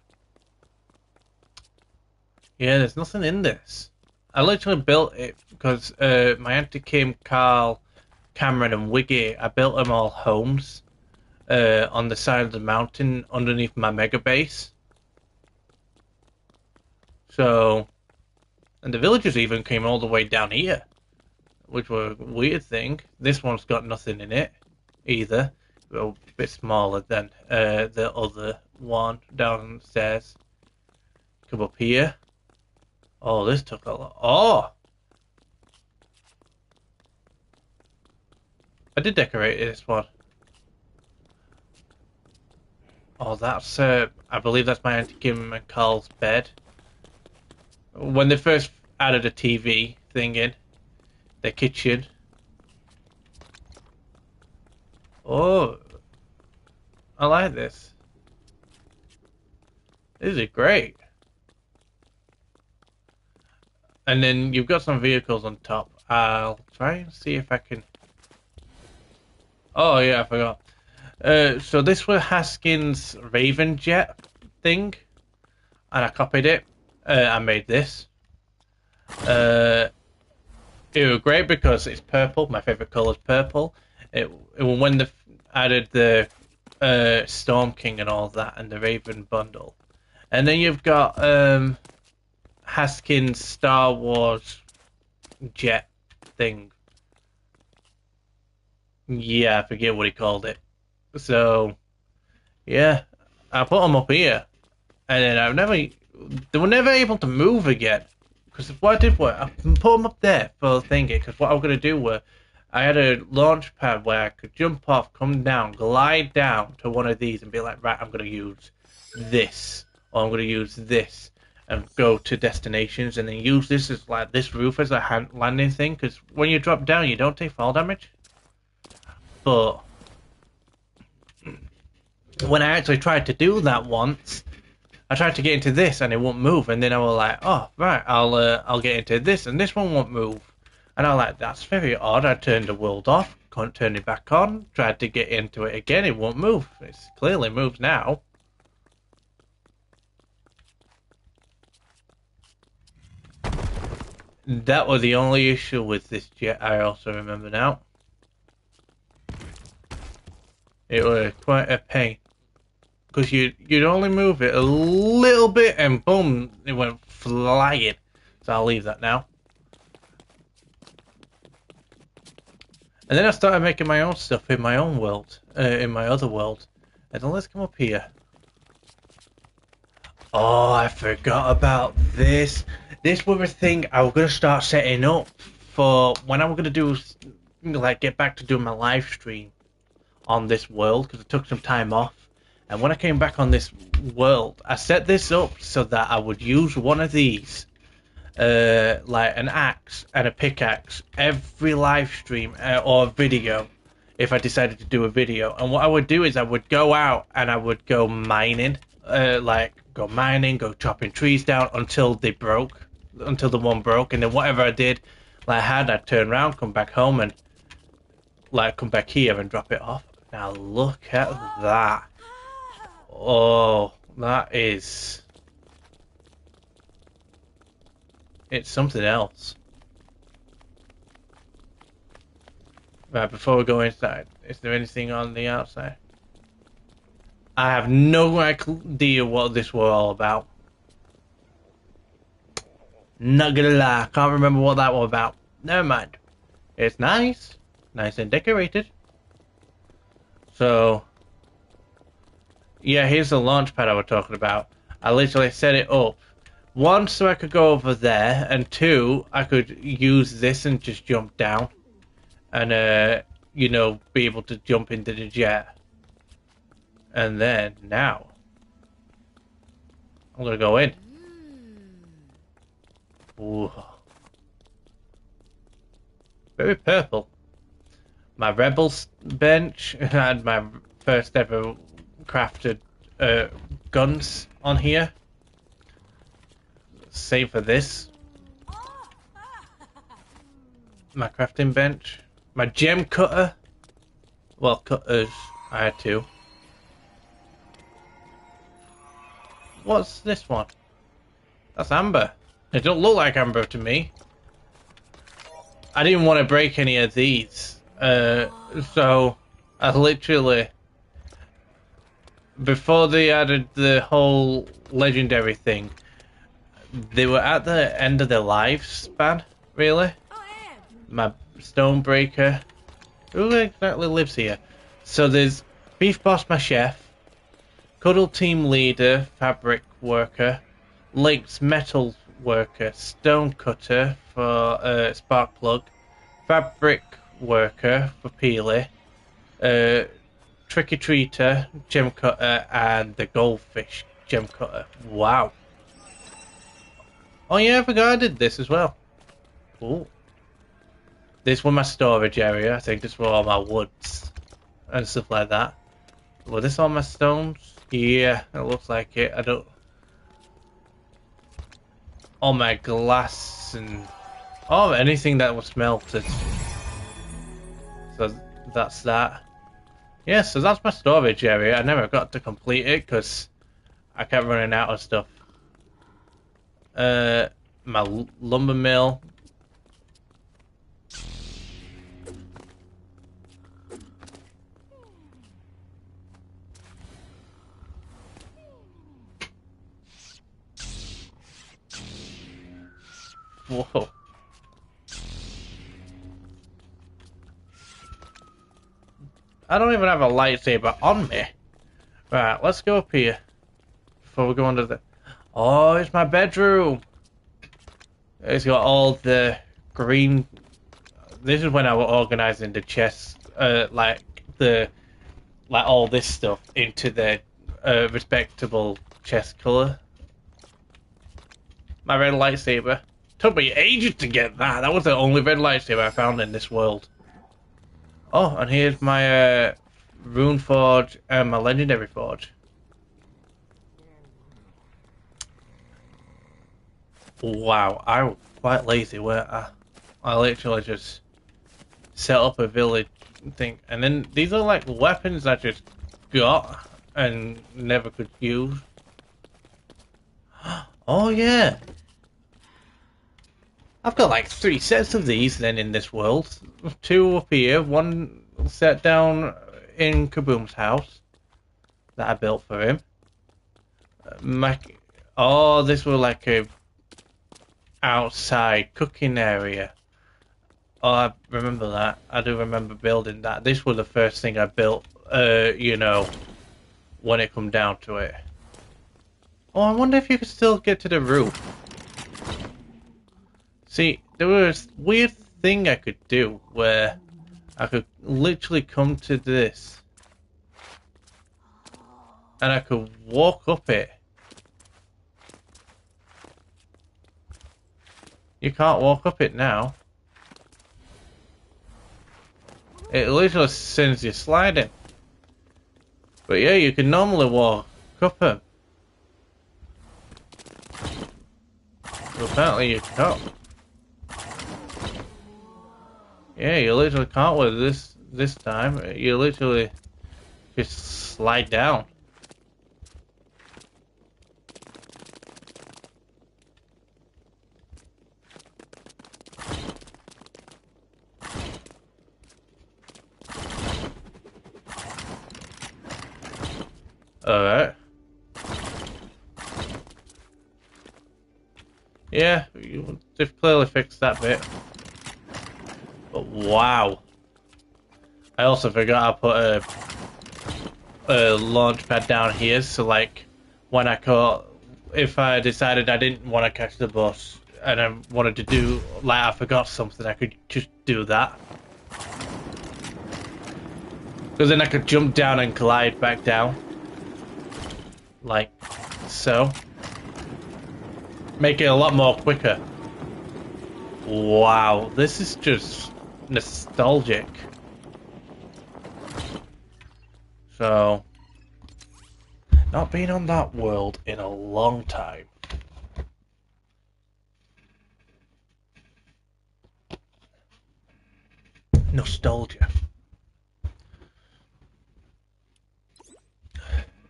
Yeah, there's nothing in this. I literally built it because my auntie Kim, Carl, Cameron, and Wiggy, I built them all homes on the side of the mountain underneath my mega base. So, and the villagers even came all the way down here, which was a weird thing. This one's got nothing in it either. Well, a bit smaller than the other one downstairs. Come up here. Oh, this took a lot. Oh! I did decorate this one. Oh, that's, I believe that's my Auntie Kim and Carl's bed. When they first added a TV thing in their kitchen. Oh, I like this. This is great. And then you've got some vehicles on top. I'll try and see if I can... Oh yeah, I forgot. So this was Haskins Raven Jet thing, and I copied it. I made this. It was great because it's purple. My favorite color is purple. When they added the Storm King and all that, and the Raven bundle, and then you've got Haskins Star Wars jet thing. Yeah, I forget what he called it. So, yeah, I put them up here, and then they were never able to move again. Because what I did was, I put them up there for thinking, because what I was going to do was, I had a launch pad where I could jump off, come down, glide down to one of these and be like, right, I'm going to use this, or I'm going to use this, and go to destinations, and then use this as like this roof as a landing thing, because when you drop down, you don't take fall damage. But when I actually tried to do that once, I tried to get into this and it won't move, and then I was like, oh right, I'll get into this and this one won't move, and I was like, that's very odd. I turned the world off, couldn't turn it back on, tried to get into it again, it won't move. It clearly moves now. That was the only issue with this jet, I also remember now. It was quite a pain. Because you'd only move it a little bit and boom, it went flying. So I'll leave that now. And then I started making my own stuff in my own world, in my other world. And then let's come up here. Oh, I forgot about this. This was a thing I was going to start setting up for when I was going to do, like, get back to doing my live stream on this world, because I took some time off. And when I came back on this world, I set this up so that I would use one of these, like an axe and a pickaxe, every live stream or video, if I decided to do a video. And what I would do is I would go out and I would go mining, go chopping trees down until they broke, until the one broke. And then whatever I did, like I'd turn around, come back home, and like come back here and drop it off. Now look at that. Oh, that is... It's something else. Right, before we go inside, is there anything on the outside? I have no idea what this was all about. Not gonna lie, can't remember what that was about. Never mind. It's nice. Nice and decorated. So... yeah, here's the launch pad I was talking about. I literally set it up. One, so I could go over there, and two, I could use this and just jump down. And, you know, be able to jump into the jet. And then, now, I'm gonna go in. Ooh. Very purple. My Rebels bench had my first ever crafted guns on here. Same for this. My crafting bench. My gem cutter. Well, cutters. I had two. What's this one? That's amber. It don't look like amber to me. I didn't want to break any of these. So I literally... before they added the whole legendary thing, they were at the end of their lifespan, really. My stonebreaker. Who exactly lives here? So there's Beef Boss, my chef, Cuddle Team Leader, Fabric Worker, Link's Metal Worker, Stone Cutter for Spark Plug, Fabric Worker for Peely, Tricky Treater, Gem Cutter, and the Goldfish Gem Cutter. Wow. Oh yeah, I forgot I did this as well. Ooh. This was my storage area. I think this was all my woods and stuff like that. Were this all my stones? Yeah, it looks like it. I don't... all my glass and... oh, anything that was melted. So that's that. Yeah, so that's my storage area. I never got to complete it because I kept running out of stuff. My lumber mill. Whoa. I don't even have a lightsaber on me. Right, let's go up here before we go under the... oh, it's my bedroom. It's got all the green... this is when I was organizing the chests, like all this stuff into the respectable chest color. My red lightsaber. Took me ages to get that. That was the only red lightsaber I found in this world. Oh, and here's my rune forge and my legendary forge. Wow, I was quite lazy, weren't I? I literally just set up a village thing. And then these are like weapons I just got and never could use. Oh yeah! I've got like 3 sets of these then in this world. 2 up here, 1 set down in Kaboom's house that I built for him. Oh, this was like a outside cooking area. Oh, I remember that. I do remember building that. This was the first thing I built, you know, when it come down to it. Oh, I wonder if you could still get to the roof. See, there was a weird thing I could do where I could literally come to this and I could walk up it. You can't walk up it now. It literally sends you sliding. But yeah, you can normally walk up them. But apparently you can't. Yeah, you literally can't with this time. You literally just slide down. Alright. Yeah, they've clearly fixed that bit. But wow. I also forgot I put a launch pad down here, so like when I caught, if I decided I didn't want to catch the bus and I wanted to do, like I forgot something, I could just do that. Because then I could jump down and glide back down. Like so. Make it a lot more quicker. Wow, this is just nostalgic. So, not been on that world in a long time. Nostalgia.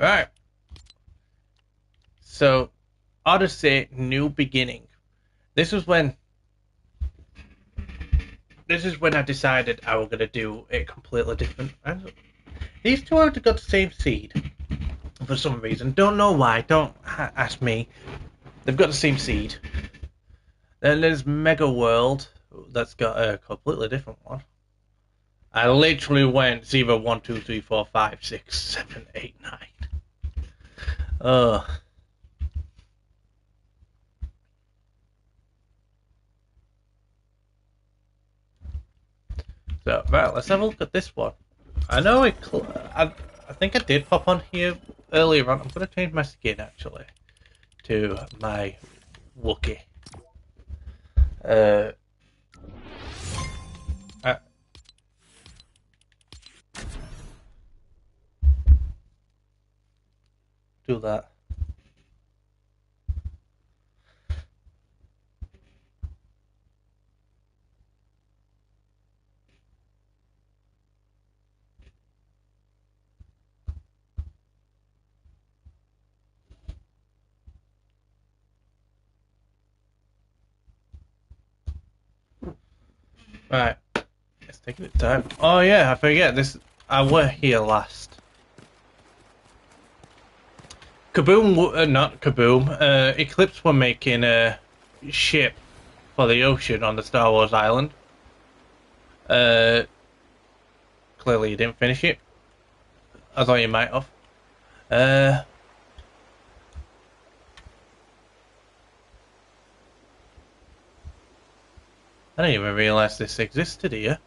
Right. So, Odyssey, New Beginning. This is when I decided I was gonna do it completely different. These two have got the same seed for some reason. Don't know why. Don't ask me. They've got the same seed. Then there's Mega World. That's got a completely different one. I literally went 0, 1, 2, 3, 4, 5, 6, 7, 8, 9. Ugh. So, right, let's have a look at this one. I know I think I did pop on here earlier on. I'm going to change my skin, actually, to my Wookiee. Do that. Right. It's taking its time. Oh yeah, I forget this. I were here last. Kaboom, not Kaboom. Eclipse were making a ship for the ocean on the Star Wars island. Clearly you didn't finish it. I thought you might have. I didn't even realize this existed here.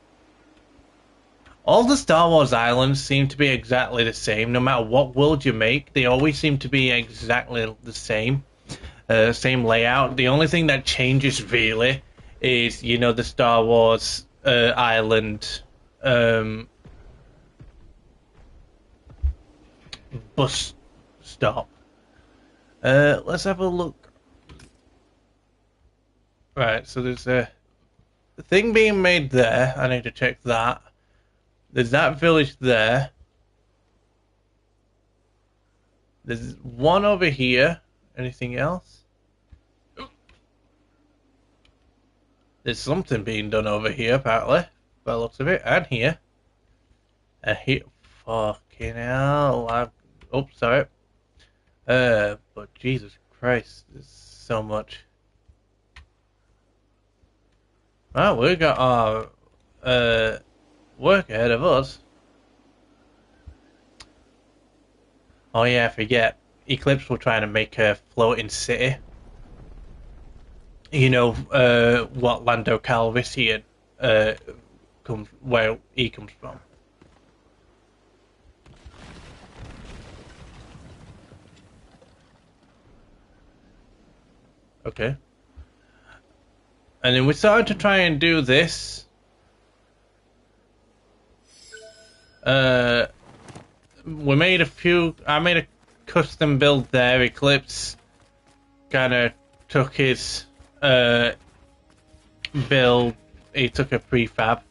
All the Star Wars islands seem to be exactly the same. No matter what world you make, they always seem to be exactly the same. Same layout. The only thing that changes really is, you know, the Star Wars island bus stop. Let's have a look. Right, so there's a thing being made there. I need to check that. There's that village there. There's one over here. Anything else? There's something being done over here, apparently, by the looks of it. And here. And here. Fucking hell. Oh, sorry. But Jesus Christ, there's so much. Well, we got our work ahead of us. Oh yeah, I forget. Eclipse were trying to make a floating city. You know, what Lando Calrissian comes, where he comes from. Okay. And then we started to try and do this. We made a few. I made a custom build there. Eclipse kind of took his build. He took a prefab.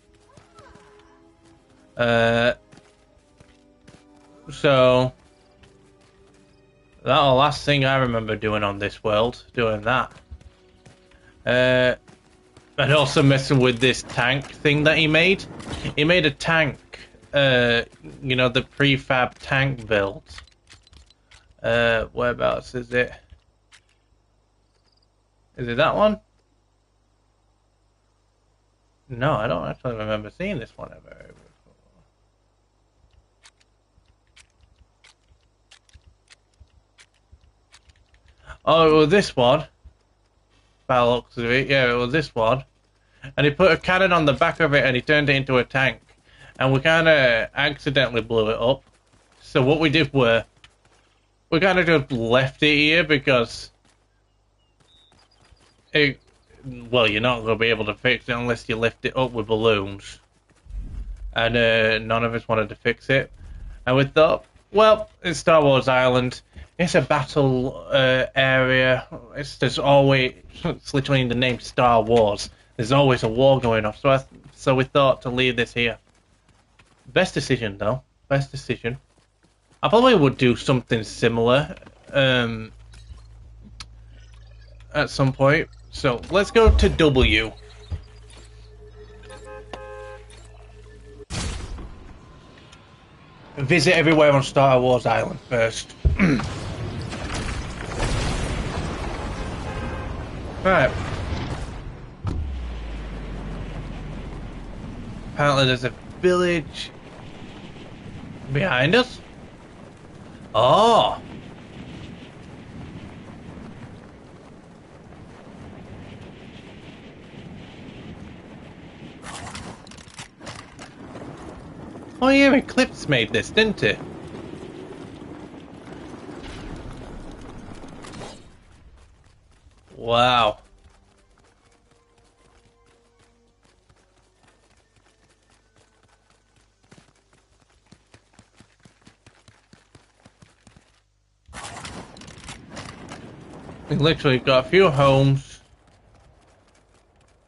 So that the last thing I remember doing on this world, doing that. And also messing with this tank thing that he made. He made a tank. You know, the prefab tank build. Whereabouts is it? Is it that one? No, I don't actually remember seeing this one ever before. Oh, it was this one. By the looks of it, yeah, it was this one. And he put a cannon on the back of it and he turned it into a tank. And we kind of accidentally blew it up. So what we did were, we kind of just left it here because it, well, you're not going to be able to fix it unless you lift it up with balloons. And none of us wanted to fix it. And we thought, well, it's Star Wars Island. It's a battle area. There's always, it's literally in the name Star Wars. There's always a war going on. So we thought to leave this here. Best decision, though. Best decision. I probably would do something similar at some point. So let's go to W. Visit everywhere on Star Wars Island first. Right. Apparently there's a village behind us. Oh. Oh yeah, Eclipse made this, didn't it? Wow. We literally got a few homes.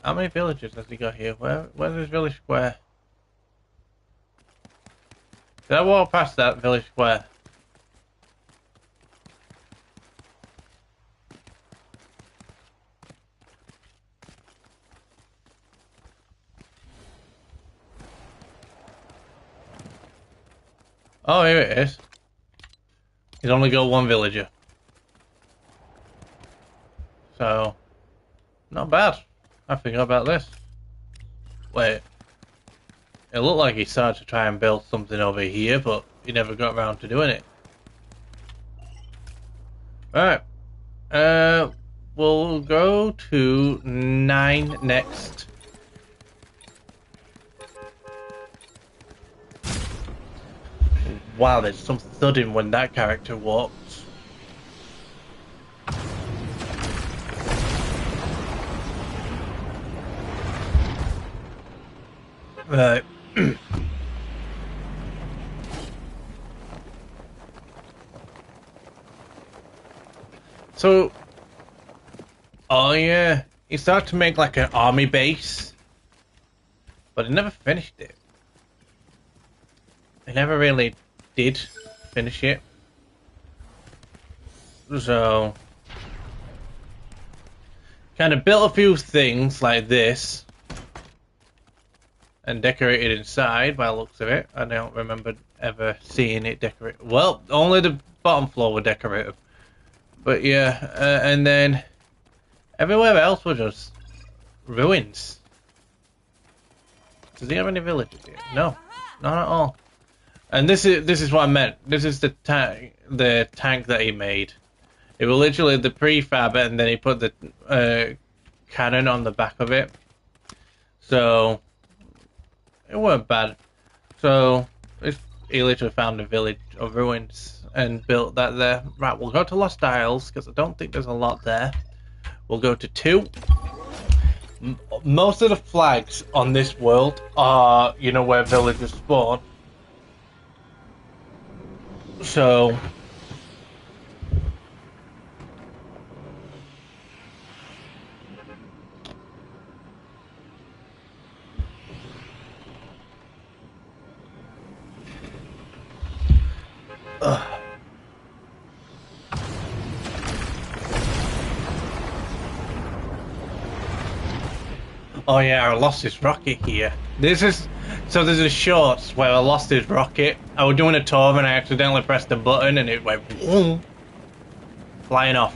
How many villages has he got here? Where's his village square? Did I walk past that village square? Oh, here it is. He's only got one villager. So, not bad. I forgot about this. Wait. It looked like he started to try and build something over here, but he never got around to doing it. Alright. We'll go to 9 next. Wow, there's some thudding when that character walks. Right. So, oh yeah, he started to make like an army base, but he never finished it. He never really did finish it. So, kind of built a few things like this and decorated inside by the looks of it. I don't remember ever seeing it decorated. Well, only the bottom floor were decorated. But yeah, and then everywhere else was just ruins. Does he have any villages here? No, not at all. And this is what I meant. This is the tank that he made. It was literally the prefab, and then he put the cannon on the back of it. So it weren't bad. So he literally found a village of ruins and built that there. Right, we'll go to Lost Isles because I don't think there's a lot there. We'll go to 2. Most of the flags on this world are, you know, where villagers spawn. So oh yeah, I lost his rocket here. There's a shorts where I lost his rocket. I was doing a tour and I accidentally pressed the button and it went whoom, flying off.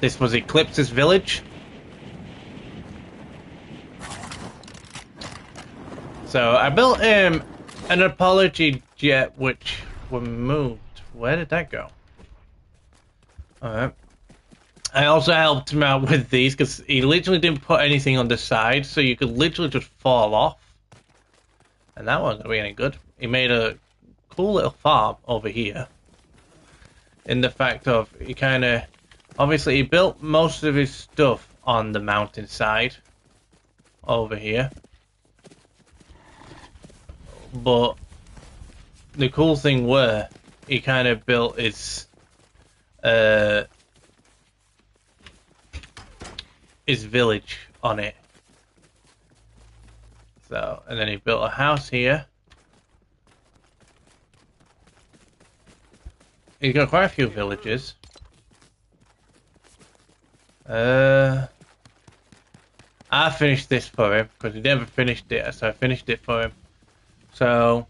This was Eclipse's village. So I built him an apology jet which were moved. Where did that go? Alright. I also helped him out with these because he literally didn't put anything on the side, so you could literally just fall off. And that wasn't going to be any good. He made a cool little farm over here. In the fact of, he kind of... Obviously, he built most of his stuff on the mountainside. Over here. But the cool thing were, he kind of built his village on it. So, and then he built a house here. He's got quite a few villages. I finished this for him because he never finished it, so I finished it for him. So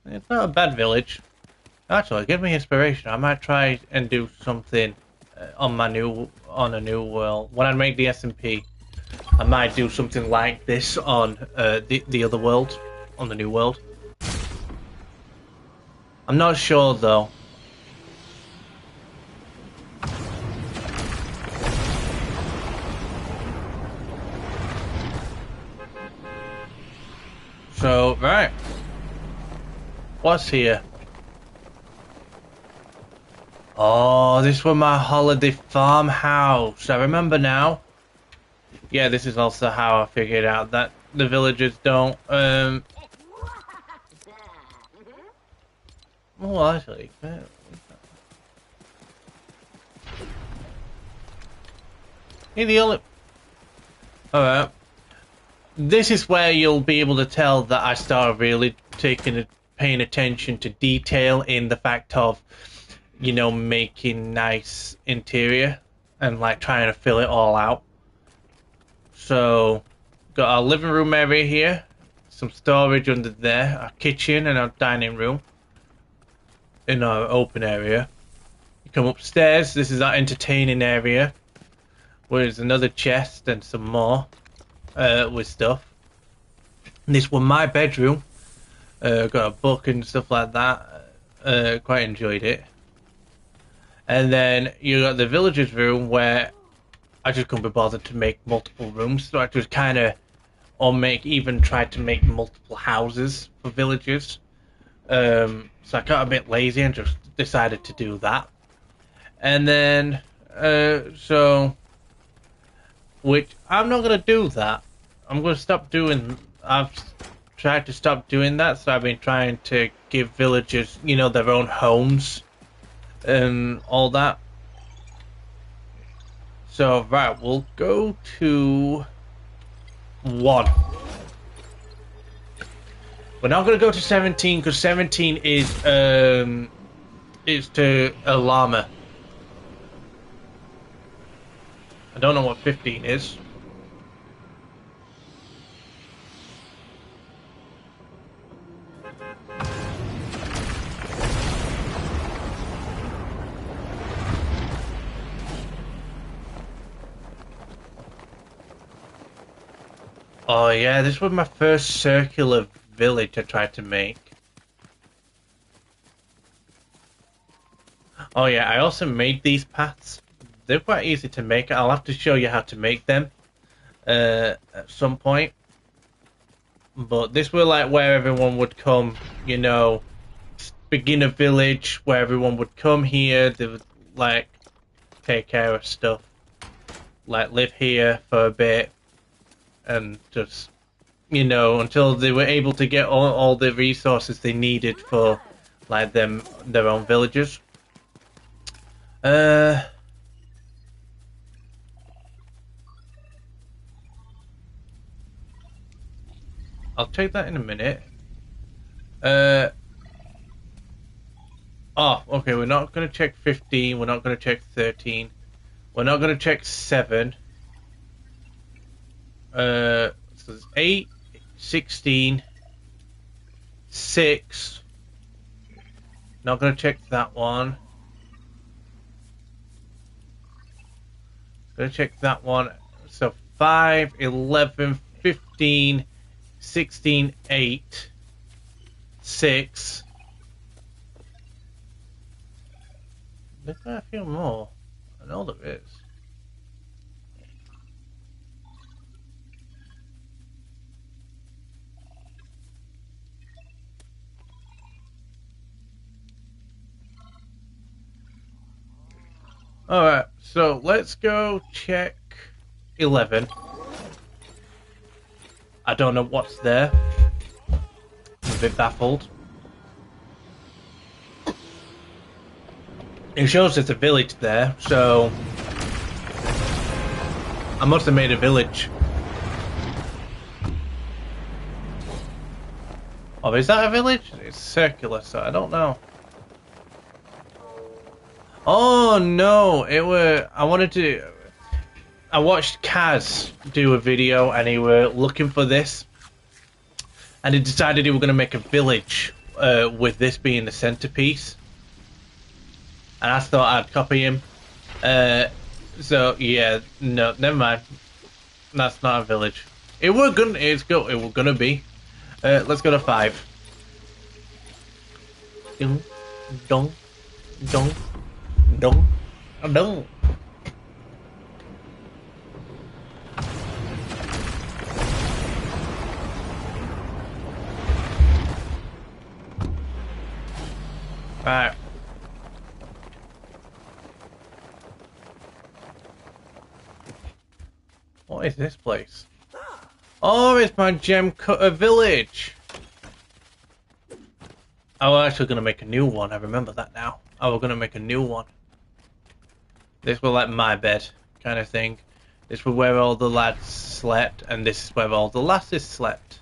it's not a bad village. Actually, give me inspiration. I might try and do something on a new world. When I make the SMP, I might do something like this on the other world, on the new world. I'm not sure though. So, right. What's here? Oh, this was my holiday farmhouse. I remember now. Yeah, this is also how I figured out that the villagers don't, well, actually... You're the only... Alright. This is where you'll be able to tell that I started really paying attention to detail in the fact of, you know, making nice interior and like trying to fill it all out. So, got our living room area here, some storage under there, our kitchen and our dining room in our open area. You come upstairs, this is our entertaining area, where there's another chest and some more. With stuff. And this was my bedroom. Got a book and stuff like that. Quite enjoyed it. And then you got the villagers' room where I just couldn't be bothered to make multiple rooms, so I just kind of, even tried to make multiple houses for villagers. So I got a bit lazy and just decided to do that. And then, which I'm not gonna do that. I'm gonna stop doing. I've tried to stop doing that, so I've been trying to give villagers, you know, their own homes and all that. So right, we'll go to 1. We're not gonna go to 17 because 17 is to a llama. I don't know what 15 is. Oh yeah, this was my first circular village I tried to make. Oh yeah, I also made these paths. They're quite easy to make. I'll have to show you how to make them at some point. But this was like where everyone would come, you know, beginner village where everyone would come here. They would like take care of stuff, like live here for a bit, and just until they were able to get all the resources they needed for like their own villages. Uh, I'll check that in a minute. Uh, oh, okay. We're not gonna check 15. We're not gonna check 13. We're not gonna check 7. So there's 8, 16, 6. Not gonna check that one. Gonna check that one. So 5, 11, 15, 16, 8, 6. There's a few more. I know there is. Alright, so let's go check 11. I don't know what's there. I'm a bit baffled. It shows there's a village there, so I must have made a village. Oh, is that a village? It's circular, so I don't know. Oh no, I watched Kaz do a video and he were looking for this. And he decided he were going to make a village with this being the centerpiece. And I thought I'd copy him. So yeah, no, never mind. That's not a village. It were gonna be. Let's go to 5. Dong, dong, dong, dong, dong. Alright. What is this place? Oh, it's my gem cutter village. Oh, we're actually going to make a new one. I remember that now. Oh, we're going to make a new one. This was like my bed kind of thing. This was where all the lads slept, and this is where all the lasses slept.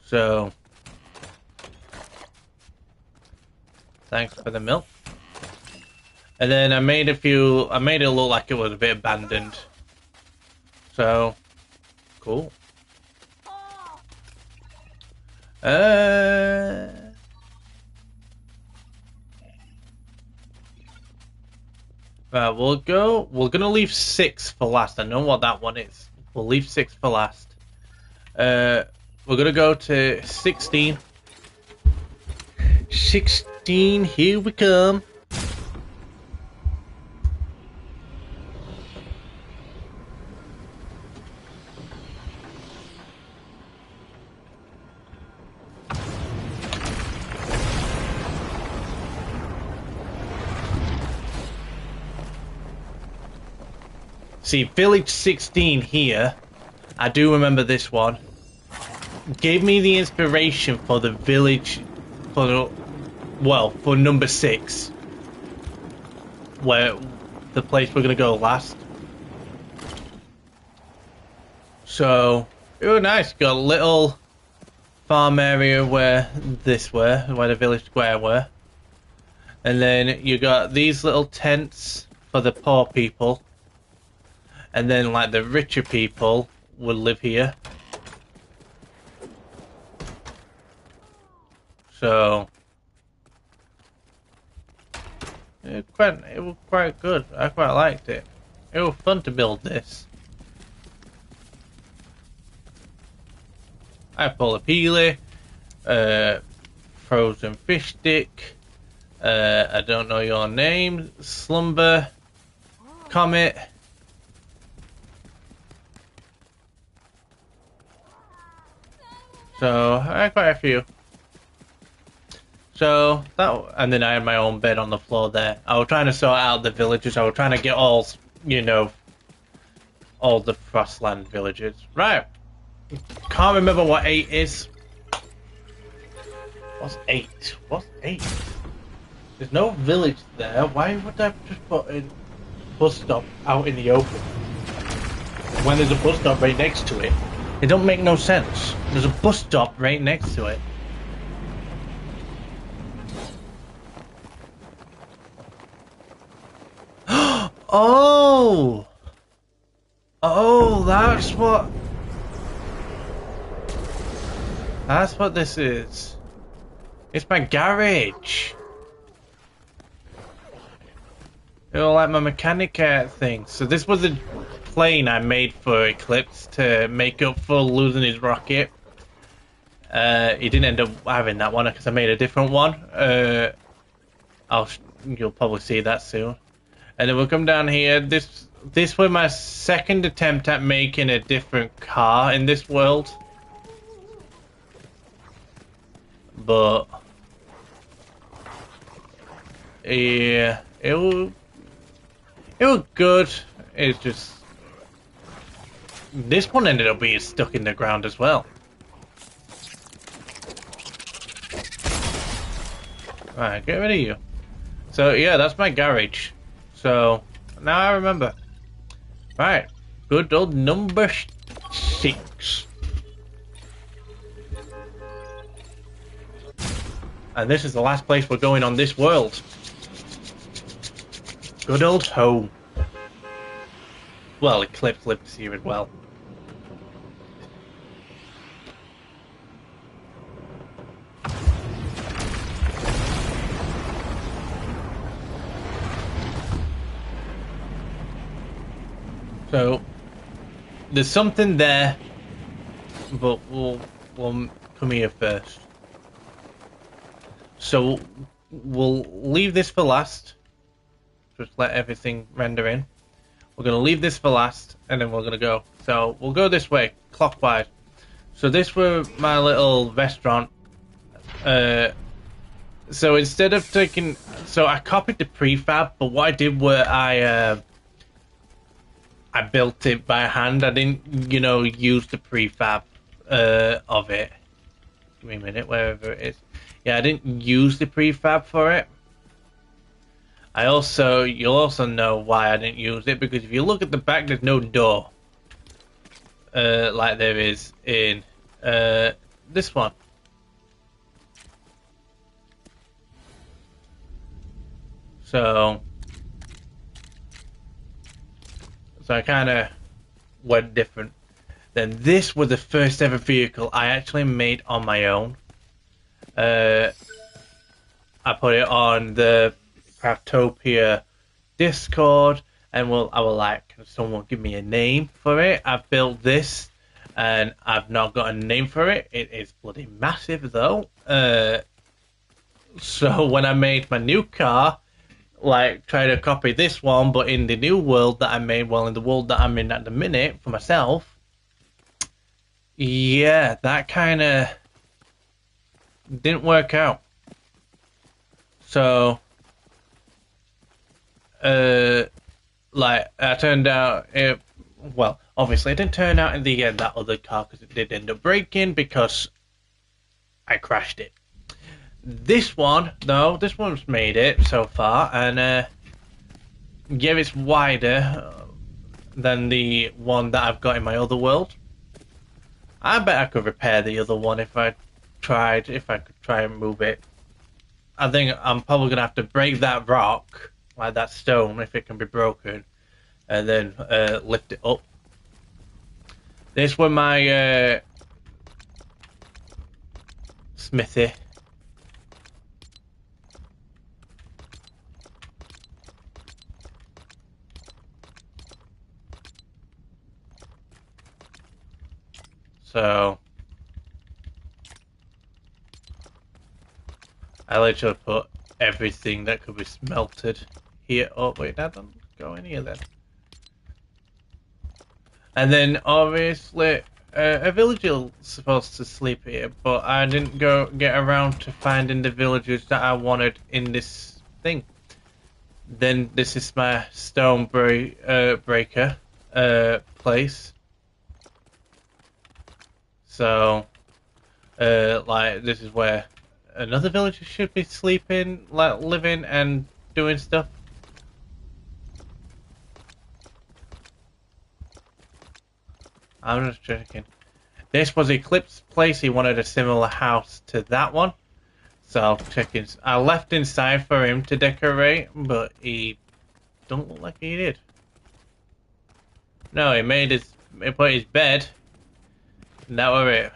So, thanks for the milk. And then I made it look like it was a bit abandoned. So, cool. Right, we're gonna leave 6 for last. I know what that one is. We'll leave 6 for last. We're gonna go to 16. 16, here we come. See, Village 16 here, I do remember this one, gave me the inspiration for the village, for number 6, where the place we're going to go last. So, it was nice, got a little farm area where the village square were. And then you got these little tents for the poor people. And then, like, the richer people would live here. So, it was quite good. I quite liked it. It was fun to build this. I have Polypele, frozen fish stick. I don't know your name. Slumber, Comet. So I have quite a few. So that, and then I had my own bed on the floor there. I was trying to sort out the villages. I was trying to get all, you know, all the Frostland villages. Right. Can't remember what 8 is. What's 8? What's 8? There's no village there. Why would I just put a bus stop out in the open when there's a bus stop right next to it? It don't make no sense. There's a bus stop right next to it. Oh! Oh, that's what... That's what this is. It's my garage. You know, like my mechanic thing. So this was a plane I made for Eclipse to make up for losing his rocket. He didn't end up having that one because I made a different one. You'll probably see that soon. And then we'll come down here. This was my second attempt at making a different car in this world. But yeah, it was good. It's just this one ended up being stuck in the ground as well. Alright, get rid of you. So yeah, that's my garage. So now I remember. Right, good old number 6. And this is the last place we're going on this world. Good old home. Well, Eclipse lives here as well. So, there's something there, but we'll come here first. So, we'll leave this for last. Just let everything render in. We're going to leave this for last, and then we're going to go. So, we'll go this way, clockwise. So, this was my little restaurant. So, instead of taking... So, I copied the prefab, but what I did was I built it by hand. I didn't, use the prefab of it. Give me a minute, wherever it is. Yeah, I didn't use the prefab for it. You'll also know why I didn't use it, because if you look at the back, there's no door. Like there is in this one. So I kind of went different. Then this was the first ever vehicle I actually made on my own. I put it on the Craftopia Discord, and I was like, can someone give me a name for it? I've built this, and I've not got a name for it. It is bloody massive, though. So when I made my new car, try to copy this one, but in the new world that I made, in the world that I'm in at the minute for myself, yeah, that kind of didn't work out. So, I turned out, obviously it didn't turn out in the end, that other car, because it did end up breaking, because I crashed it. This one, though, this one's made it so far, and yeah, it's wider than the one that I've got in my other world. I bet I could repair the other one if I could try and move it. I think I'm probably going to have to break that rock, like that stone, if it can be broken, and then lift it up. This was my smithy. So I literally put everything that could be smelted here. Oh wait, that doesn't go in here then. And then obviously a villager is supposed to sleep here, but I didn't get around to finding the villagers that I wanted in this thing. Then this is my stone breaker place. So like this is where another villager should be sleeping, like living and doing stuff. I'm just checking. This was Eclipse's place. He wanted a similar house to that one. So I'll check in. I left inside for him to decorate, but he don't look like he did. No, he put his bed. And that were it.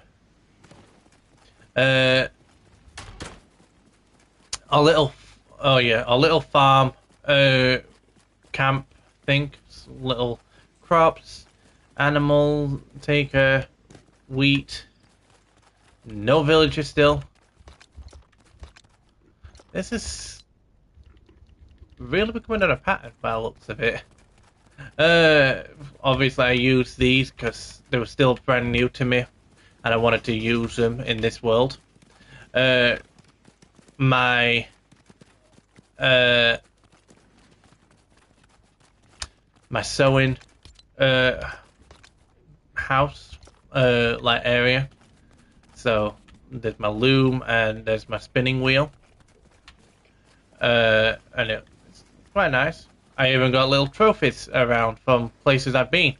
A little farm, camp thing. Little crops, animal taker, wheat. No villager still. This is really becoming a pattern by the looks of it. Obviously I used these because they were still brand new to me, and I wanted to use them in this world. My sewing house like area. So there's my loom and there's my spinning wheel. And it's quite nice. I even got little trophies around from places I've been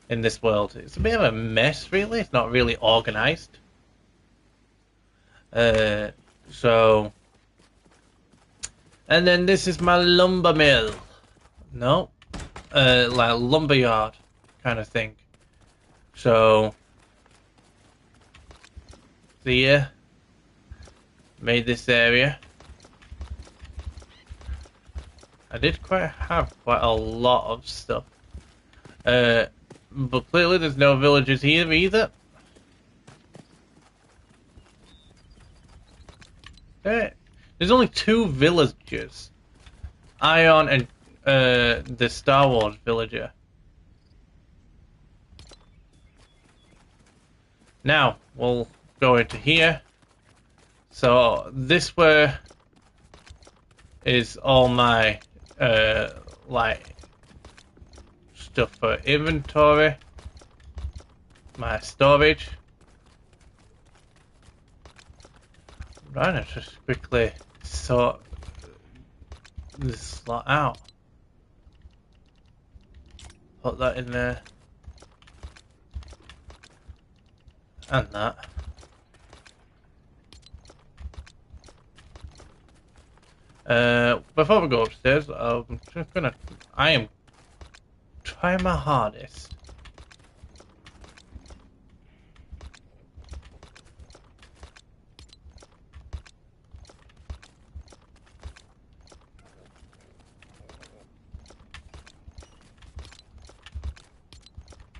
in this world. It's a bit of a mess, really. It's not really organized. So, and then this is my lumber mill. No, like lumberyard kind of thing. So, see ya. Made this area. I did have quite a lot of stuff. But clearly there's no villagers here either. There's only 2 villagers. Ion and the Star Wars villager. Now, we'll go into here. So, this way is all my like stuff for inventory, my storage. Right, let's just quickly sort this slot out. Put that in there. And that. Before we go upstairs, I am trying my hardest.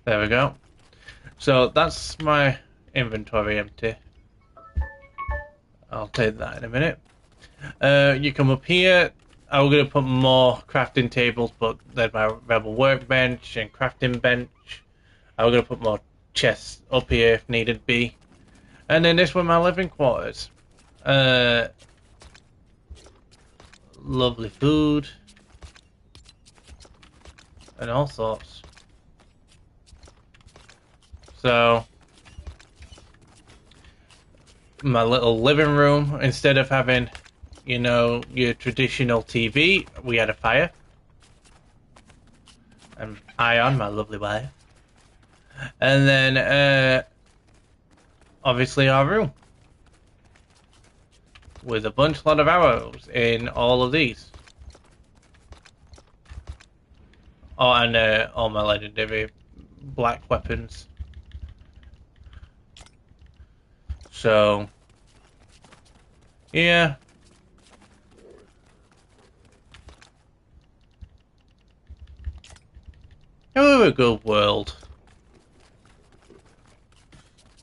There we go. So that's my inventory empty. I'll take that in a minute. You come up here. I'm going to put more crafting tables, but there's my rebel workbench and crafting bench. I'm going to put more chests up here if needed be. And then this was my living quarters. Lovely food. And all sorts. So, my little living room, instead of having, you know, your traditional TV, we had a fire. And Ion, my lovely wife. And then, obviously our room. With a lot of arrows in all of these. Oh, and all my legendary black weapons. So, yeah. Oh, a good world.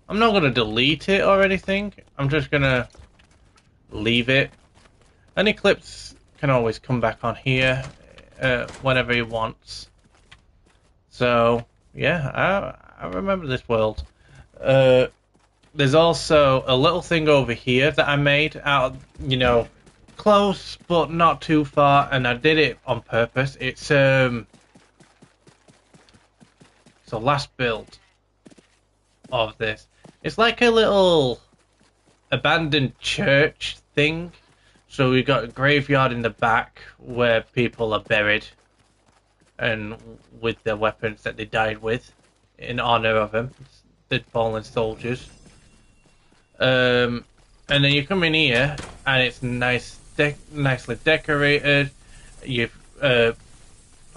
I'm not going to delete it or anything. I'm just going to leave it. And Eclipse can always come back on here whenever he wants. So, yeah, I remember this world. There's also a little thing over here that I made out, close but not too far, and I did it on purpose. It's a last build of this. It's like a little abandoned church thing. So we've got a graveyard in the back where people are buried and with their weapons that they died with in honor of them, the fallen soldiers. And then you come in here and it's nicely decorated. You've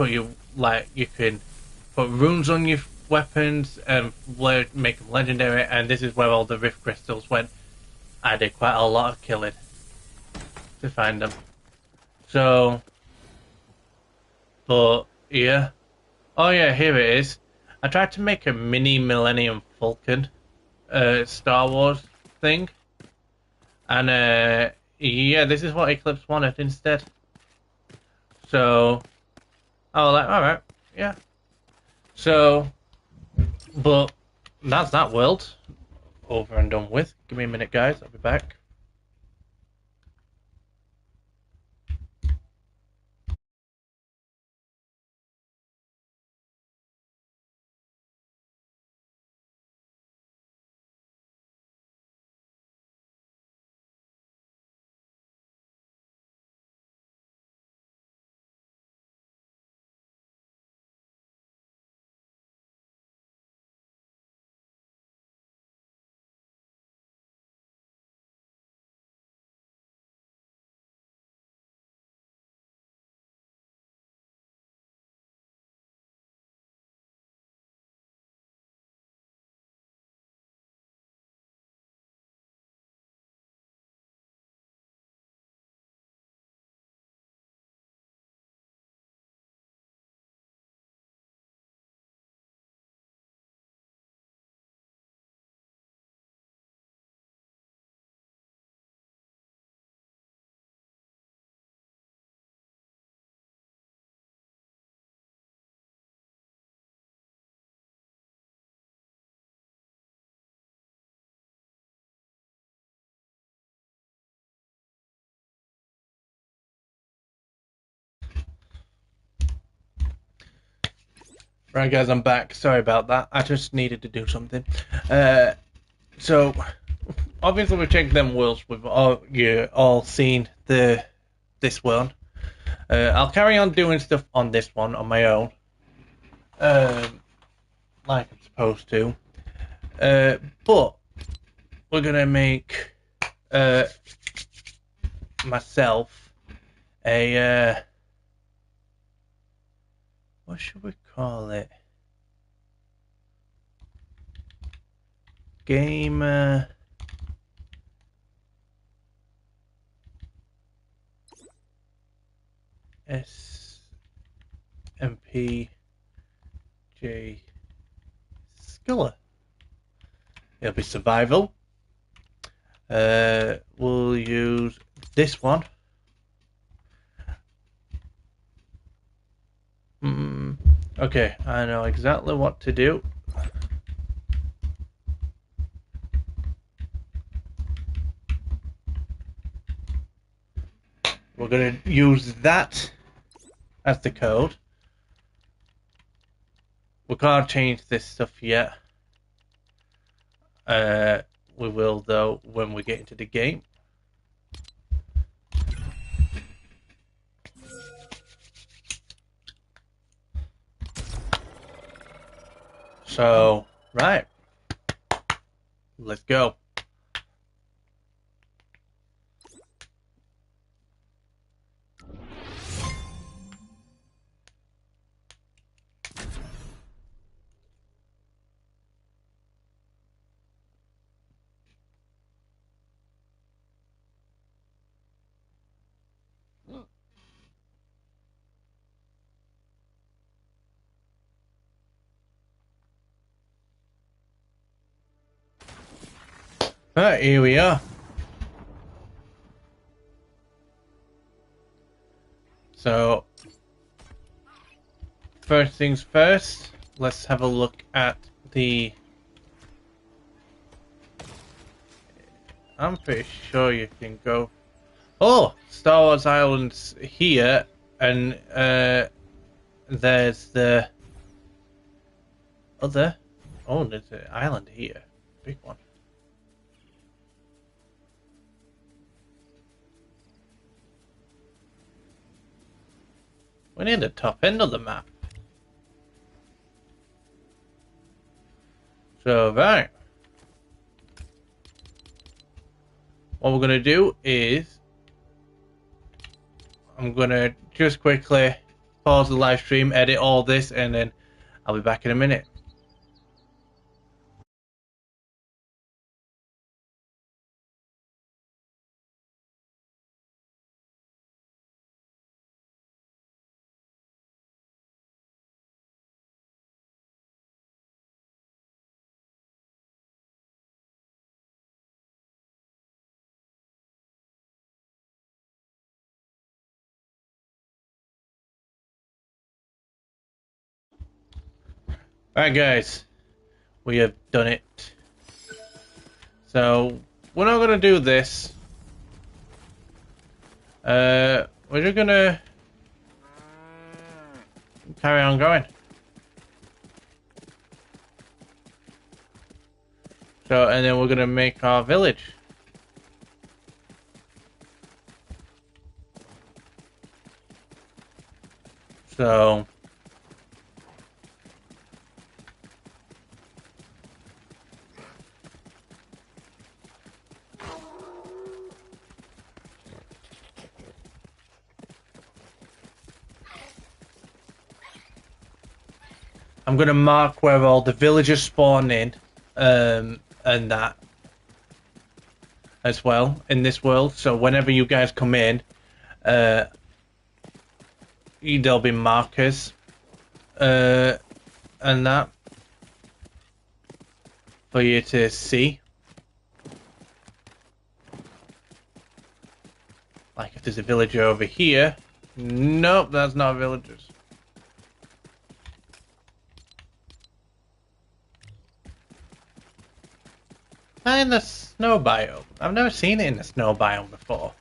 you can put runes on your weapons and make them legendary. And this is where all the rift crystals went. I did quite a lot of killing to find them. So, but yeah. Oh yeah, here it is. I tried to make a mini Millennium Falcon Star Wars thing. And yeah, this is what Eclipse wanted instead. So I was like, alright, yeah. So, but that's that world over and done with. Give me a minute, guys. I'll be back. Right, guys, I'm back. Sorry about that. I just needed to do something. So obviously we've checked them worlds. We've all seen this one. I'll carry on doing stuff on this one on my own, like I'm supposed to. But we're gonna make myself a what should we call it? Game. SMP J Skiller. It'll be survival. We'll use this one. Okay, I know exactly what to do. We're going to use that as the code. We can't change this stuff yet. We will, though, when we get into the game. So, right. Let's go. Right, here we are. So, first things first, let's have a look at the... I'm pretty sure you can go... Oh! Star Wars Island's here, and there's the other... Oh, there's an island here. Big one. We're near the top end of the map. So, right. What we're going to do is... I'm going to just quickly pause the live stream, edit all this, and then I'll be back in a minute. Alright guys, we have done it. So, we're not going to do this. We're just going to carry on going. So, and then we're going to make our village. So... I'm going to mark where all the villagers spawn in, and that as well in this world. So whenever you guys come in, there'll be markers, and that for you to see. Like if there's a villager over here. Nope, that's not villagers. In the snow biome. I've never seen it in the snow biome before.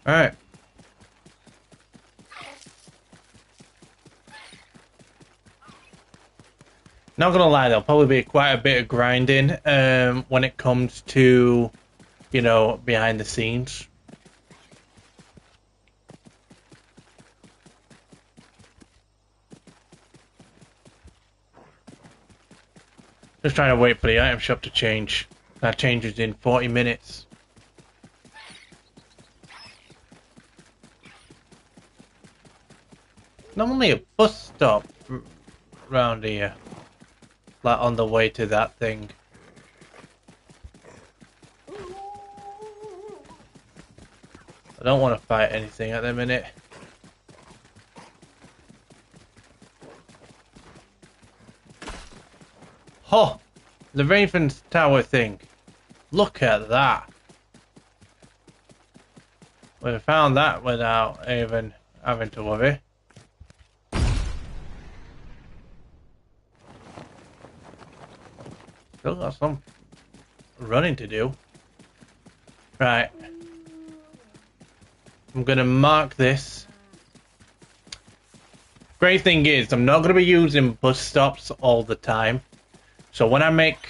Alright. Not gonna lie, there'll probably be quite a bit of grinding when it comes to, you know, behind the scenes. Just trying to wait for the item shop to change. That changes in 40 minutes. Normally a bus stop round here. Like on the way to that thing. I don't want to fight anything at the minute. Oh! The Raven's Tower thing. Look at that. We found that without even having to worry. Still got some running to do. Right. I'm gonna mark this. Great thing is, I'm not gonna be using bus stops all the time. So when I make...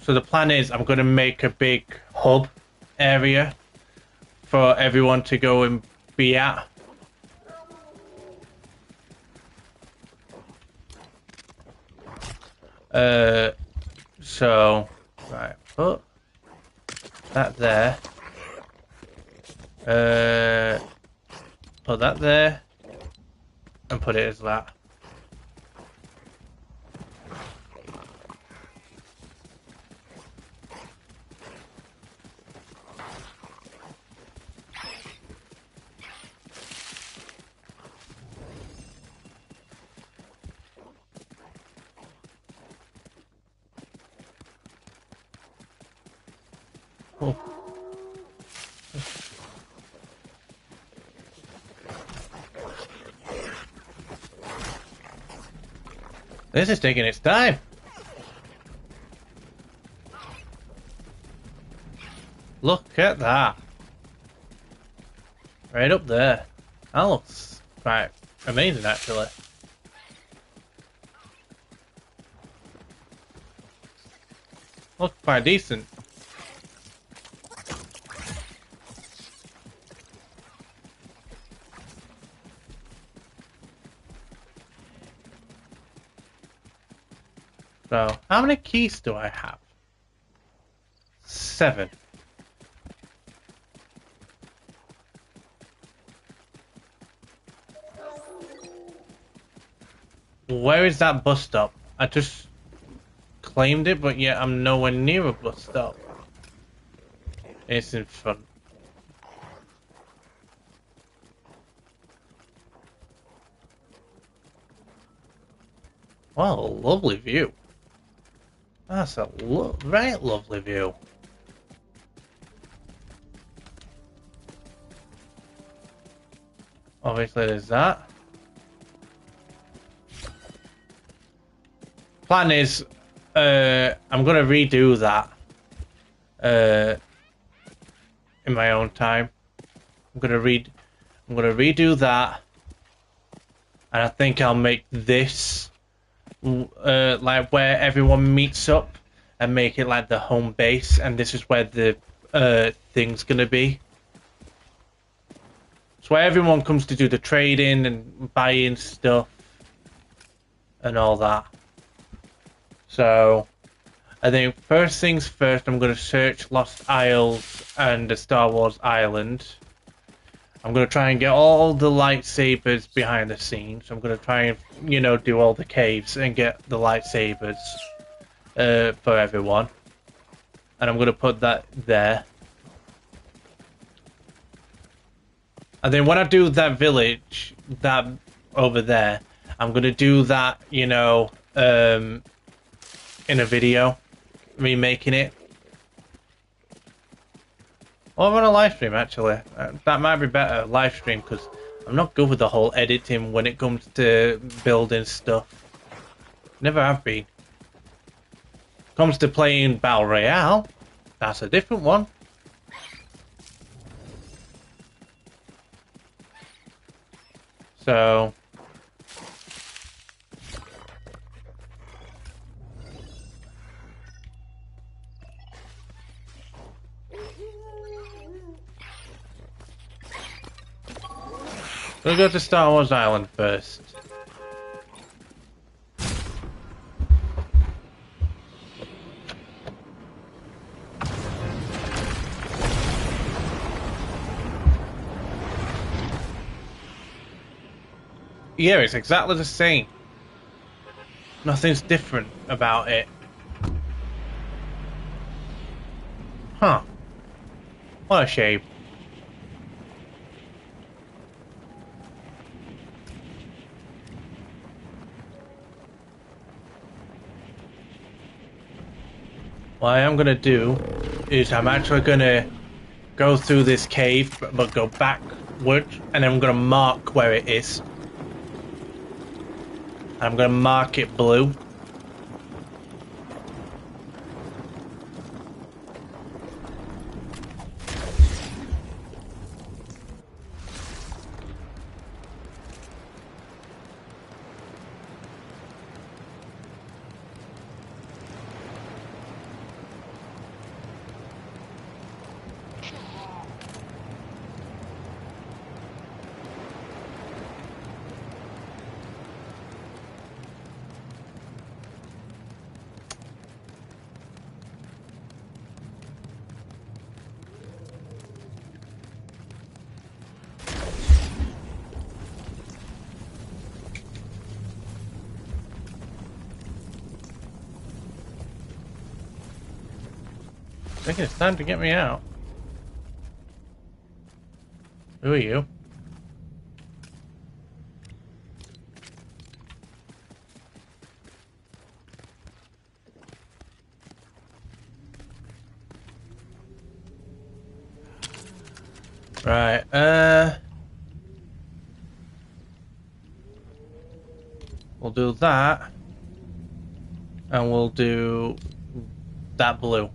So the plan is, I'm gonna make a big hub area for everyone to go and be at. So, right, put that there. Put that there. And put it as that. Oh. This is taking its time. Look at that. Right up there. That looks quite amazing, actually. Looks quite decent. So, how many keys do I have? 7. Where is that bus stop? I just claimed it, but yet I'm nowhere near a bus stop. It's in front. Wow, a lovely view. That's a right lovely view. Obviously there's that. Plan is, I'm gonna redo that in my own time. I'm gonna redo that, and I think I'll make this like where everyone meets up, and make it like the home base, and this is where the thing's gonna be. It's where everyone comes to do the trading and buying stuff and all that. So, I think first things first, I'm going to search Lost Isles and the Star Wars Island. I'm going to try and get all the lightsabers behind the scenes. I'm going to try and, you know, do all the caves and get the lightsabers for everyone. And I'm going to put that there. And then when I do that village, that over there, I'm going to do that, you know, in a video, remaking it. Or on a live stream, actually. That might be better, live stream, because I'm not good with the whole editing when it comes to building stuff. Never have been. Comes to playing Battle Royale, that's a different one. So... we'll go to Star Wars Island first. Yeah, it's exactly the same. Nothing's different about it. Huh. What a shame. What I am going to do is I'm actually going to go through this cave, but go backward, and I'm going to mark where it is. I'm going to mark it blue. I think it's time to get me out. Who are you? Right, we'll do that, and we'll do that blue.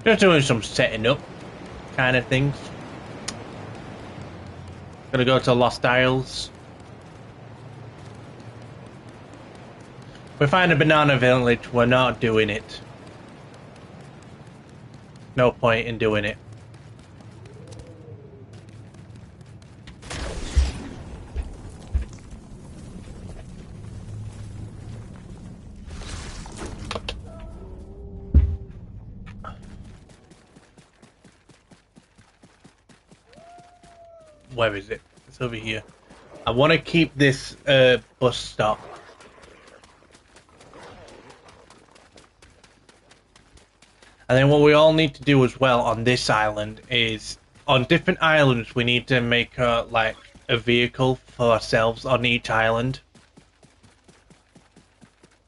Just doing some setting up kind of things. Gonna go to Lost Isles. We find a banana village, we're not doing it. No point in doing it. Where is it? It's over here. I want to keep this bus stop. And then what we all need to do as well on this island is, on different islands, we need to make like a vehicle for ourselves on each island.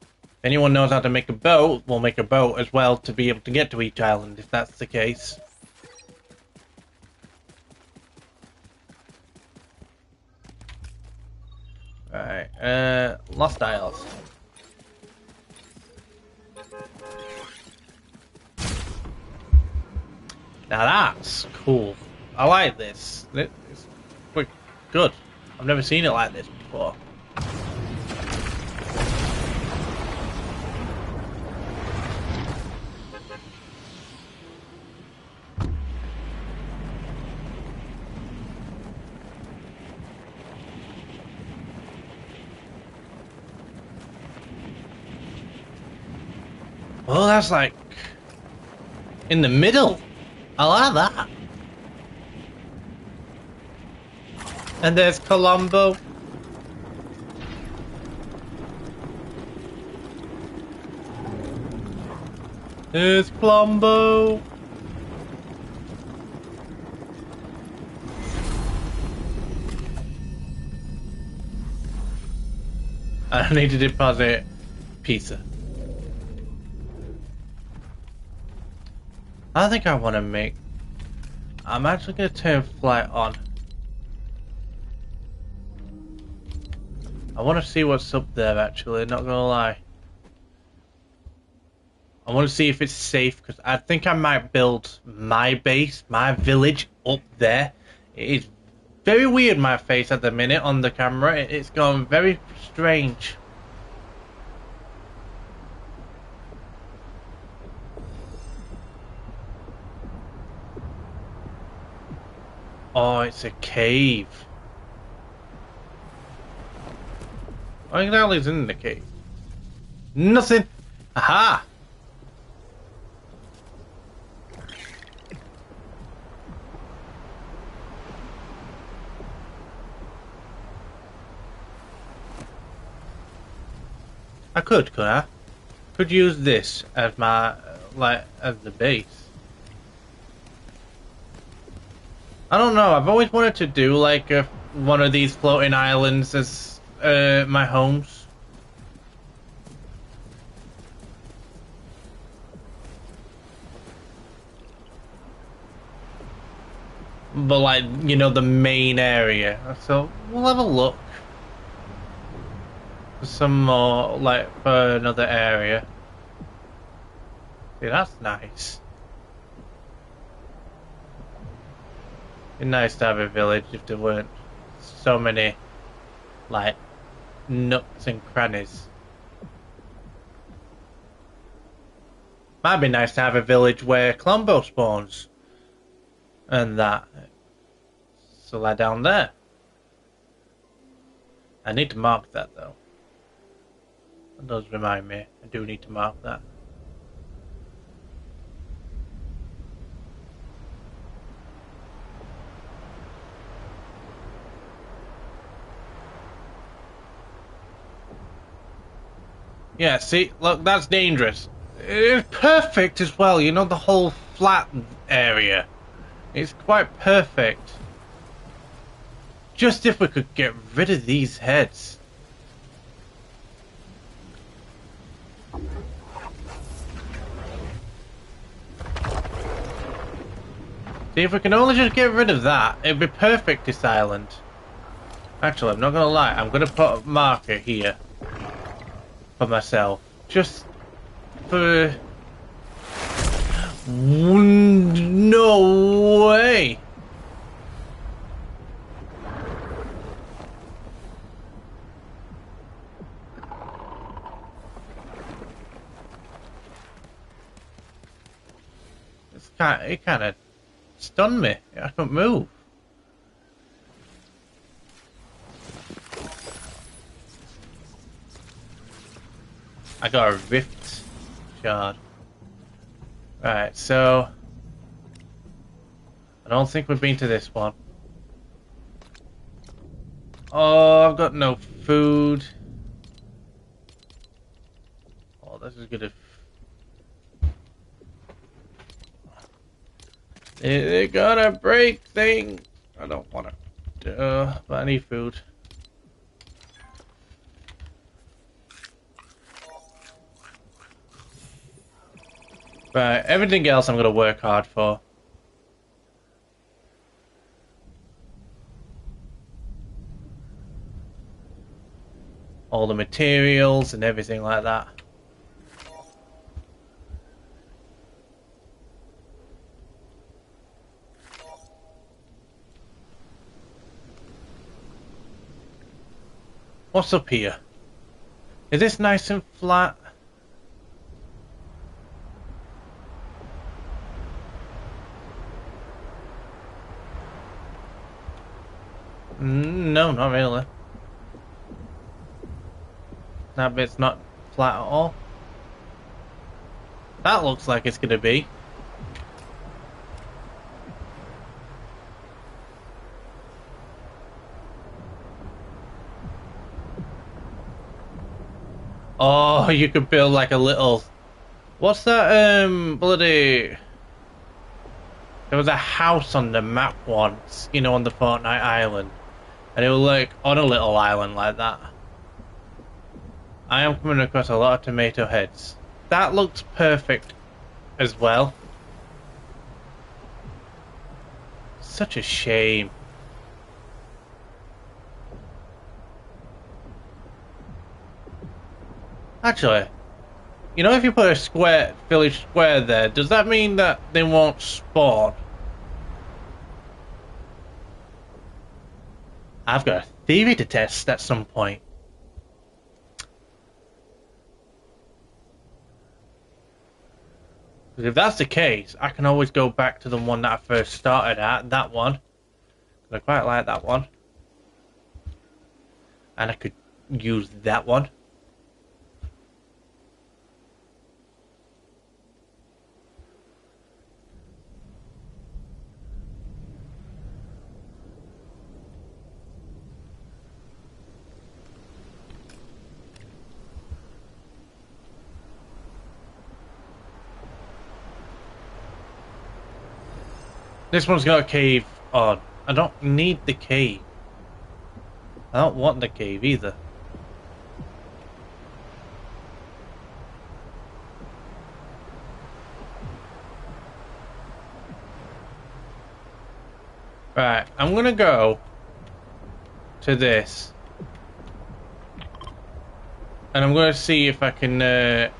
If anyone knows how to make a boat, we'll make a boat as well to be able to get to each island, if that's the case. Right, Lost Isles. Now that's cool. I like this. It's quick, good. I've never seen it like this before. Oh, that's like in the middle. I like that. And there's Colombo. There's Colombo. I need to deposit pizza. I think I want to make... I'm actually going to turn flight on. I want to see what's up there, actually, not going to lie. I want to see if it's safe, because I think I might build my base, my village, up there. It is very weird, my face at the minute on the camera. It's gone very strange. Oh, it's a cave. What exactly is in the cave? Nothing. Aha! I could I? Could use this as my, as the base. I don't know, I've always wanted to do, like, one of these floating islands as, my homes. But, like, you know, the main area. So, we'll have a look. For some more, like, for another area. See, that's nice. It'd be nice to have a village if there weren't so many, like, nooks and crannies. Might be nice to have a village where Colombo spawns. And that. So lie down there. I need to mark that though. That does remind me. I do need to mark that. Yeah, see, look, that's dangerous. It's perfect as well, you know, the whole flat area. It's quite perfect. Just if we could get rid of these heads. See, if we can only just get rid of that, it'd be perfect, this island. Actually, I'm not gonna lie, I'm gonna put a marker here. For myself. Just for... No way! It kind of stunned me. I couldn't move. I got a rift shard. Right, so I don't think we've been to this one. Oh, I've got no food. Oh, this is gonna... They gotta break things. I don't want to. But I need food. Right, everything else I'm gonna work hard for. All the materials and everything like that. What's up here? Is this nice and flat? No, not really. That bit's not flat at all. That looks like it's gonna be. Oh, you could build like a little... What's that, bloody... There was a house on the map once, you know, on the Fortnite island. And it was like on a little island like that. I am coming across a lot of tomato heads. That looks perfect as well. Such a shame. Actually, you know, if you put a square, village square there, does that mean that they won't spawn? I've got a theory to test at some point. Because if that's the case, I can always go back to the one that I first started at, that one. I quite like that one. And I could use that one. This one's got a cave on. I don't need the cave. I don't want the cave either. Right, I'm gonna go to this. And I'm gonna see if I can,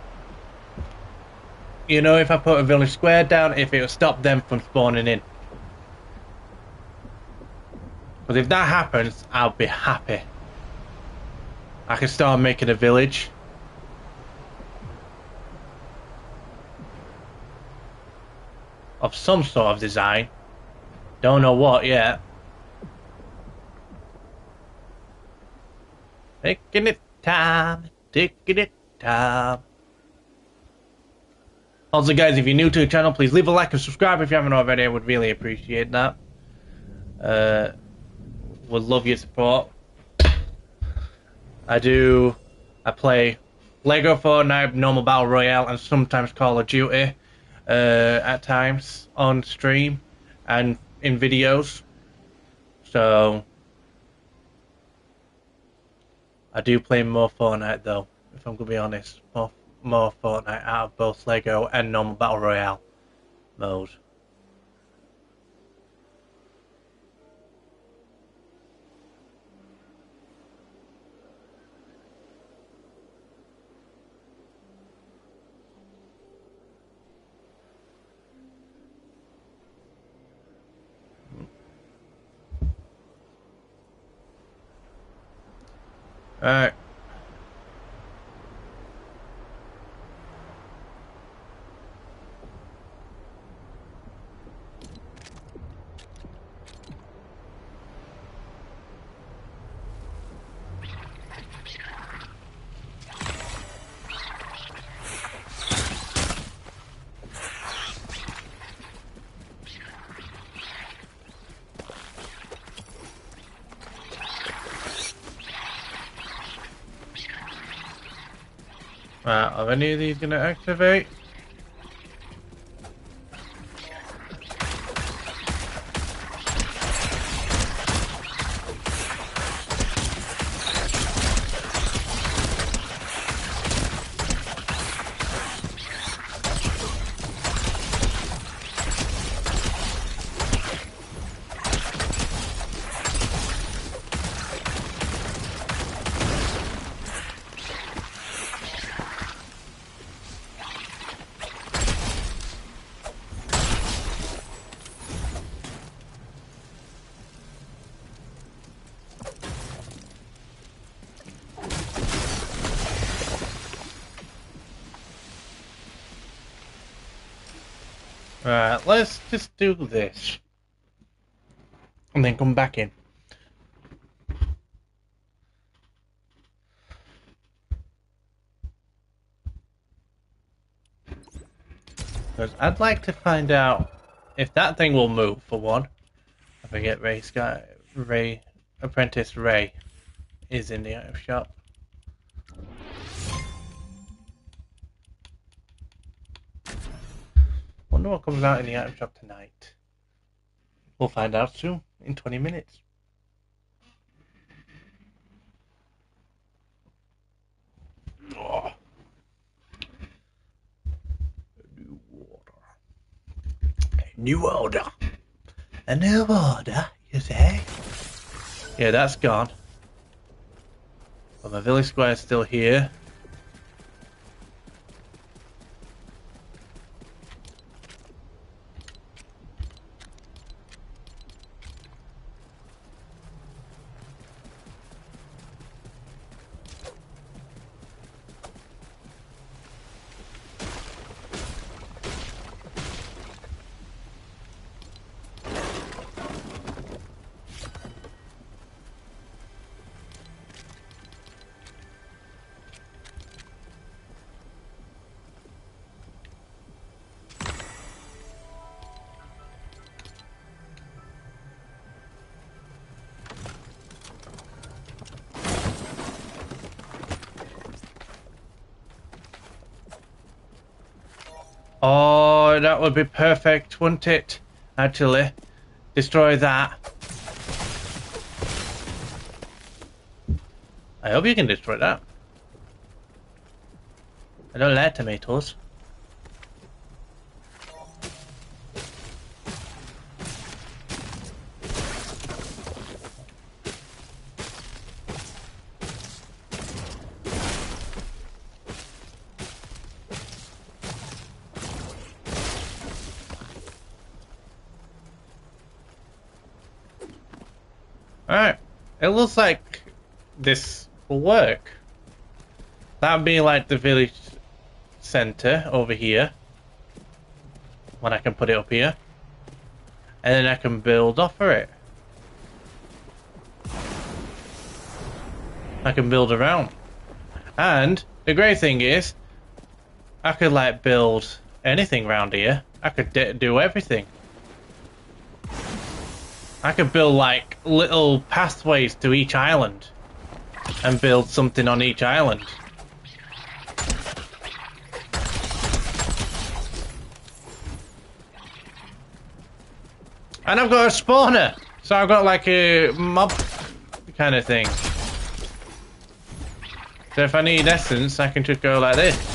you know, if I put a village square down, if it'll stop them from spawning in. But if that happens, I'll be happy. I can start making a village. Of some sort of design. Don't know what yet. Taking it time, taking it time. Also, guys, if you're new to the channel, please leave a like and subscribe if you haven't already. I would really appreciate that. Would love your support. I play Lego Fortnite, normal Battle Royale, and sometimes Call of Duty at times on stream and in videos. So, I do play more Fortnite though, if I'm going to be honest. More Fortnite out of both Lego and normal Battle Royale mode. Alright. Right, are any of these going to activate? Right, let's just do this. And then come back in. Because I'd like to find out if that thing will move, for one. I forget Apprentice Ray is in the item shop. Wonder what comes out in the item shop tonight. We'll find out soon, in 20 minutes. Oh. New order. A new order, you say? Yeah, that's gone. But my village square is still here. Oh, that would be perfect, wouldn't it? Actually, destroy that. I hope you can destroy that. I don't like tomatoes. Alright, it looks like this will work. That would be like the village center over here. When I can put it up here. And then I can build off of it. I can build around. And The great thing is, I could like build anything around here. I could do everything. I could build like little pathways to each island and build something on each island. And I've got a spawner, so I've got like a mob kind of thing. So if I need essence, I can just go like this.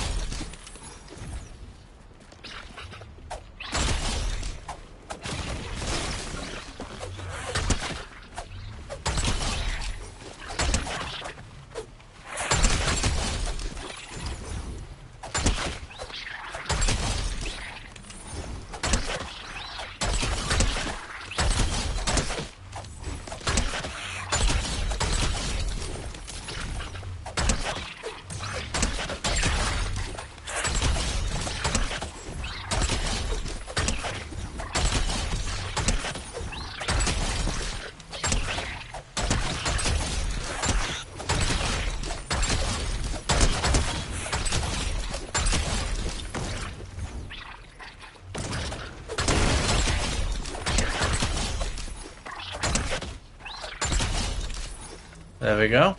There we go.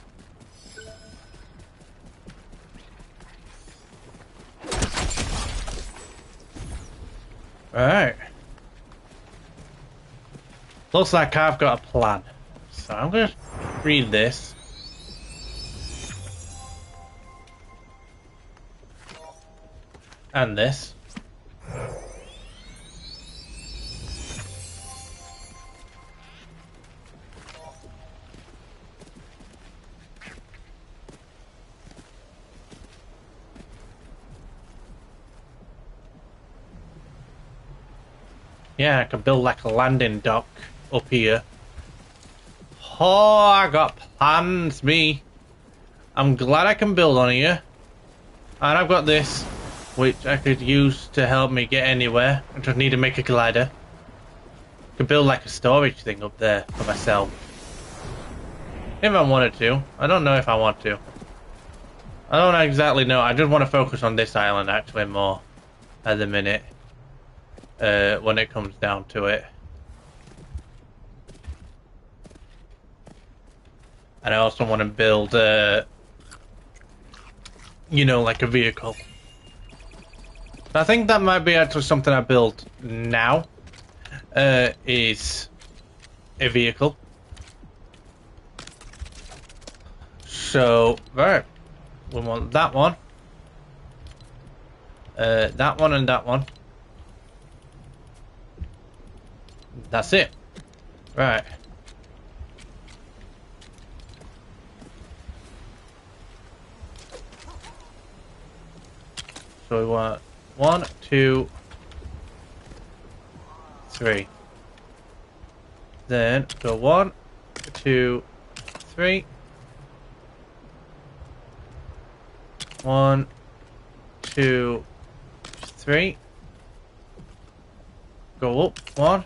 Alright. Looks like I've got a plan. So I'm going to read this. And this. Yeah, I can build like a landing dock up here. Oh, I got plans, me. I'm glad I can build on here. And I've got this, which I could use to help me get anywhere. I just need to make a glider. I could build like a storage thing up there for myself. If I wanted to. I don't know if I want to. I don't exactly know. I just want to focus on this island actually more at the minute. When it comes down to it. And I also want to build, you know, like a vehicle. I think that might be actually something I build now, is a vehicle. So, right, we want that one, that one and that one. That's it. Right. So we want 1, 2, 3. Then go 1, 2, 3. 1, 2, 3. Go up 1.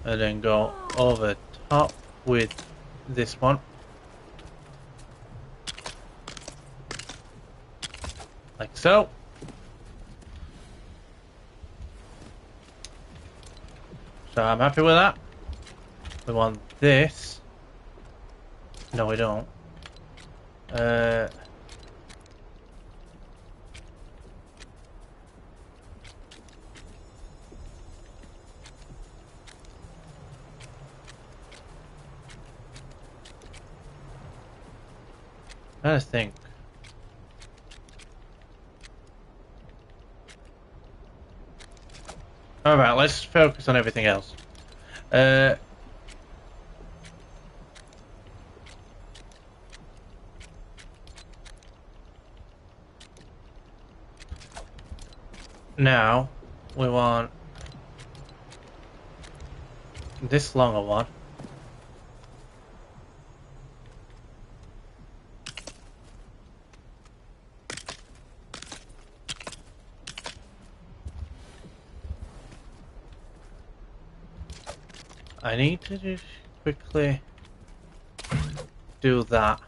And then go over top with this one. Like so. So I'm happy with that. We want this. No, we don't. I just think. Alright, let's focus on everything else. Uh, Now, we want this longer one. I need to just quickly do that.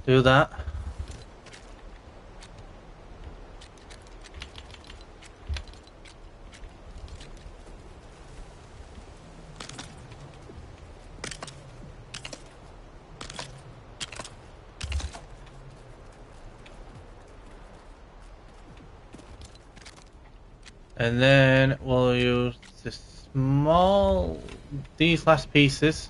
Do that. And then we'll use these last pieces.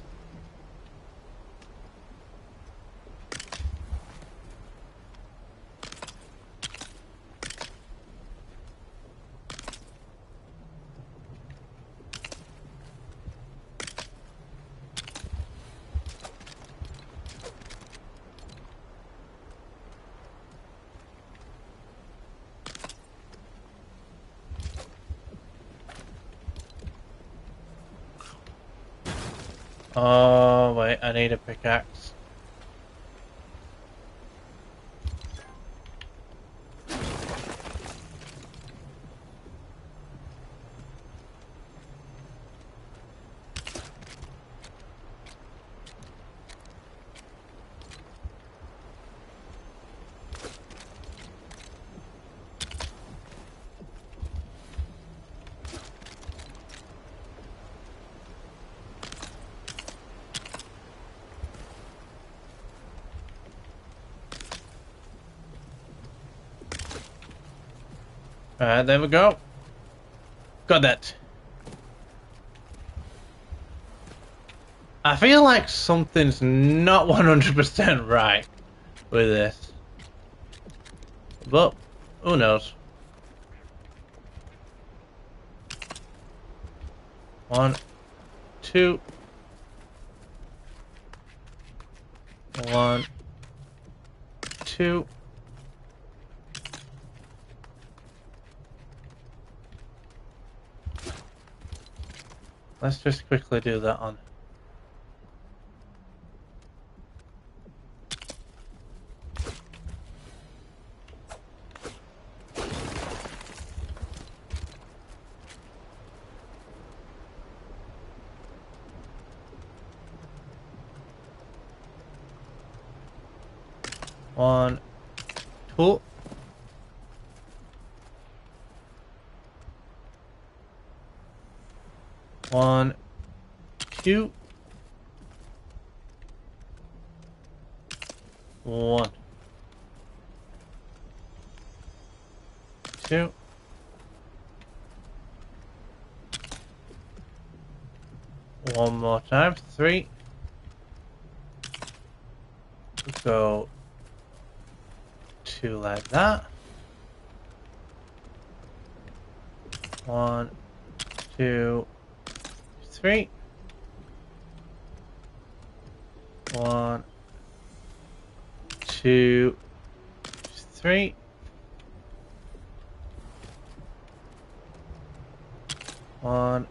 Oh, wait, I need a pickaxe. Alright, there we go. Got that. I feel like something's not 100% right with this. But, who knows? 1, 2. 1, 2. Let's just quickly do that on. One, two. One, two. One, two. One more time. 3. Go 2 like that. 1, 2, 3. 1, 2, 3. 1,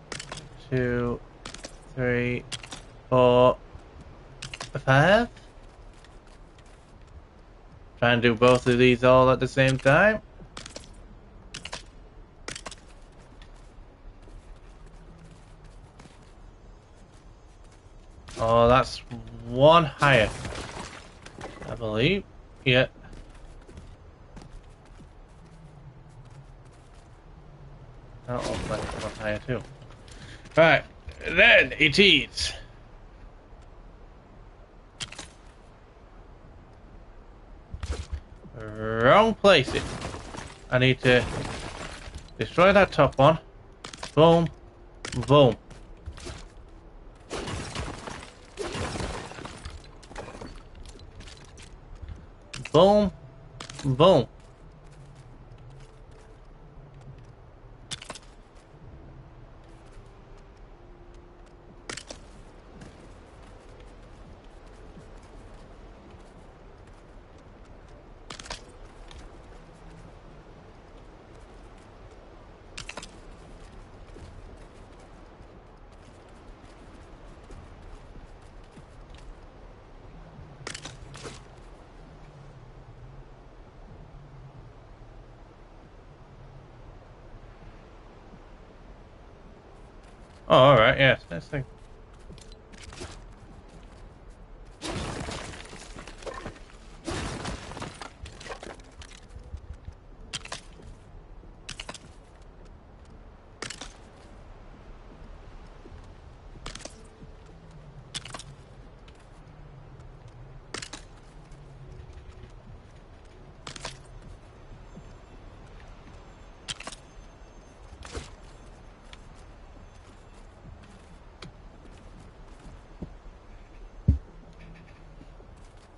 2, 3, 4, 5. Try and do both of these all at the same time. Oh, that's one higher, I believe. Yeah. That looks like it's one higher too. Right, then it is. Wrong places. I need to destroy that top one. Boom. Boom. Boom. Boom. Oh, alright, yes. Next thing.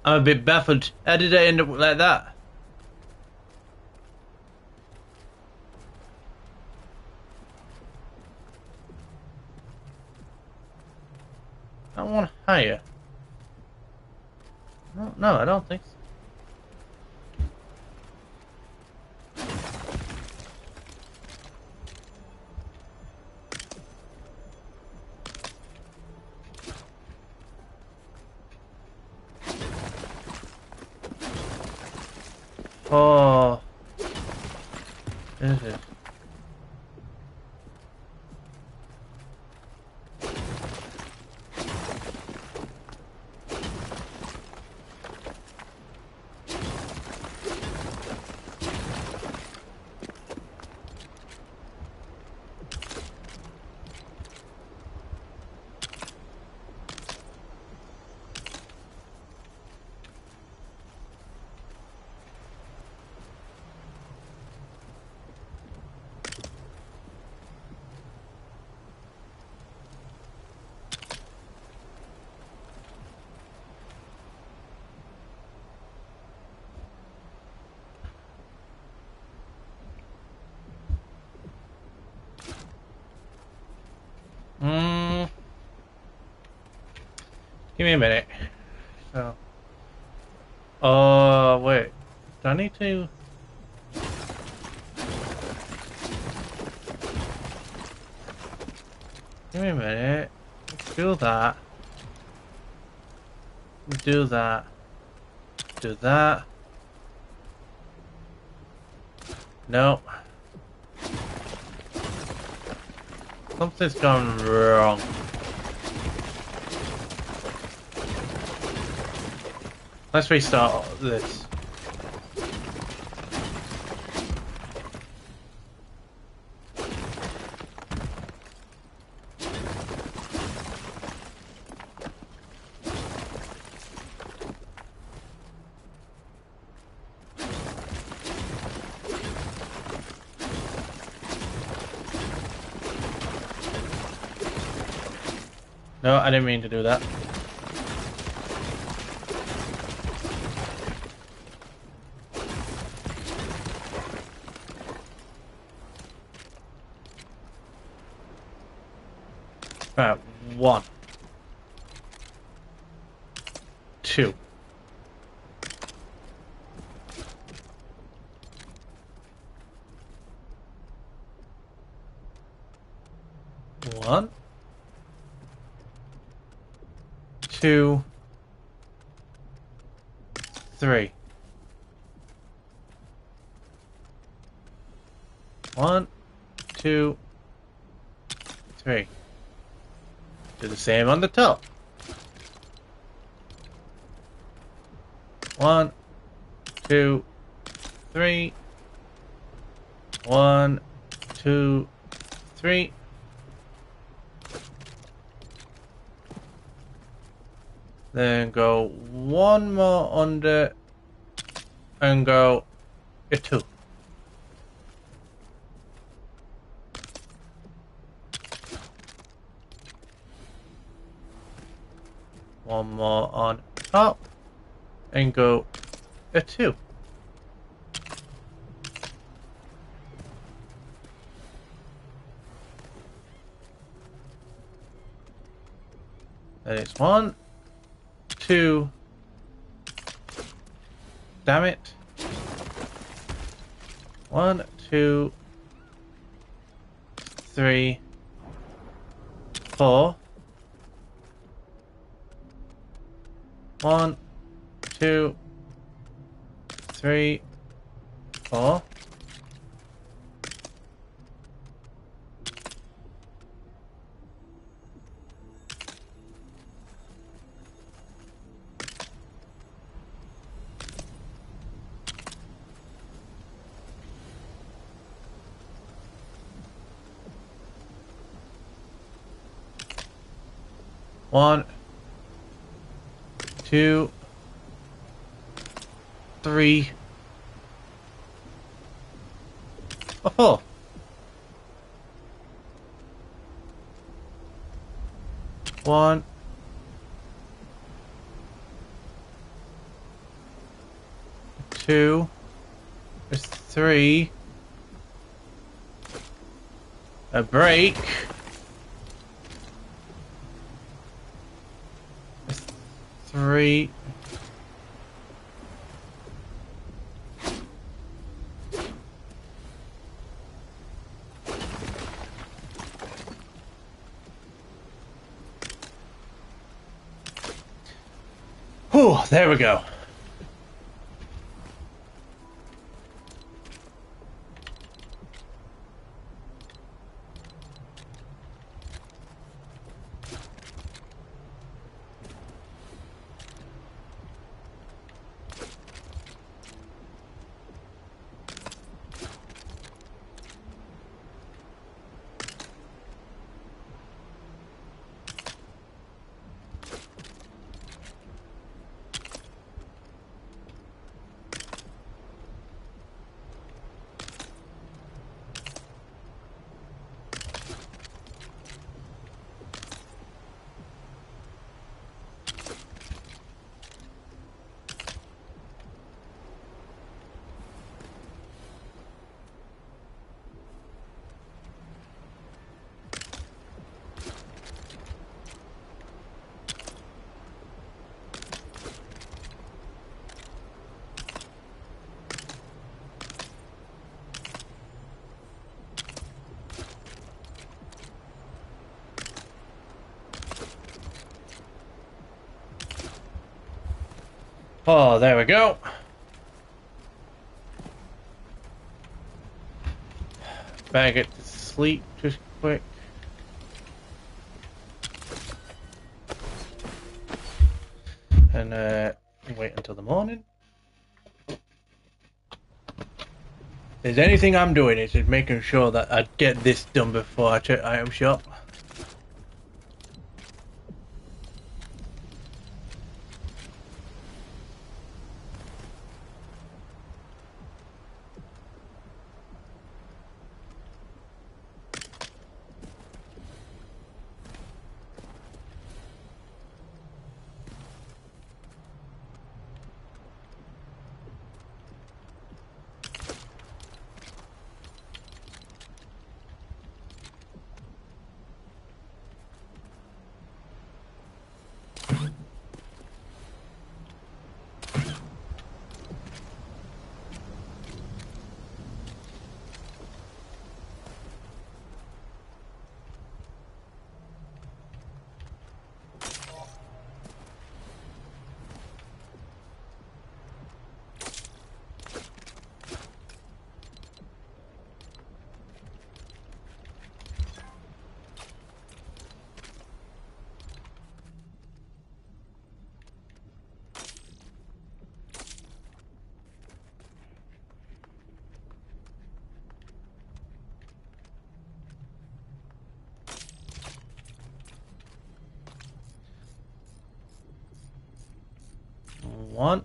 I'm a bit baffled. How did I end up like that? I want higher. No, I don't think so. Oh, this is. Give me a minute. So. Oh, wait. Do I need to? Give me a minute. Do that. Do that. Do that. No. Something's gone wrong. Let's restart this. No, I didn't mean to do that. Right, 1, 2. One, 2, 3. 1, 2, 3. Do the same on the top. 1, 2, 3. 1, 2, 3. Then go one more under and go a 2. One more on top and go a 2. And it's 1, 2. Damn it. 1, 2, 3, 4. 1, 2, 3, 4. One, 2, 3, 4. One, 2, 3. A break. 3. Whew, there we go. Oh, there we go. Better get to sleep just quick. And wait until the morning. If there's anything I'm doing, it's just making sure that I get this done before I check item shop. One,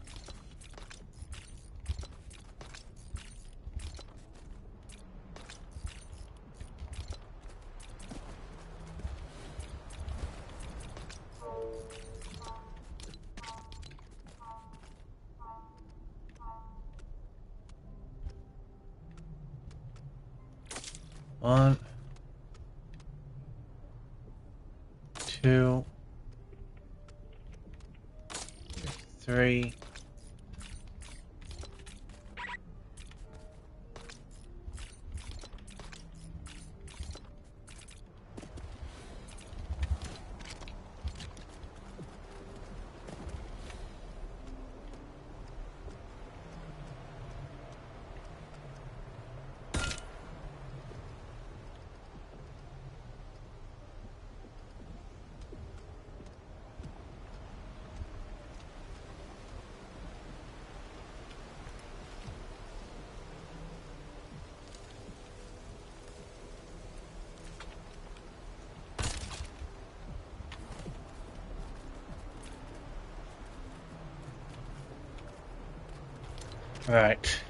1, 2, 3. Right.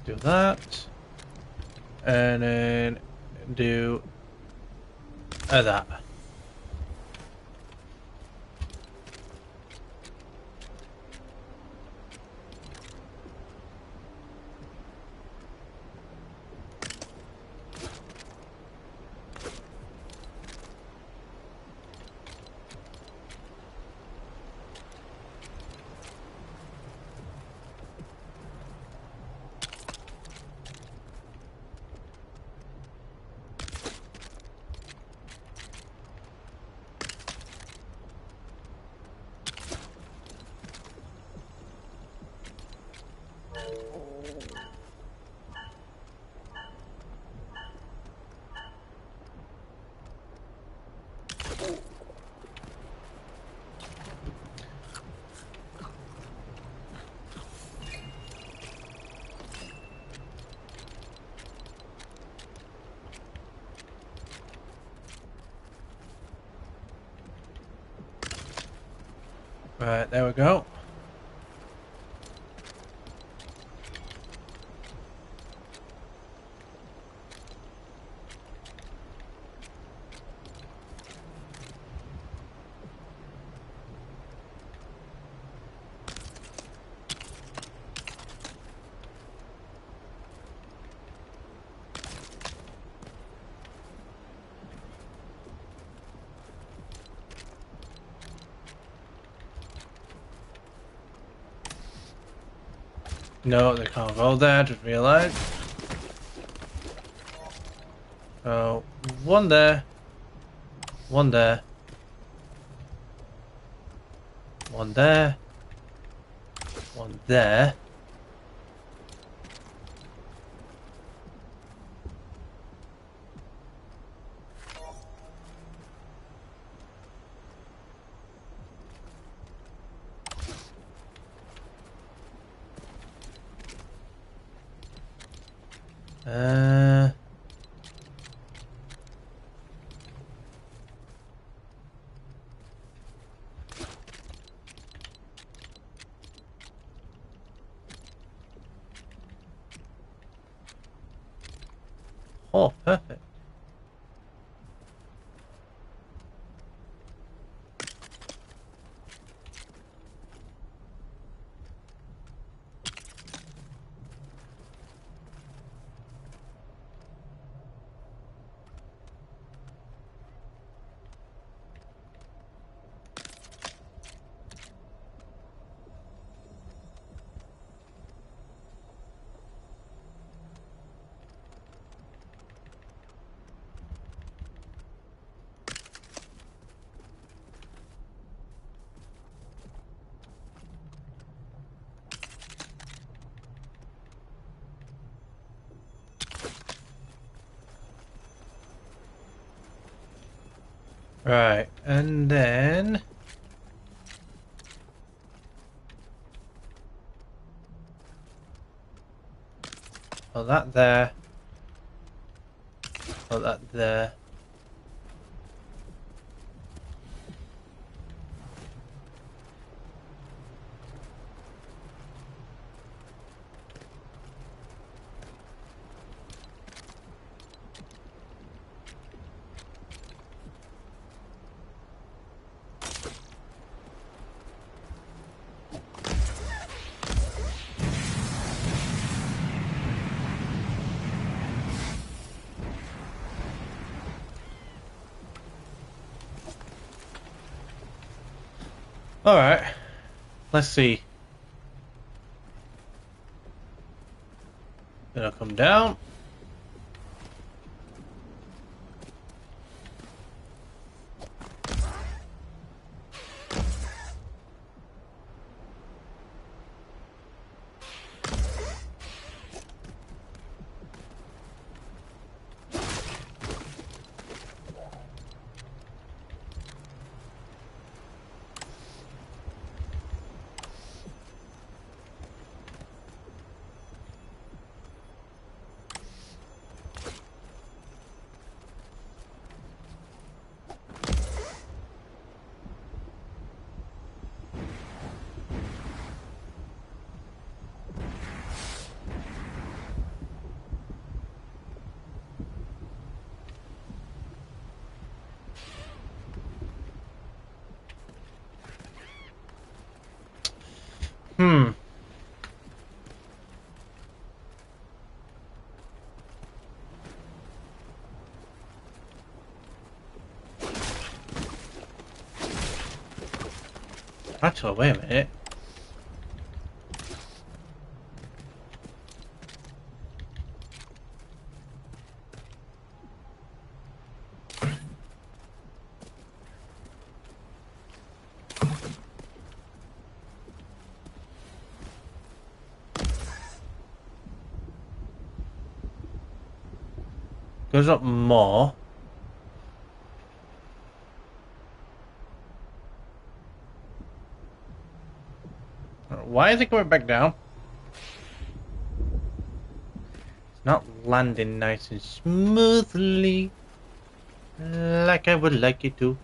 Do that. And then do that. Right, there we go. No, they can't go there, just realised. So, one there. One there. One there. One there. Oh, perfect. Right, and then... Put that there. Put that there. Alright, let's see. Gonna come down. Hmm. Actually, wait a minute. Goes up more. Why is it going back down? It's not landing nice and smoothly like I would like it to.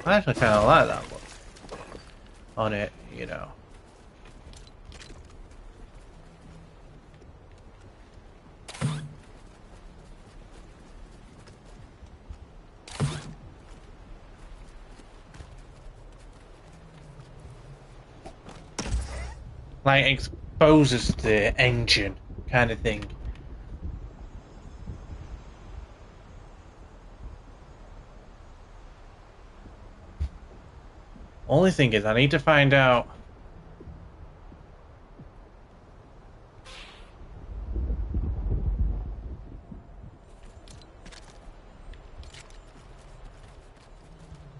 I actually kind of like that one on it, you know. Like, exposes the engine kind of thing. Only thing is, I need to find out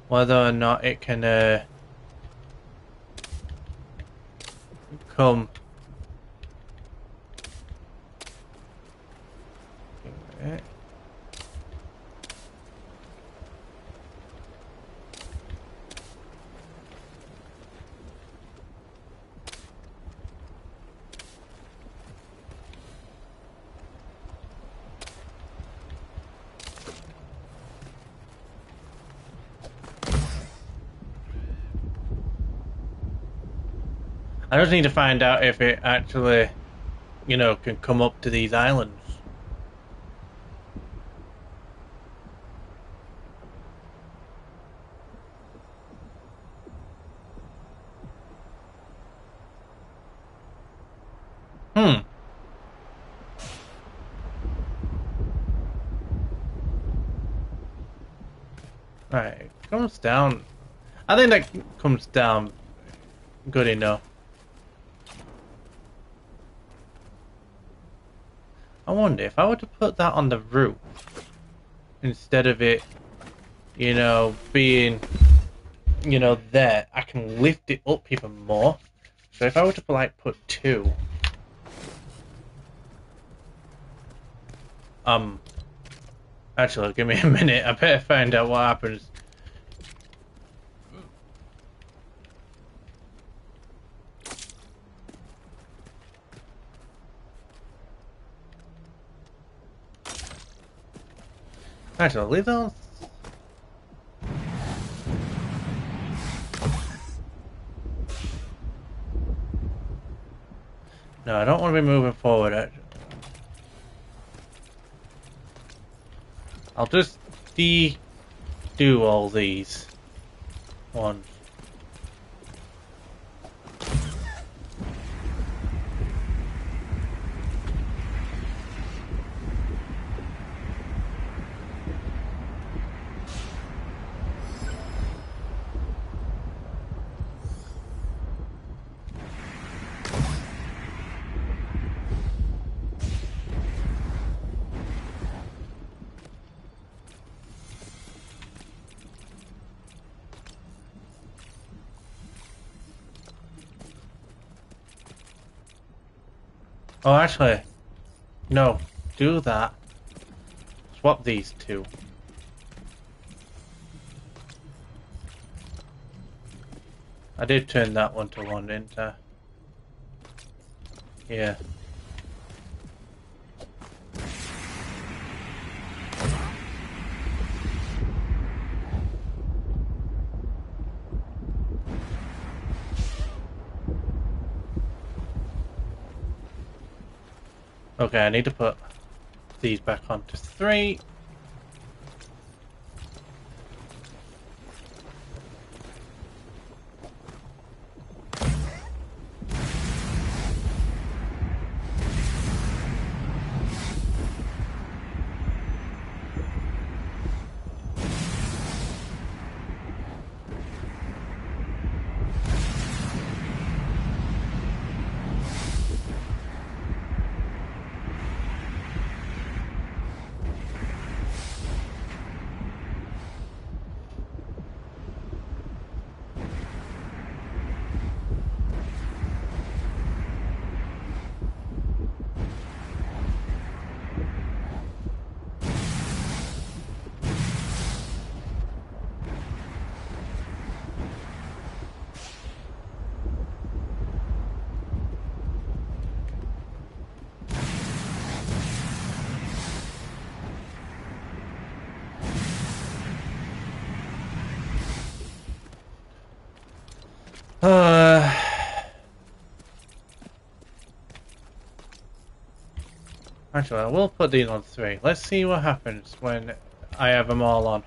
whether or not it can come. I just need to find out if it actually, you know, can come up to these islands. Hmm. Right, it comes down. I think that comes down good enough. I wonder if I were to put that on the roof instead of it, you know, being, you know, there, I can lift it up even more. So if I were to like put 2, actually, give me a minute. I better find out what happens. Actually, leave those. No, I don't want to be moving forward. I'll just do all these ones. Oh, actually, no. Do that. Swap these 2. I did turn that one to 1, didn't I? Yeah. Okay, I need to put these back onto 3. Actually, I will put these on 3. Let's see what happens when I have them all on.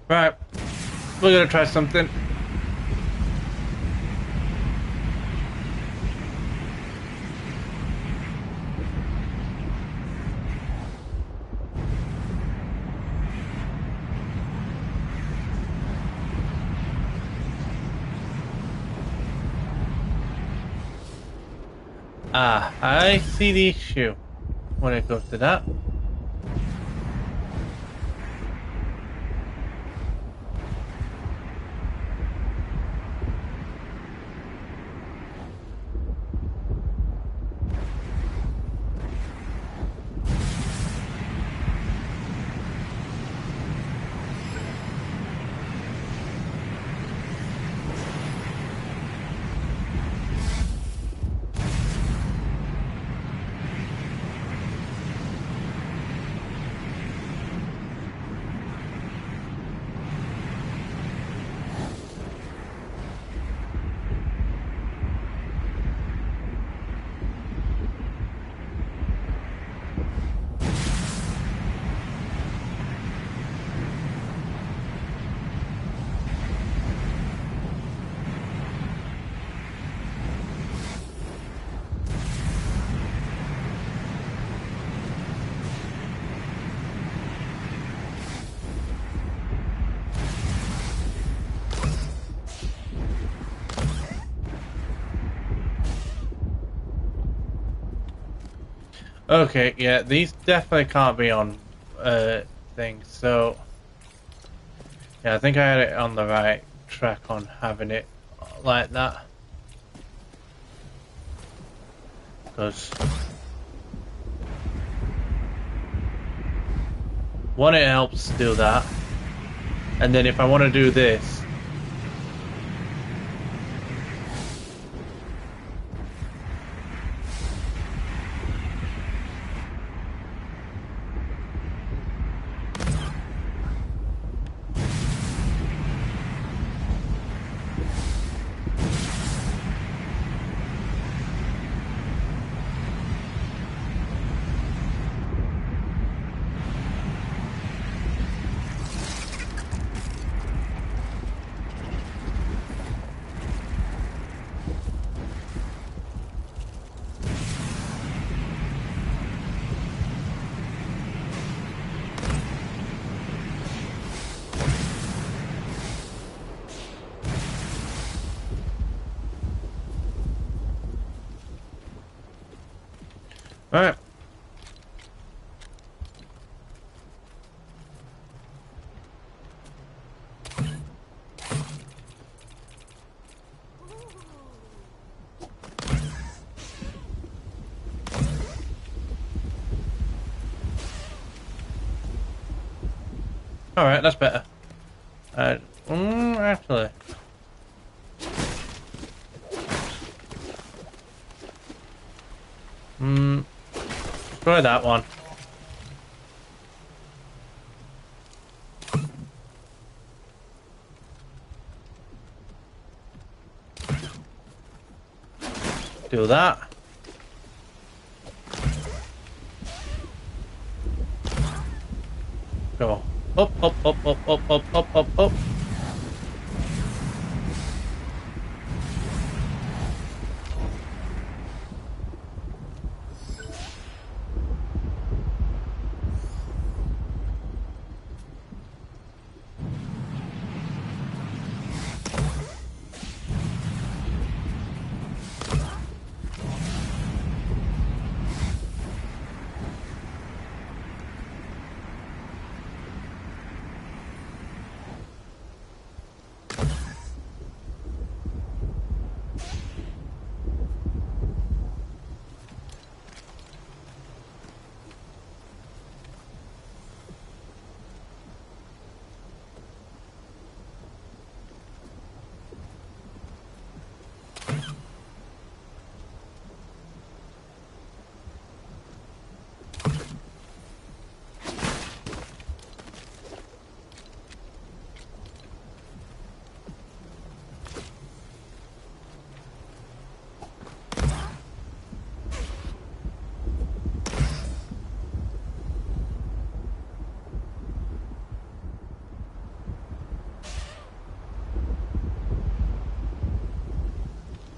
Right, we're gonna try something. Ah, I see the issue when it comes to that. Okay, yeah, these definitely can't be on things, so yeah, I think I had it on the right track on having it like that. Because one, it helps do that, and then if I want to do this, alright. Alright, that's better. Actually. Try that one. Do that. Go. Up, up, up, up, up, up, up, up, up.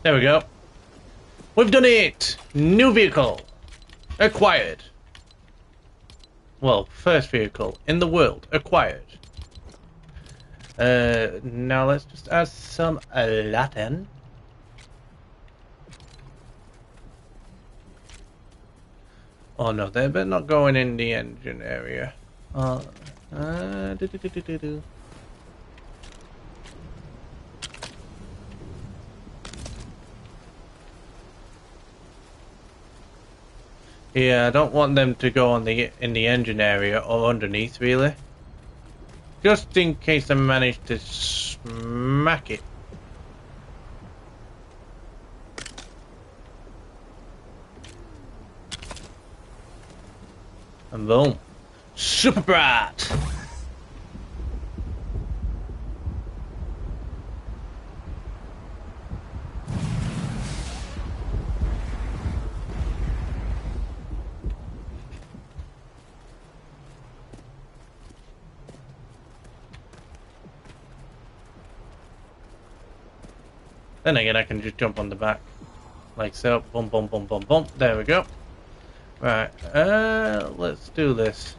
There we go. We've done it! New vehicle. Acquired. Well, first vehicle in the world. Acquired. Now let's just add some Latin. Oh no, they're not going in the engine area. Do, do, do, do, do, do. Yeah, I don't want them to go on in the engine area or underneath, really. Just in case I manage to smack it. And boom. Super bright! Then again, I can just jump on the back. Like so. Boom, boom, boom, boom, boom. There we go. Right. Let's do this.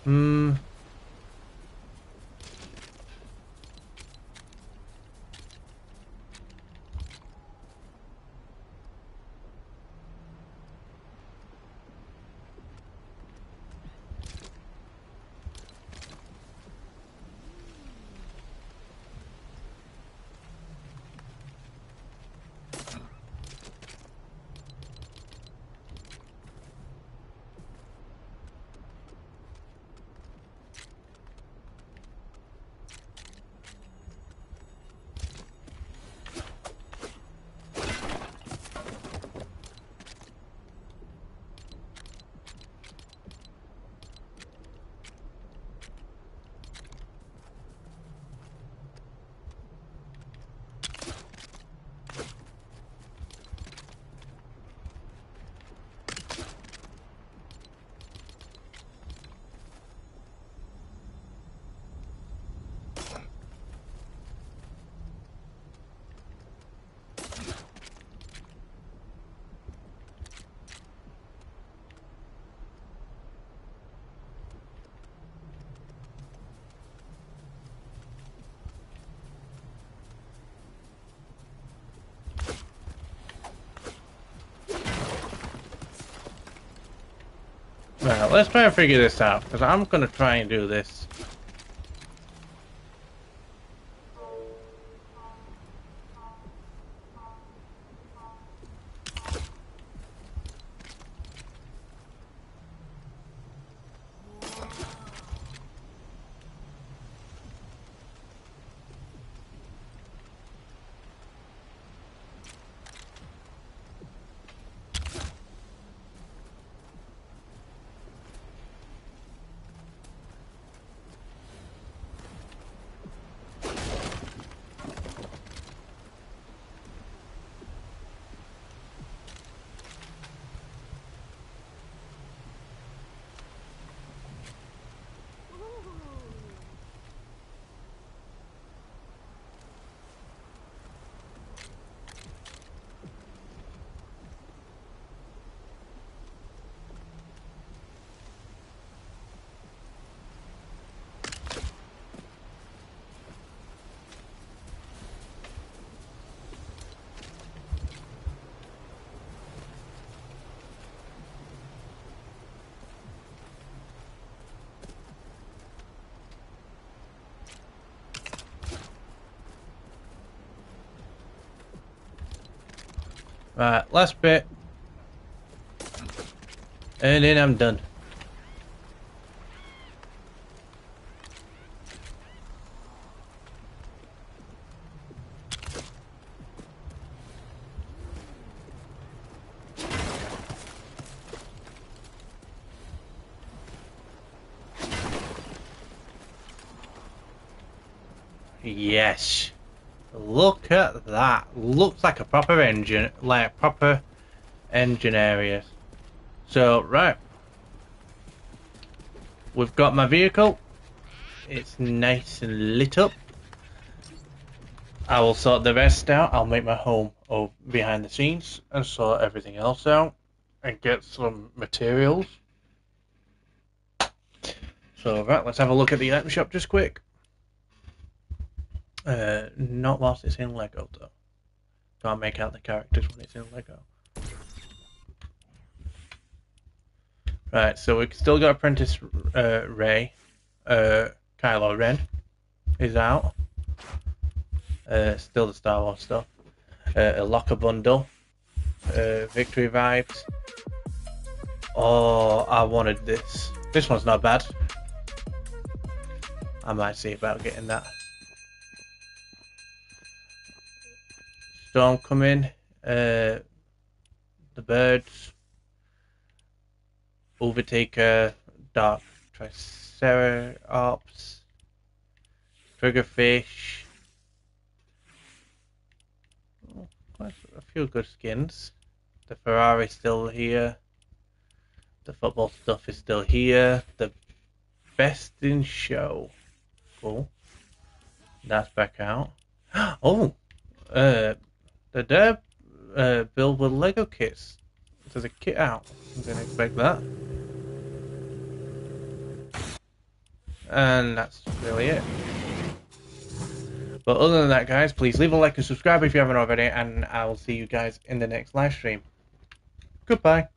Hmm. Right, let's try and figure this out, because I'm going to try and do this. Right, last bit. And then I'm done. Yes. Look at that. Looks like a proper engine, like proper engine areas. So, right. We've got my vehicle. It's nice and lit up. I will sort the rest out. I'll make my home behind the scenes and sort everything else out and get some materials. So, right, let's have a look at the item shop just quick. Not whilst it's in Lego, though. Can't make out the characters when it's in Lego. Right, so we've still got Apprentice Ray. Kylo Ren is out. Still the Star Wars stuff. A locker bundle. Victory vibes. Oh, I wanted this. This one's not bad. I might see about getting that. Storm coming. The birds. Overtaker. Dark Triceratops. Triggerfish. Oh, quite a few good skins. The Ferrari's still here. The football stuff is still here. The best in show. Cool. That's back out. Oh, the Derb build with Lego kits. There's a kit out. I didn't expect that. And that's really it. But other than that, guys, please leave a like and subscribe if you haven't already, and I will see you guys in the next live stream. Goodbye.